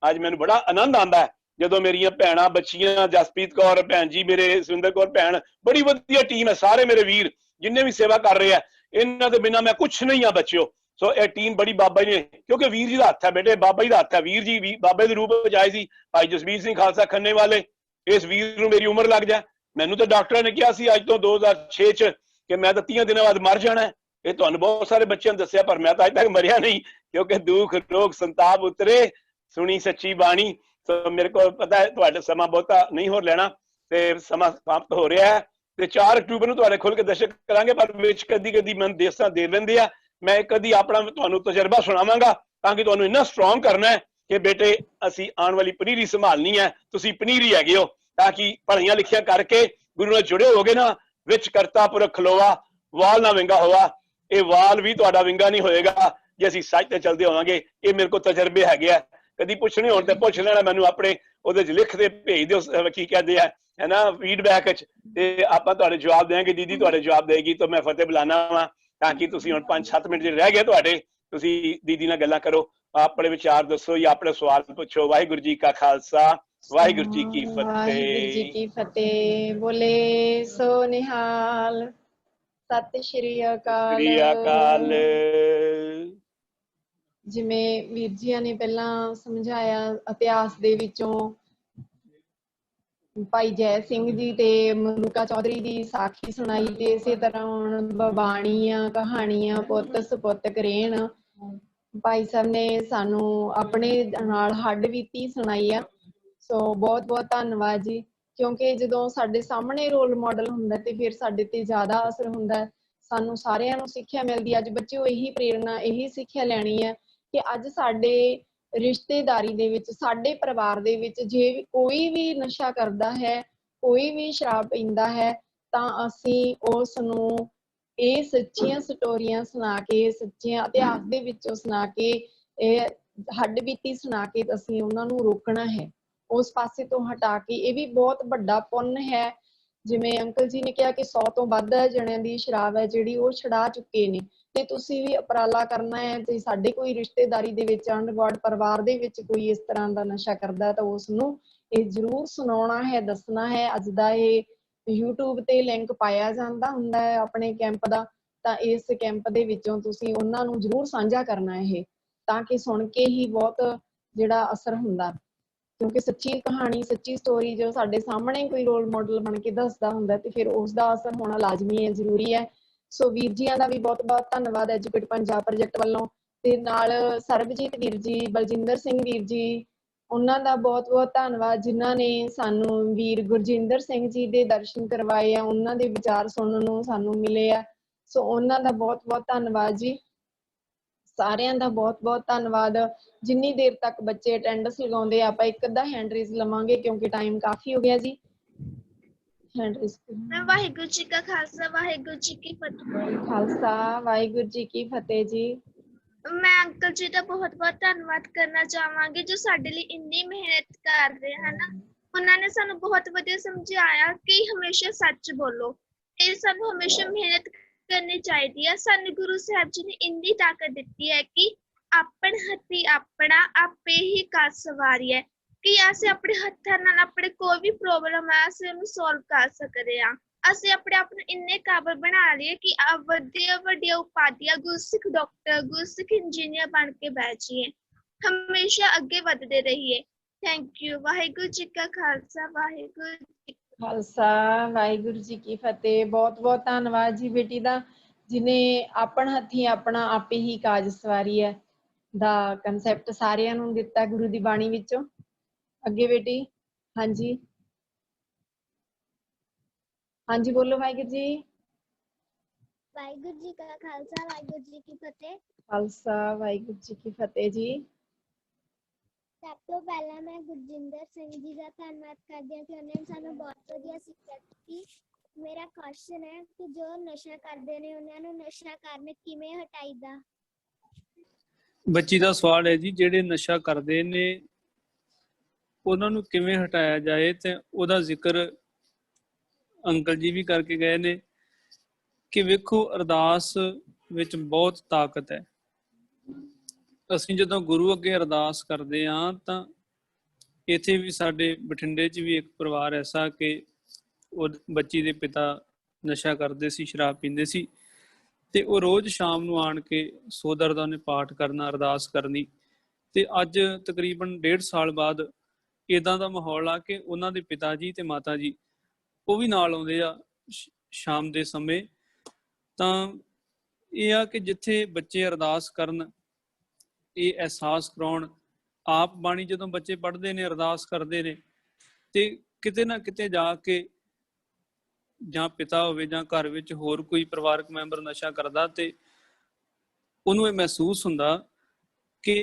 ਅੱਜ ਮੈਨੂੰ ਬੜਾ ਆਨੰਦ ਆਉਂਦਾ ਹੈ ਜਦੋਂ ਮੇਰੀਆਂ ਭੈਣਾਂ ਬੱਚੀਆਂ, ਜਸਪ੍ਰੀਤ ਕੌਰ ਭੈਣ ਜੀ, ਮੇਰੇ ਸੁਰਿੰਦਰ ਕੌਰ ਭੈਣ, ਬੜੀ ਵਧੀਆ ਟੀਮ ਹੈ, ਸਾਰੇ ਮੇਰੇ ਵੀਰ ਜਿੰਨੇ ਵੀ ਸੇਵਾ ਕਰ ਰਹੇ ਆ, ਇਹਨਾਂ ਦੇ ਬਿਨਾਂ ਮੈਂ ਕੁਛ ਨਹੀਂ ਆ ਬੱਚਿਓ। ਸੋ ਇਹ ਟੀਮ ਬੜੀ ਬਾਬਾ ਜੀ ਨੇ, ਕਿਉਂਕਿ ਵੀਰ ਜੀ ਦਾ ਹੱਥ ਹੈ ਬੇਟੇ, ਬਾਬਾ ਜੀ ਦਾ ਹੱਥ ਹੈ। ਵੀਰ ਜੀ ਵੀ ਬਾਬੇ ਦੇ ਰੂਪ ਵਿੱਚ ਆਏ ਸੀ, ਭਾਈ ਜਸਵੀਰ ਸਿੰਘ ਖਾਲਸਾ ਖੰਨੇ ਵਾਲੇ। ਇਸ ਵੀਰ ਨੂੰ ਮੇਰੀ ਉਮਰ ਲੱਗ ਜਾ। ਮੈਨੂੰ ਤਾਂ ਡਾਕਟਰਾਂ ਨੇ ਕਿਹਾ ਸੀ ਅੱਜ ਤੋਂ 2006 ਚ ਕਿ ਮੈਂ ਤਾਂ 30 ਦਿਨਾਂ ਬਾਅਦ ਮਰ ਜਾਣਾ। ਇਹ ਤੁਹਾਨੂੰ ਬਹੁਤ ਸਾਰੇ ਬੱਚਿਆਂ ਨੇ ਦੱਸਿਆ, ਪਰ ਮੈਂ ਤਾਂ ਅੱਜ ਤੱਕ ਮਰਿਆ ਨਹੀਂ, ਕਿਉਂਕਿ ਦੁੱਖ ਰੋਗ ਸੰਤਾਪ ਉਤਰੇ, ਸੁਣੀ ਸੱਚੀ ਬਾਣੀ। ਸੋ ਮੇਰੇ ਕੋਲ ਪਤਾ ਹੈ ਤੁਹਾਡਾ ਸਮਾਂ ਬਹੁਤਾ ਨਹੀਂ ਹੋਰ ਲੈਣਾ, ਤੇ ਸਮਾਂ ਸਮਾਪਤ ਹੋ ਰਿਹਾ ਹੈ। ਤੇ 4 ਅਕਤੂਬਰ ਨੂੰ ਤੁਹਾਡੇ ਖੁੱਲ ਕੇ ਦਰਸ਼ਨ ਕਰਾਂਗੇ, ਪਰ ਵਿੱਚ ਕਦੀ ਕਦੀ ਮੈਨੂੰ ਦੇਸਾਂ ਦੇ ਲੈਂਦੇ ਆ। ਮੈਂ ਕਦੀ ਆਪਣਾ ਤੁਹਾਨੂੰ ਤਜਰਬਾ ਸੁਣਾਵਾਂਗਾ ਤਾਂ ਕਿ ਤੁਹਾਨੂੰ ਇੰਨਾ ਸਟਰੋਂਗ ਕਰਨਾ ਹੈ ਕਿ ਬੇਟੇ ਅਸੀਂ ਆਉਣ ਵਾਲੀ ਪਨੀਰੀ ਸੰਭਾਲਣੀ ਹੈ, ਤੁਸੀਂ ਪਨੀਰੀ ਹੈਗੇ ਹੋ, ਤਾਂ ਕਿ ਪੜ੍ਹਾਈਆਂ ਲਿਖੀਆਂ ਕਰਕੇ ਗੁਰੂ ਨਾਲ ਜੁੜੇ ਹੋਗੇ ਨਾ। ਵਿੱਚ ਕਰਤਾ ਪੁਰਖ ਖਲੋਵਾ, ਵਾਲ ਨਾ ਵਿੰਗਾ ਹੋਵਾ। ਇਹ ਵਾਲ ਵੀ ਤੁਹਾਡਾ ਵਿੰਗਾ ਨਹੀਂ ਹੋਏਗਾ ਜੇ ਅਸੀਂ ਸੱਚ ਤੇ ਚੱਲਦੇ ਹੋਵਾਂਗੇ। ਇਹ ਮੇਰੇ ਕੋਲ ਤਜਰਬੇ ਹੈਗੇ ਆ, ਕਦੀ ਪੁੱਛਣੇ ਹੋਣ ਤੇ ਪੁੱਛ ਲੈਣਾ ਮੈਨੂੰ, ਆਪਣੇ ਉਹਦੇ 'ਚ ਲਿਖ ਦੇ ਭੇਜ ਦਿਓ ਕੀ ਕਹਿੰਦੇ ਆ, ਹੈ ਨਾ, ਫੀਡਬੈਕ 'ਚ, ਤੇ ਆਪਾਂ ਤੁਹਾਡੇ ਜਵਾਬ ਦੇਵਾਂਗੇ। ਦੀਦੀ ਤੁਹਾਡੇ ਜਵਾਬ ਦੇਗੀ ਤਾਂ ਮੈਂ ਫਤਿਹ ਬੁਲਾਣਾ ਵਾ, ਤਾਂ ਕਿ ਤੁਸੀਂ ਹੁਣ 5-7 ਮਿੰਟ ਜਿਹੜੇ ਰਹਿ ਗਏ ਤੁਹਾਡੇ, ਤੁਸੀਂ ਦੀਦੀ ਨਾਲ ਗੱਲਾਂ ਕਰੋ, ਆਪਣੇ ਵਿਚਾਰ ਦੱਸੋ ਜਾਂ ਆਪਣੇ ਸਵਾਲ ਪੁੱਛੋ। ਵਾਹਿਗੁਰੂ ਜੀ ਕਾ ਖਾਲਸਾ, ਵਾਹਿਗੁਰੂ ਜੀ ਕੀ ਫਤਿਹ। ਵਾਹਿਗੁਰੂ ਜੀ ਕੀ ਫਤਿਹ। ਬੋਲੇ ਸੋ ਨਿਹਾਲ। ਸਤਿ ਸ਼੍ਰੀ ਅਕਾਲ। ਸ੍ਰੀ ਅਕਾਲ। ਜਿਵੇਂ ਵੀਰ ਜੀਆਂ ਨੇ ਪਹਿਲਾਂ ਸਮਝਾਇਆ, ਇਤਿਹਾਸ ਦੇ ਵਿੱਚੋਂ ਭਾਈ ਜੈ ਸਿੰਘ ਜੀ ਤੇ ਮਲੂਕਾ ਚੌਧਰੀ ਦੀ ਸਾਖੀ ਸੁਣਾਈ, ਤੇ ਇਸੇ ਤਰ੍ਹਾਂ ਹੁਣ ਬਾਣੀਆਂ, ਕਹਾਣੀਆਂ, ਪੁੱਤ ਸਪੁੱਤ ਕਰੇਣ, ਭਾਈ ਸਾਹਿਬ ਨੇ ਸਾਨੂੰ ਆਪਣੇ ਨਾਲ ਹੱਡ ਬੀਤੀ ਸੁਣਾਈ ਆ। ਸੋ ਬਹੁਤ ਬਹੁਤ ਧੰਨਵਾਦ ਜੀ, ਕਿਉਂਕਿ ਜਦੋਂ ਸਾਡੇ ਸਾਹਮਣੇ ਰੋਲ ਮਾਡਲ ਹੁੰਦਾ ਤੇ ਫਿਰ ਸਾਡੇ ਤੇ ਜ਼ਿਆਦਾ ਅਸਰ ਹੁੰਦਾ, ਸਾਨੂੰ ਸਾਰਿਆਂ ਨੂੰ ਸਿੱਖਿਆ ਮਿਲਦੀ। ਅੱਜ ਬੱਚਿਓ ਇਹੀ ਪ੍ਰੇਰਨਾ, ਇਹੀ ਸਿੱਖਿਆ ਲੈਣੀ ਹੈ ਕਿ ਅੱਜ ਸਾਡੇ ਰਿਸ਼ਤੇਦਾਰੀ ਦੇ ਵਿੱਚ, ਸਾਡੇ ਪਰਿਵਾਰ ਦੇ ਵਿੱਚ ਜੇ ਕੋਈ ਵੀ ਨਸ਼ਾ ਕਰਦਾ ਹੈ, ਕੋਈ ਵੀ ਸ਼ਰਾਬ ਪੀਂਦਾ ਹੈ, ਤਾਂ ਅਸੀਂ ਉਸ ਨੂੰ ਇਹ ਸੱਚੀਆਂ ਸਟੋਰੀਆਂ ਸੁਣਾ ਕੇ, ਸੱਚੀਆਂ ਇਤਿਹਾਸ ਦੇ ਵਿੱਚੋਂ ਸੁਣਾ ਕੇ, ਇਹ ਹੱਡ ਬੀਤੀ ਸੁਣਾ ਕੇ ਅਸੀਂ ਉਹਨਾਂ ਨੂੰ ਰੋਕਣਾ ਹੈ, ਉਸ ਪਾਸੇ ਤੋਂ ਹਟਾ ਕੇ। ਇਹ ਵੀ ਬਹੁਤ ਵੱਡਾ ਪੁੰਨ ਹੈ। ਜਿਵੇਂ ਅੰਕਲ ਜੀ ਨੇ ਕਿਹਾ ਕਿ 100 ਤੋਂ ਵੱਧ ਜਣਿਆਂ ਦੀ ਸ਼ਰਾਬ ਹੈ ਜਿਹੜੀ ਉਹ ਛੁਡਾ ਚੁੱਕੇ ਨੇ, ਤੇ ਤੁਸੀਂ ਵੀ ਉਪਰਾਲਾ ਕਰਨਾ ਹੈ। ਤੇ ਸਾਡੇ ਕੋਈ ਰਿਸ਼ਤੇਦਾਰੀ ਦੇ ਵਿੱਚ, ਆਂਢ-ਗੁਆਂਢ ਪਰਿਵਾਰ ਦੇ ਵਿੱਚ ਕੋਈ ਇਸ ਤਰ੍ਹਾਂ ਦਾ ਨਸ਼ਾ ਕਰਦਾ ਤਾਂ ਉਸ ਨੂੰ ਇਹ ਜ਼ਰੂਰ ਸੁਣਾਉਣਾ ਹੈ, ਦੱਸਣਾ ਹੈ। ਅੱਜ ਦਾ ਇਹ YouTube ਤੇ ਲਿੰਕ ਪਾਇਆ ਜਾਂਦਾ ਹੁੰਦਾ ਹੈ ਆਪਣੇ ਕੈਂਪ ਦਾ, ਤਾਂ ਇਸ ਕੈਂਪ ਦੇ ਵਿੱਚੋਂ ਤੁਸੀਂ ਉਹਨਾਂ ਨੂੰ ਜ਼ਰੂਰ ਸਾਂਝਾ ਕਰਨਾ ਇਹ, ਤਾਂ ਕਿ ਸੁਣ ਕੇ ਹੀ ਬਹੁਤ ਜਿਹੜਾ ਅਸਰ ਹੁੰਦਾ, ਕਿਉਂਕਿ ਸੱਚੀ ਕਹਾਣੀ, ਸੱਚੀ ਸਟੋਰੀ ਜੋ ਸਾਡੇ ਸਾਹਮਣੇ ਕੋਈ ਰੋਲ ਮਾਡਲ ਬਣ ਕੇ ਦੱਸਦਾ ਹੁੰਦਾ ਤੇ ਫਿਰ ਉਸ ਦਾ ਅਸਰ ਹੋਣਾ ਲਾਜ਼ਮੀ ਹੈ, ਜ਼ਰੂਰੀ ਹੈ। ਸੋ ਵੀਰ ਜੀਆਂ ਦਾ ਵੀ ਬਹੁਤ ਬਹੁਤ ਧੰਨਵਾਦ ਐਜੂਕੇਟ ਪੰਜਾਬ ਪ੍ਰੋਜੈਕਟ ਵੱਲੋਂ, ਤੇ ਨਾਲ ਸਰਬਜੀਤ ਵੀਰ ਜੀ, ਬਲਜਿੰਦਰ ਸਿੰਘ ਵੀਰ ਜੀ, ਉਹਨਾਂ ਦਾ ਬਹੁਤ ਬਹੁਤ ਧੰਨਵਾਦ ਜਿਨ੍ਹਾਂ ਨੇ ਸਾਨੂੰ ਵੀਰ ਗੁਰਜਿੰਦਰ ਸਿੰਘ ਜੀ ਦੇ ਦਰਸ਼ਨ ਕਰਵਾਏ ਆ, ਉਹਨਾਂ ਦੇ ਵਿਚਾਰ ਸੁਣਨ ਨੂੰ ਸਾਨੂੰ ਮਿਲੇ ਆ। ਸੋ ਉਹਨਾਂ ਦਾ ਬਹੁਤ ਬਹੁਤ ਧੰਨਵਾਦ ਜੀ। ਸਾਰਿਆਂ ਦਾ ਬਹੁਤ ਬਹੁਤ ਧੰਨਵਾਦ। ਜਿੰਨੀ ਦੇਰ ਤੱਕ ਬੱਚੇ ਅਟੈਂਡੈਂਸ ਲਗਾਉਂਦੇ ਆ, ਆਪਾਂ ਇੱਕ ਅੱਧਾ ਹੈਂਡ ਰੇਜ਼ ਲਵਾਂਗੇ ਕਿਉਂਕਿ ਟਾਈਮ ਕਾਫੀ ਹੋ ਗਿਆ ਜੀ। ਹੈਂਡ ਰੇਜ਼ ਵਾਹਿਗੁਰੂ ਜੀ ਕਾ ਖਾਲਸਾ ਵਾਹਿਗੁਰੂ ਜੀ ਕੀ ਫਤਿਹ। ਖਾਲਸਾ ਵਾਹਿਗੁਰੂ ਜੀ ਕੀ ਫਤਿਹ ਜੀ। ਮੈਂ ਅੰਕਲ ਜੀ ਦਾ ਬਹੁਤ ਬਹੁਤ ਧੰਨਵਾਦ ਕਰਨਾ ਚਾਹਾਂਗੀ ਜੋ ਸਾਡੇ ਲਈ ਇੰਨੀ ਮਿਹਨਤ ਕਰ ਰਹੇ ਹਨ। ਉਹਨਾਂ ਨੇ ਸਾਨੂੰ ਬਹੁਤ ਵਧੀਆ ਸਮਝਾਇਆ ਕਿ ਹਮੇਸ਼ਾ ਸੱਚ ਬੋਲੋ। ਇਹ ਸਾਨੂੰ ਹਮੇਸ਼ਾ ਮਿਹਨਤ ਕਰਨੀ ਚਾਹੀਦੀ ਹੈ। ਸਾਨੂੰ ਗੁਰੂ ਸਾਹਿਬ ਜੀ ਨੇ ਇੰਨੀ ਤਾਕਤ ਦਿੱਤੀ ਹੈ ਕਿ ਆਪਣੇ ਹੱਥੀ ਆਪਣਾ ਆਪੇ ਹੀ ਕਰ ਸਵਾਰੀਏ, ਕਿ ਅਸੀਂ ਆਪਣੇ ਹੱਥਾਂ ਨਾਲ ਆਪਣੇ ਕੋਈ ਵੀ ਪ੍ਰੋਬਲਮ ਹੈ ਅਸੀਂ ਉਹਨੂੰ ਸੋਲਵ ਕਰ ਸਕਦੇ ਹਾਂ। ਅਸੀਂ ਆਪਣੇ ਆਪ ਨੂੰ ਇੰਨੇ ਕਾਬਲ ਬਣਾ ਲਈਏ ਕਿ ਵੱਡੀਆਂ ਵੱਡੀਆਂ ਉਪਾਧੀਆਂ ਗੁਰਸਿੱਖ ਡਾਕਟਰ, ਗੁਰਸਿੱਖ ਇੰਜੀਨੀਅਰ ਬਣ ਕੇ ਬਹਿ ਜਾਈਏ। ਹਮੇਸ਼ਾ ਅੱਗੇ ਵਧਦੇ ਰਹੀਏ। Thank you. ਵਾਹਿਗੁਰੂ ਜੀ ਕਾ ਖਾਲਸਾ ਵਾਹਿਗੁਰੂ ਜੀ ਖਾਲਸਾ ਵਾਹਿਗੁਰੂ ਜੀ ਕੀ ਫਤਿਹ। ਬਹੁਤ ਬਹੁਤ ਧੰਨਵਾਦ ਜੀ ਬੇਟੀ ਦਾ, ਜਿਹਨੇ ਆਪਣ ਹੱਥੀਂ ਆਪਣਾ ਆਪੇ ਹੀ ਕਾਜ ਸਵਾਰੀ ਹੈ ਦਾ ਕੰਸੈਪਟ ਸਾਰਿਆਂ ਨੂੰ ਦਿੱਤਾ ਗੁਰੂ ਦੀ ਬਾਣੀ ਵਿੱਚੋਂ। ਅੱਗੇ ਬੇਟੀ। ਹਾਂਜੀ ਹਾਂਜੀ ਬੋਲੋ। ਵਾਹਿਗੁਰੂ ਜੀ। ਵਾਹਿਗੁਰੂ ਜੀ ਕਾ ਖਾਲਸਾ ਵਾਹਿਗੁਰੂ ਜੀ ਕੀ ਫਤਿਹ। ਖਾਲਸਾ ਵਾਹਿਗੁਰੂ ਜੀ ਕੀ ਫਤਿਹ ਜੀ। ਸਭ ਤੋਂ ਪਹਿਲਾਂ ਮੈਂ ਗੁਰਜਿੰਦਰ ਸਿੰਘ ਜੀ ਦਾ ਧੰਨਵਾਦ ਕਰਦੀ ਹਾਂ ਕਿ ਉਹਨਾਂ ਨੇ ਸਾਨੂੰ ਬਹੁਤ ਵਧੀਆ ਸਿੱਖਿਆ ਦਿੱਤੀ। ਮੇਰਾ ਕੁਐਸਚਨ ਹੈ ਕਿ ਜੋ ਨਸ਼ਾ ਕਰਦੇ ਨੇ ਉਹਨਾਂ ਨੂੰ ਨਸ਼ਾ ਕਰਨ ਕਿਵੇਂ ਹਟਾਈਦਾ? ਬੱਚੀ ਦਾ ਸਵਾਲ ਹੈ ਜੀ, ਜਿਹੜੇ ਨਸ਼ਾ ਕਰਦੇ ਨੇ ਉਹਨਾਂ ਨੂੰ ਕਿਵੇਂ ਹਟਾਇਆ ਜਾਏ, ਤੇ ਉਹਦਾ ਜ਼ਿਕਰ ਅੰਕਲ ਜੀ ਵੀ ਕਰਕੇ ਗਏ ਨੇ ਕਿ ਵੇਖੋ ਅਰਦਾਸ ਵਿੱਚ ਬਹੁਤ ਤਾਕਤ ਹੈ। ਅਸੀਂ ਜਦੋਂ ਗੁਰੂ ਅੱਗੇ ਅਰਦਾਸ ਕਰਦੇ ਹਾਂ ਤਾਂ ਇੱਥੇ ਵੀ ਸਾਡੇ ਬਠਿੰਡੇ 'ਚ ਵੀ ਇੱਕ ਪਰਿਵਾਰ ਐਸਾ ਕਿ ਉਹ ਬੱਚੀ ਦੇ ਪਿਤਾ ਨਸ਼ਾ ਕਰਦੇ ਸੀ, ਸ਼ਰਾਬ ਪੀਂਦੇ ਸੀ, ਤੇ ਉਹ ਰੋਜ਼ ਸ਼ਾਮ ਨੂੰ ਆਣ ਕੇ ਸੋਦਰ ਦਾ ਉਹਨੇ ਪਾਠ ਕਰਨਾ, ਅਰਦਾਸ ਕਰਨੀ। ਤੇ ਅੱਜ ਤਕਰੀਬਨ 1.5 ਸਾਲ ਬਾਅਦ ਇੱਦਾਂ ਦਾ ਮਾਹੌਲ ਆ ਕਿ ਉਹਨਾਂ ਦੇ ਪਿਤਾ ਜੀ ਤੇ ਮਾਤਾ ਜੀ ਉਹ ਵੀ ਨਾਲ ਆਉਂਦੇ ਆ ਸ਼ਾਮ ਦੇ ਸਮੇਂ। ਤਾਂ ਇਹ ਆ ਕਿ ਜਿੱਥੇ ਬੱਚੇ ਅਰਦਾਸ ਕਰਨ, ਇਹ ਅਹਿਸਾਸ ਕਰਾਉਣ, ਆਪ ਬਾਣੀ ਜਦੋਂ ਬੱਚੇ ਪੜ੍ਹਦੇ ਨੇ, ਅਰਦਾਸ ਕਰਦੇ ਨੇ, ਤੇ ਕਿਤੇ ਨਾ ਕਿਤੇ ਜਾ ਕੇ ਜਾਂ ਪਿਤਾ ਹੋਵੇ ਜਾਂ ਘਰ ਵਿੱਚ ਹੋਰ ਕੋਈ ਪਰਿਵਾਰਕ ਮੈਂਬਰ ਨਸ਼ਾ ਕਰਦਾ ਤੇ ਉਹਨੂੰ ਇਹ ਮਹਿਸੂਸ ਹੁੰਦਾ ਕਿ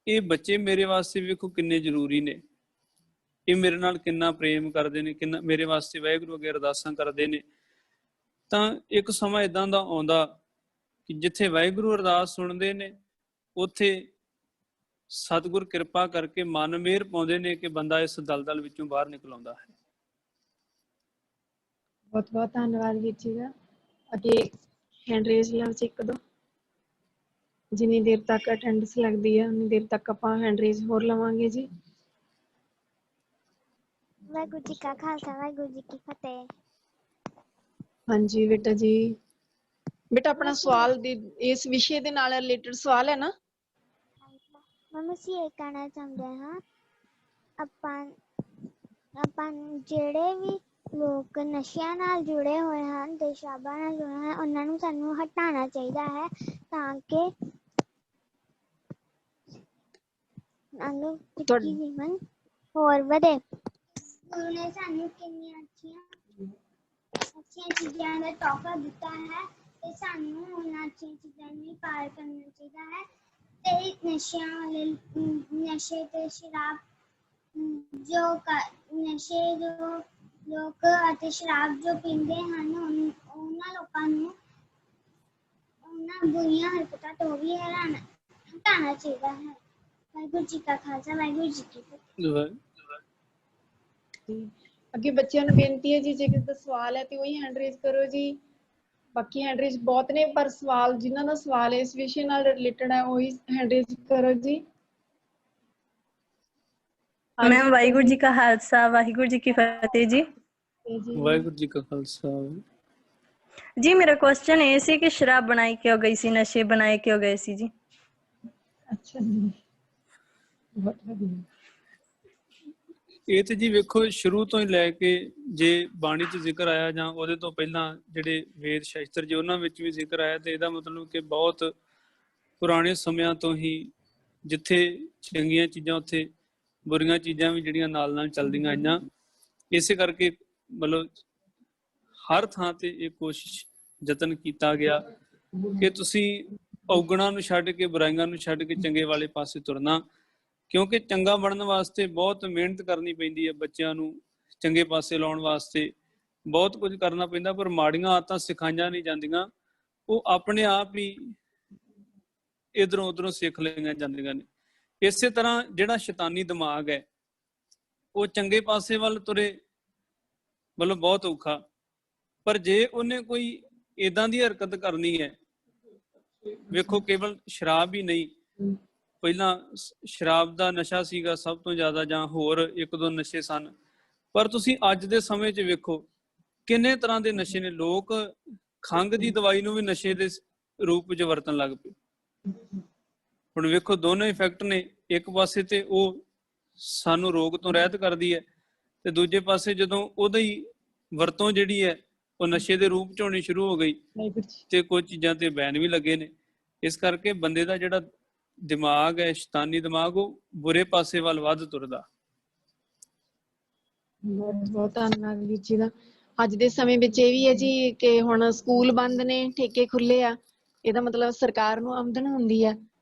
ਇਹ ਬੱਚੇ ਮੇਰੇ ਵਾਸਤੇ ਵੇਖੋ ਕਿੰਨੇ ਜ਼ਰੂਰੀ ਨੇ, ਇਹ ਮੇਰੇ ਨਾਲ ਕਿੰਨਾ ਪ੍ਰੇਮ ਕਰਦੇ ਨੇ, ਕਿੰਨਾ ਮੇਰੇ ਵਾਸਤੇ ਵਾਹਿਗੁਰੂ ਅੱਗੇ ਅਰਦਾਸਾਂ ਕਰਦੇ ਨੇ। ਤਾਂ ਇੱਕ ਸਮਾਂ ਇਦਾਂ ਦਾ ਆਉਂਦਾ ਕਿ ਜਿੱਥੇ ਵਾਹਿਗੁਰੂ ਅਰਦਾਸ ਸੁਣਦੇ ਨੇ ਉੱਥੇ ਸਤਿਗੁਰ ਕਿਰਪਾ ਕਰਕੇ ਮਨ ਮਿਹਰ ਪਾਉਂਦੇ ਨੇ ਕਿ ਬੰਦਾ ਇਸ ਦਲਦਲ ਵਿੱਚੋਂ ਬਾਹਰ ਨਿਕਲ ਆਉਂਦਾ ਹੈ। ਬਹੁਤ ਬਹੁਤ ਧੰਨਵਾਦ ਵੀਰ ਜੀ ਦਾ। ਅੱਗੇ ਹੈਂਡ ਰੇਜ਼ ਲਓ ਜੀ, ਇੱਕ ਦੋ। ਜਿੰਨੀ ਦੇਰ ਤੱਕ ਅਟੈਂਡੈਂਸ ਲੱਗਦੀ ਹੈ ਉਨੀ ਦੇਰ ਤੱਕ ਆਪਾਂ ਹੈਂਡ ਰੇਜ਼ ਹੋਰ ਲਵਾਂਗੇ ਜੀ। ਵਾਹਿਗੁਰੂ ਜੀ ਕਾ ਖਾਲਸਾ ਵਾਹਿਗੁਰੂ ਜੀ ਕੀ ਫਤਿਹ। ਹਾਂਜੀ ਬੇਟਾ ਜੀ। ਬੇਟਾ ਆਪਣਾ ਸਵਾਲ ਦੀ ਇਸ ਵਿਸ਼ੇ ਦੇ ਨਾਲ ਰਿਲੇਟਡ ਸਵਾਲ ਹੈ ਨਾ? ਮੈਂ ਅਸੀਂ ਇਹ ਕਹਿਣਾ ਚਾਹੁੰਦੇ ਹਾਂ, ਆਪਾਂ ਜਿਹੜੇ ਵੀ ਲੋਕ ਨਸ਼ਿਆਂ ਨਾਲ ਜੁੜੇ ਹੋਏ ਹਨ, ਤੇਜ਼ਾਬਾਂ ਨਾਲ ਜੁੜੇ ਹਨ, ਉਹਨਾਂ ਨੂੰ ਸਾਨੂੰ ਹਟਾਉਣਾ ਚਾਹੀਦਾ ਹੈ ਤਾਂ ਕਿ ਜੀਵਨ ਹੋਰ ਵਧੇ। ਗੁਰੂ ਨੇ ਸਾਨੂੰ ਕਿੰਨੀਆਂ ਅੱਛੀਆਂ ਚੀਜ਼ਾਂ ਦਾ ਤੋਹਫਾ ਦਿੱਤਾ ਹੈ ਤੇ ਸਾਨੂੰ ਉਹਨਾਂ ਅੱਛੀਆਂ ਚੀਜ਼ਾਂ ਨੂੰ ਪਾਰ ਕਰਨਾ ਚਾਹੀਦਾ ਹੈ। ਤੇ ਨਸ਼ਿਆਂ ਵਾਲੇ ਨਸ਼ੇ ਤੇ ਸ਼ਰਾਬ ਜੋ ਲੋਕ ਅਤੇ ਸ਼ਰਾਬ ਜੋ ਪੀਂਦੇ ਹਨ, ਉਹਨਾਂ ਲੋਕਾਂ ਨੂੰ ਉਹਨਾਂ ਬੁਰੀਆਂ ਹਰਕਤਾਂ ਤੋਂ ਵੀ ਹਟਾਉਣਾ ਚਾਹੀਦਾ ਹੈ। ਵਾਹਿਗੁਰੂ ਜੀ ਕਾ ਖਾਲਸਾ ਵਾਹਿਗੁਰੂ ਜੀ ਕੀ ਫਤਿਹ। ਅੱਗੇ ਬੱਚਿਆਂ ਨੂੰ ਬੇਨਤੀ ਹੈ ਜੀ, ਜੇ ਕਿਸੇ ਦਾ ਸਵਾਲ ਹੈ ਤੇ ਉਹੀ ਹੈਂਡ ਰੇਜ਼ ਕਰੋ ਜੀ। ਬਾਕੀ ਹੈਂਡ ਰੇਜ਼ ਬਹੁਤ ਨੇ, ਪਰ ਸਵਾਲ ਜਿਨ੍ਹਾਂ ਦਾ ਸਵਾਲ ਇਸ ਵਿਸ਼ੇ ਨਾਲ ਰਿਲੇਟਡ ਹੈ ਉਹੀ ਹੈਂਡ ਰੇਜ਼ ਕਰੋ ਜੀ। ਮੈਮ ਵਾਹਿਗੁਰੂ ਜੀ ਕਾ ਖਾਲਸਾ ਵਾਹਿਗੁਰੂ ਜੀ ਕੀ ਫਤਿਹ ਜੀ। ਵਾਹਿਗੁਰੂ ਜੀ ਕਾ ਖਾਲਸਾ। ਜੀ ਮੇਰਾ ਕੁਐਸਚਨ ਇਹ ਸੀ ਕਿ ਸ਼ਰਾਬ ਬਣਾਈ ਕਿਉਂ ਗਈ ਸੀ, ਨਸ਼ੇ ਬਣਾਏ ਕਿਉਂ ਗਏ ਸੀ ਜੀ? ਅੱਛਾ ਜੀ, ਬਹੁਤ ਵਧੀਆ। ਇਹ ਤੇ ਜੀ ਵੇਖੋ ਸ਼ੁਰੂ ਤੋਂ ਹੀ ਲੈ ਕੇ ਜੇ ਬਾਣੀ 'ਚ ਜ਼ਿਕਰ ਆਇਆ ਜਾਂ ਉਹਦੇ ਤੋਂ ਪਹਿਲਾਂ ਜਿਹੜੇ ਵੇਦ ਸ਼ਾਸਤਰ ਜੀ ਉਹਨਾਂ ਵਿੱਚ ਵੀ ਜ਼ਿਕਰ ਆਇਆ, ਤੇ ਇਹਦਾ ਮਤਲਬ ਕਿ ਬਹੁਤ ਪੁਰਾਣੇ ਸਮਿਆਂ ਤੋਂ ਹੀ ਜਿੱਥੇ ਚੰਗੀਆਂ ਚੀਜ਼ਾਂ ਉੱਥੇ ਬੁਰੀਆਂ ਚੀਜ਼ਾਂ ਵੀ ਜਿਹੜੀਆਂ ਨਾਲ ਨਾਲ ਚੱਲਦੀਆਂ ਆਈਆਂ। ਇਸੇ ਕਰਕੇ ਮਤਲਬ ਹਰ ਥਾਂ ਤੇ ਇਹ ਕੋਸ਼ਿਸ਼ ਯਤਨ ਕੀਤਾ ਗਿਆ ਕਿ ਤੁਸੀਂ ਔਗਣਾਂ ਨੂੰ ਛੱਡ ਕੇ, ਬੁਰਾਈਆਂ ਨੂੰ ਛੱਡ ਕੇ ਚੰਗੇ ਵਾਲੇ ਪਾਸੇ ਤੁਰਨਾ, ਕਿਉਂਕਿ ਚੰਗਾ ਬਣਨ ਵਾਸਤੇ ਬਹੁਤ ਮਿਹਨਤ ਕਰਨੀ ਪੈਂਦੀ ਹੈ। ਬੱਚਿਆਂ ਨੂੰ ਚੰਗੇ ਪਾਸੇ ਲਾਉਣ ਵਾਸਤੇ ਬਹੁਤ ਕੁਝ ਕਰਨਾ ਪੈਂਦਾ, ਪਰ ਮਾੜੀਆਂ ਆਦਤਾਂ ਸਿਖਾਈਆਂ ਨਹੀਂ ਜਾਂਦੀਆਂ, ਉਹ ਆਪਣੇ ਆਪ ਹੀ ਇਧਰੋਂ ਉਧਰੋਂ ਸਿੱਖ ਲਈਆਂ ਜਾਂਦੀਆਂ ਨੇ। ਇਸੇ ਤਰ੍ਹਾਂ ਜਿਹੜਾ ਸ਼ੈਤਾਨੀ ਦਿਮਾਗ ਹੈ ਉਹ ਚੰਗੇ ਪਾਸੇ ਵੱਲ ਤੁਰੇ ਮਤਲਬ ਬਹੁਤ ਔਖਾ, ਪਰ ਜੇ ਉਹਨੇ ਕੋਈ ਏਦਾਂ ਦੀ ਹਰਕਤ ਕਰਨੀ ਹੈ, ਵੇਖੋ ਕੇਵਲ ਸ਼ਰਾਬ ਹੀ ਨਹੀਂ, ਪਹਿਲਾਂ ਸ਼ਰਾਬ ਦਾ ਨਸ਼ਾ ਸੀਗਾ ਸਭ ਤੋਂ ਜ਼ਿਆਦਾ, ਜਾਂ ਹੋਰ ਇੱਕ ਦੋ ਨਸ਼ੇ ਸਨ, ਪਰ ਤੁਸੀਂ ਅੱਜ ਦੇ ਸਮੇਂ 'ਚ ਵੇਖੋ ਕਿੰਨੇ ਤਰ੍ਹਾਂ ਦੇ ਨਸ਼ੇ ਨੇ। ਲੋਕ ਖੰਘ ਦੀ ਦਵਾਈ ਨੂੰ ਵੀ ਨਸ਼ੇ ਦੇ ਰੂਪ 'ਚ ਵਰਤਣ ਲੱਗ ਪਏ। ਹੁਣ ਵੇਖੋ ਦੋਨੋਂ ਇਫੈਕਟ ਨੇ, ਇੱਕ ਪਾਸੇ ਤੇ ਉਹ ਸਾਨੂੰ ਰੋਗ ਤੋਂ ਰਹਿਤ ਕਰਦੀ ਹੈ, ਤੇ ਦੂਜੇ ਪਾਸੇ ਜਦੋਂ ਉਹਦੀ ਵਰਤੋਂ ਜਿਹੜੀ ਹੈ ਉਹ ਨਸ਼ੇ ਦੇ ਰੂਪ 'ਚ ਹੋਣੀ ਸ਼ੁਰੂ ਹੋ ਗਈ ਤੇ ਕੁਝ ਚੀਜ਼ਾਂ ਤੇ ਬੈਨ ਵੀ ਲੱਗੇ ਨੇ। ਇਸ ਕਰਕੇ ਬੰਦੇ ਦਾ ਜਿਹੜਾ ਦਿਮਾਗ ਹੈ, ਸ਼ੈਤਾਨੀ ਦਿਮਾਗ, ਉਹ ਬੁਰੇ ਪਾਸੇ ਵੱਲ ਵੱਧ ਤੁਰਦਾ। ਬਹੁਤ ਬਹੁਤ ਧੰਨਵਾਦ ਵੀਰ ਜੀ ਦਾ। ਅੱਜ ਦੇ ਸਮੇਂ ਵਿੱਚ ਇਹ ਵੀ ਹੈ ਜੀ ਕਿ ਹੁਣ ਸਕੂਲ ਬੰਦ ਨੇ, ਠੇਕੇ ਖੁੱਲੇ ਆ, ਇਹਦਾ ਮਤਲਬ ਸਰਕਾਰ ਨੂੰ ਆਮਦਨ ਹੁੰਦੀ ਹੈ,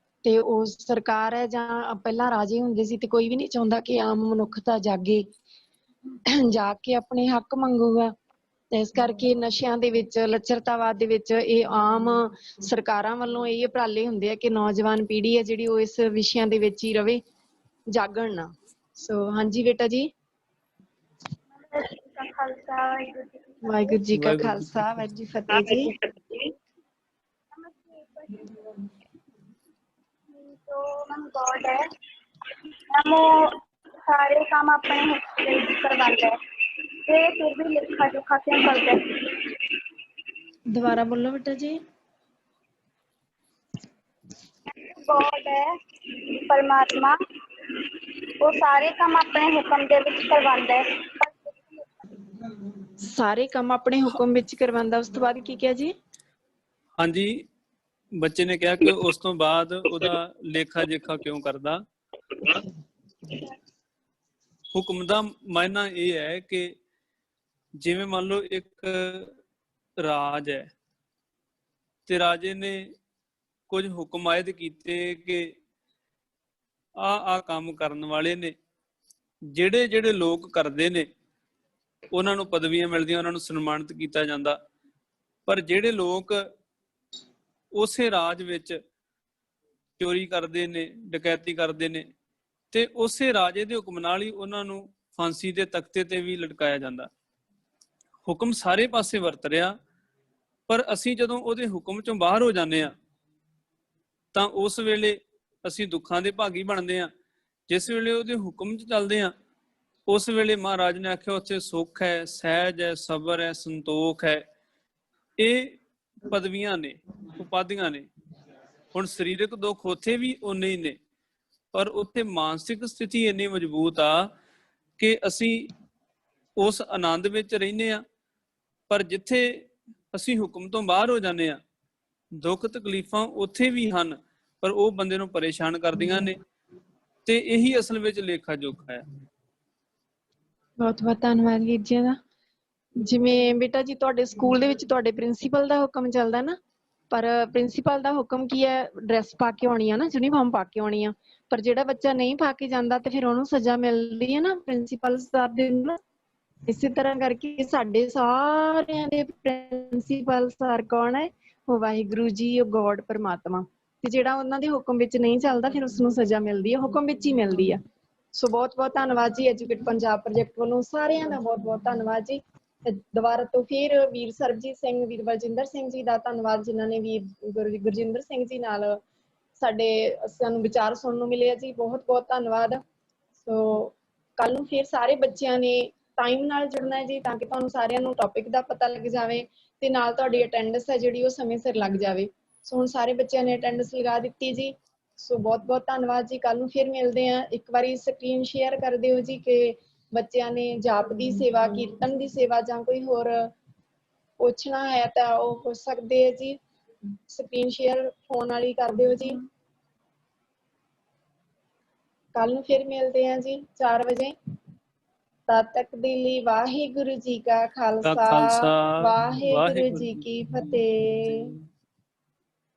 ਤੇ ਉਹ ਸਰਕਾਰ ਹੈ ਜਾਂ ਪਹਿਲਾਂ ਰਾਜੇ ਹੁੰਦੇ ਸੀ, ਤੇ ਕੋਈ ਵੀ ਨਹੀਂ ਚਾਹੁੰਦਾ ਕਿ ਆਮ ਮਨੁੱਖਤਾ ਜਾਗੇ, ਜਾ ਕੇ ਆਪਣੇ ਹੱਕ ਮੰਗੂਗਾ। ਤੇ ਇਸ ਕਰਕੇ ਨਸ਼ਿਆਂ ਦੇ ਵਿੱਚ, ਲੱਚਰਤਾਵਾਦ ਦੇ ਵਿੱਚ ਇਹ ਆਮ ਸਰਕਾਰਾਂ ਵੱਲੋਂ ਇਹ ਉਪਰਾਲੇ ਹੁੰਦੇ ਆ ਕਿ ਨੌਜਵਾਨ ਪੀੜ੍ਹੀ ਹੈ ਜਿਹੜੀ ਉਹ ਇਸ ਵਿਸ਼ਿਆਂ ਦੇ ਵਿੱਚ ਹੀ ਰਵੇ, ਜਾਗਣ ਨਾ। ਸੋ ਹਾਂਜੀ ਬੇਟਾ ਜੀ। ਵਾਹਿਗੁਰੂ ਜੀ ਕਾ ਖਾਲਸਾ, ਵਾਹਿਗੁਰੂ ਜੀ ਫਤਿਹ ਜੀ। तो मैम गॉड है, मैम वो सारे काम अपने करवाता है ते फिर भी लेखा जोखा क्यों करता है? ਦੁਬਾਰਾ ਬੋਲੋ ਬੇਟਾ ਜੀ। गॉड है परमात्मा, वो सारे काम अपने हुक्म दे विच करवाता है। ਸਾਰੇ ਕੰਮ ਆਪਣੇ ਹੁਕਮ ਵਿੱਚ ਕਰਵਾਉਂਦਾ। ਉਸ ਤੋਂ ਬਾਅਦ ਕੀ ਕਿਹਾ ਜੀ? ਹਾਂਜੀ, ਬੱਚੇ ਨੇ ਕਿਹਾ ਕਿ ਉਸ ਤੋਂ ਬਾਅਦ ਉਹਦਾ ਲੇਖਾ ਜੇਖਾ ਕਿਉਂ ਕਰਦਾ। ਹੁਕਮ ਦਾ ਮਾਇਨਾ ਇਹ ਹੈ ਕਿ ਜਿਵੇਂ ਮੰਨ ਲਓ ਇੱਕ ਰਾਜ ਹੈ ਤੇ ਰਾਜੇ ਨੇ ਕੁਝ ਹੁਕਮ ਆਇਦ ਕੀਤੇ ਕਿ ਆ ਕੰਮ ਕਰਨ ਵਾਲੇ ਨੇ, ਜਿਹੜੇ ਜਿਹੜੇ ਲੋਕ ਕਰਦੇ ਨੇ ਉਹਨਾਂ ਨੂੰ ਪਦਵੀਆਂ ਮਿਲਦੀਆਂ, ਉਹਨਾਂ ਨੂੰ ਸਨਮਾਨਿਤ ਕੀਤਾ ਜਾਂਦਾ, ਪਰ ਜਿਹੜੇ ਲੋਕ ਉਸੇ ਰਾਜ ਵਿੱਚ ਚੋਰੀ ਕਰਦੇ ਨੇ, ਡਕੈਤੀ ਕਰਦੇ ਨੇ, ਤੇ ਉਸੇ ਰਾਜੇ ਦੇ ਹੁਕਮ ਨਾਲ ਹੀ ਉਹਨਾਂ ਨੂੰ ਫਾਂਸੀ ਦੇ ਤਖਤੇ ਤੇ ਵੀ ਲਟਕਾਇਆ ਜਾਂਦਾ। ਹੁਕਮ ਸਾਰੇ ਪਾਸੇ ਵਰਤ ਰਿਹਾ, ਪਰ ਅਸੀਂ ਜਦੋਂ ਉਹਦੇ ਹੁਕਮ ਚੋਂ ਬਾਹਰ ਹੋ ਜਾਂਦੇ ਹਾਂ ਤਾਂ ਉਸ ਵੇਲੇ ਅਸੀਂ ਦੁੱਖਾਂ ਦੇ ਭਾਗੀ ਬਣਦੇ ਹਾਂ। ਜਿਸ ਵੇਲੇ ਉਹਦੇ ਹੁਕਮ 'ਚ ਚੱਲਦੇ ਹਾਂ ਉਸ ਵੇਲੇ ਮਹਾਰਾਜ ਨੇ ਆਖਿਆ ਉੱਥੇ ਸੁੱਖ ਹੈ, ਸਹਿਜ ਹੈ, ਸਬਰ ਹੈ, ਸੰਤੋਖ ਹੈ। ਇਹ ਪਦਵੀਆਂ ਨੇ, ਉਪਾਧੀਆਂ ਨੇ। ਹੁਣ ਸਰੀਰਕ ਦੁੱਖ ਉੱਥੇ ਵੀ ਉਨੇ ਹੀ ਨੇ, ਪਰ ਉੱਥੇ ਮਾਨਸਿਕ ਸਥਿਤੀ ਇੰਨੀ ਮਜ਼ਬੂਤ ਆ ਕਿ ਅਸੀਂ ਉਸ ਆਨੰਦ ਵਿੱਚ ਰਹਿੰਦੇ ਹਾਂ। ਪਰ ਜਿੱਥੇ ਅਸੀਂ ਹੁਕਮ ਤੋਂ ਬਾਹਰ ਹੋ ਜਾਂਦੇ ਹਾਂ, ਦੁੱਖ ਤਕਲੀਫਾਂ ਉੱਥੇ ਵੀ ਹਨ, ਪਰ ਉਹ ਬੰਦੇ ਨੂੰ ਪਰੇਸ਼ਾਨ ਕਰਦੀਆਂ ਨੇ, ਤੇ ਇਹੀ ਅਸਲ ਵਿੱਚ ਲੇਖਾ ਜੋਖਾ ਹੈ। ਬਹੁਤ ਬਹੁਤ ਧੰਨਵਾਦ ਵੀਰ ਜੀ ਦਾ। ਜਿਵੇਂ ਬੇਟਾ ਜੀ ਤੁਹਾਡੇ ਸਕੂਲ ਦੇ ਵਿੱਚ ਤੁਹਾਡੇ ਪ੍ਰਿੰਸੀਪਲ ਦਾ ਹੁਕਮ ਚੱਲਦਾ ਨਾ, ਪਰ ਪ੍ਰਿੰਸੀਪਲ ਦਾ ਹੁਕਮ ਕੀ ਹੈ? ਡਰੈਸ ਪਾ ਕੇ ਆਉਣੀ ਆ ਨਾ, ਯੂਨੀਫਾਰਮ ਪਾ ਕੇ ਆਉਣੀ ਆ। ਪਰ ਜਿਹੜਾ ਬੱਚਾ ਨਹੀਂ ਪਾ ਕੇ ਜਾਂਦਾ ਤੇ ਫਿਰ ਉਹਨੂੰ ਸਜ਼ਾ ਮਿਲਦੀ ਹੈ ਨਾ ਪ੍ਰਿੰਸੀਪਲ ਸਰ ਦੇ ਨਾਲ। ਇਸੇ ਤਰ੍ਹਾਂ ਕਰਕੇ ਸਾਡੇ ਸਾਰਿਆਂ ਦੇ ਪ੍ਰਿੰਸੀਪਲ ਸਰ ਕੌਣ ਹੈ? ਉਹ ਵਾਹਿਗੁਰੂ ਜੀ, ਉਹ ਗੋਡ ਪਰਮਾਤਮਾ। ਤੇ ਜਿਹੜਾ ਉਹਨਾਂ ਦੇ ਹੁਕਮ ਵਿੱਚ ਨਹੀਂ ਚੱਲਦਾ ਫਿਰ ਉਸਨੂੰ ਸਜ਼ਾ ਮਿਲਦੀ ਹੈ, ਹੁਕਮ ਵਿੱਚ ਹੀ ਮਿਲਦੀ ਆ। ਸੋ ਬਹੁਤ ਬਹੁਤ ਧੰਨਵਾਦ ਜੀ ਐਜੂਕੇਟ ਪੰਜਾਬ ਪ੍ਰੋਜੈਕਟ ਵੱਲੋਂ ਸਾਰਿਆਂ ਦਾ ਬਹੁਤ ਬਹੁਤ ਧੰਨਵਾਦ ਜੀ। ਦੁਬਾਰਾ ਤੋਂ ਫਿਰ ਵੀਰ ਸਰਬਜੀਤ ਸਿੰਘ, ਵੀਰ ਬਲਜਿੰਦਰ ਸਿੰਘ ਜੀ ਦਾ ਧੰਨਵਾਦ, ਜਿਨ੍ਹਾਂ ਨੇ ਵੀਰ ਗੁਰਜਿੰਦਰ ਸਿੰਘ ਜੀ ਨਾਲ ਸਾਨੂੰ ਵਿਚਾਰ ਸੁਣਨ ਨੂੰ ਮਿਲੇ ਆ ਜੀ। ਬਹੁਤ ਬਹੁਤ ਧੰਨਵਾਦ। ਸੋ ਕੱਲ ਨੂੰ ਫਿਰ ਸਾਰੇ ਬੱਚਿਆਂ ਨੇ ਟਾਈਮ ਨਾਲ ਜੁੜਨਾ ਹੈ ਜੀ, ਤਾਂ ਕਿ ਤੁਹਾਨੂੰ ਸਾਰਿਆਂ ਨੂੰ ਟੌਪਿਕ ਦਾ ਪਤਾ ਲੱਗ ਜਾਵੇ ਤੇ ਨਾਲ ਤੁਹਾਡੀ ਅਟੈਂਡੈਂਸ ਹੈ ਜਿਹੜੀ ਉਹ ਸਮੇਂ ਸਿਰ ਲੱਗ ਜਾਵੇ। ਸੋ ਹੁਣ ਸਾਰੇ ਬੱਚਿਆਂ ਨੇ ਅਟੈਂਡੈਂਸ ਲਗਾ ਦਿੱਤੀ ਜੀ। ਸੋ ਬਹੁਤ ਬਹੁਤ ਧੰਨਵਾਦ ਜੀ। ਕੱਲ ਨੂੰ ਫਿਰ ਮਿਲਦੇ ਹਾਂ। ਇੱਕ ਵਾਰੀ ਸਕਰੀਨ ਸ਼ੇਅਰ ਕਰ ਦਿਓ ਜੀ ਕਿ ਬੱਚਿਆਂ ਨੇ ਜਾਪ ਦੀ ਸੇਵਾ, ਕੀਰਤਨ ਦੀ ਸੇਵਾ ਜਾਂ ਕੋਈ ਹੋਰ ਪੁੱਛਣਾ ਹੈ ਤਾਂ ਉਹ ਪੁੱਛ ਸਕਦੇ ਆ ਜੀ। ਸਕਰੀਨ ਸ਼ੇਅਰ ਫੋਨ ਵਾਲੀ ਕਰ ਦਿਓ ਜੀ। ਕੱਲ ਨੂੰ ਫਿਰ ਮਿਲਦੇ ਹਾਂ ਜੀ 4 ਵਜੇ। ਤਦ ਤੱਕ ਦੇ ਲਈ ਵਾਹਿਗੁਰੂ ਜੀ ਕਾ ਖਾਲਸਾ, ਵਾਹਿਗੁਰੂ ਜੀ ਕੀ ਫਤਿਹ।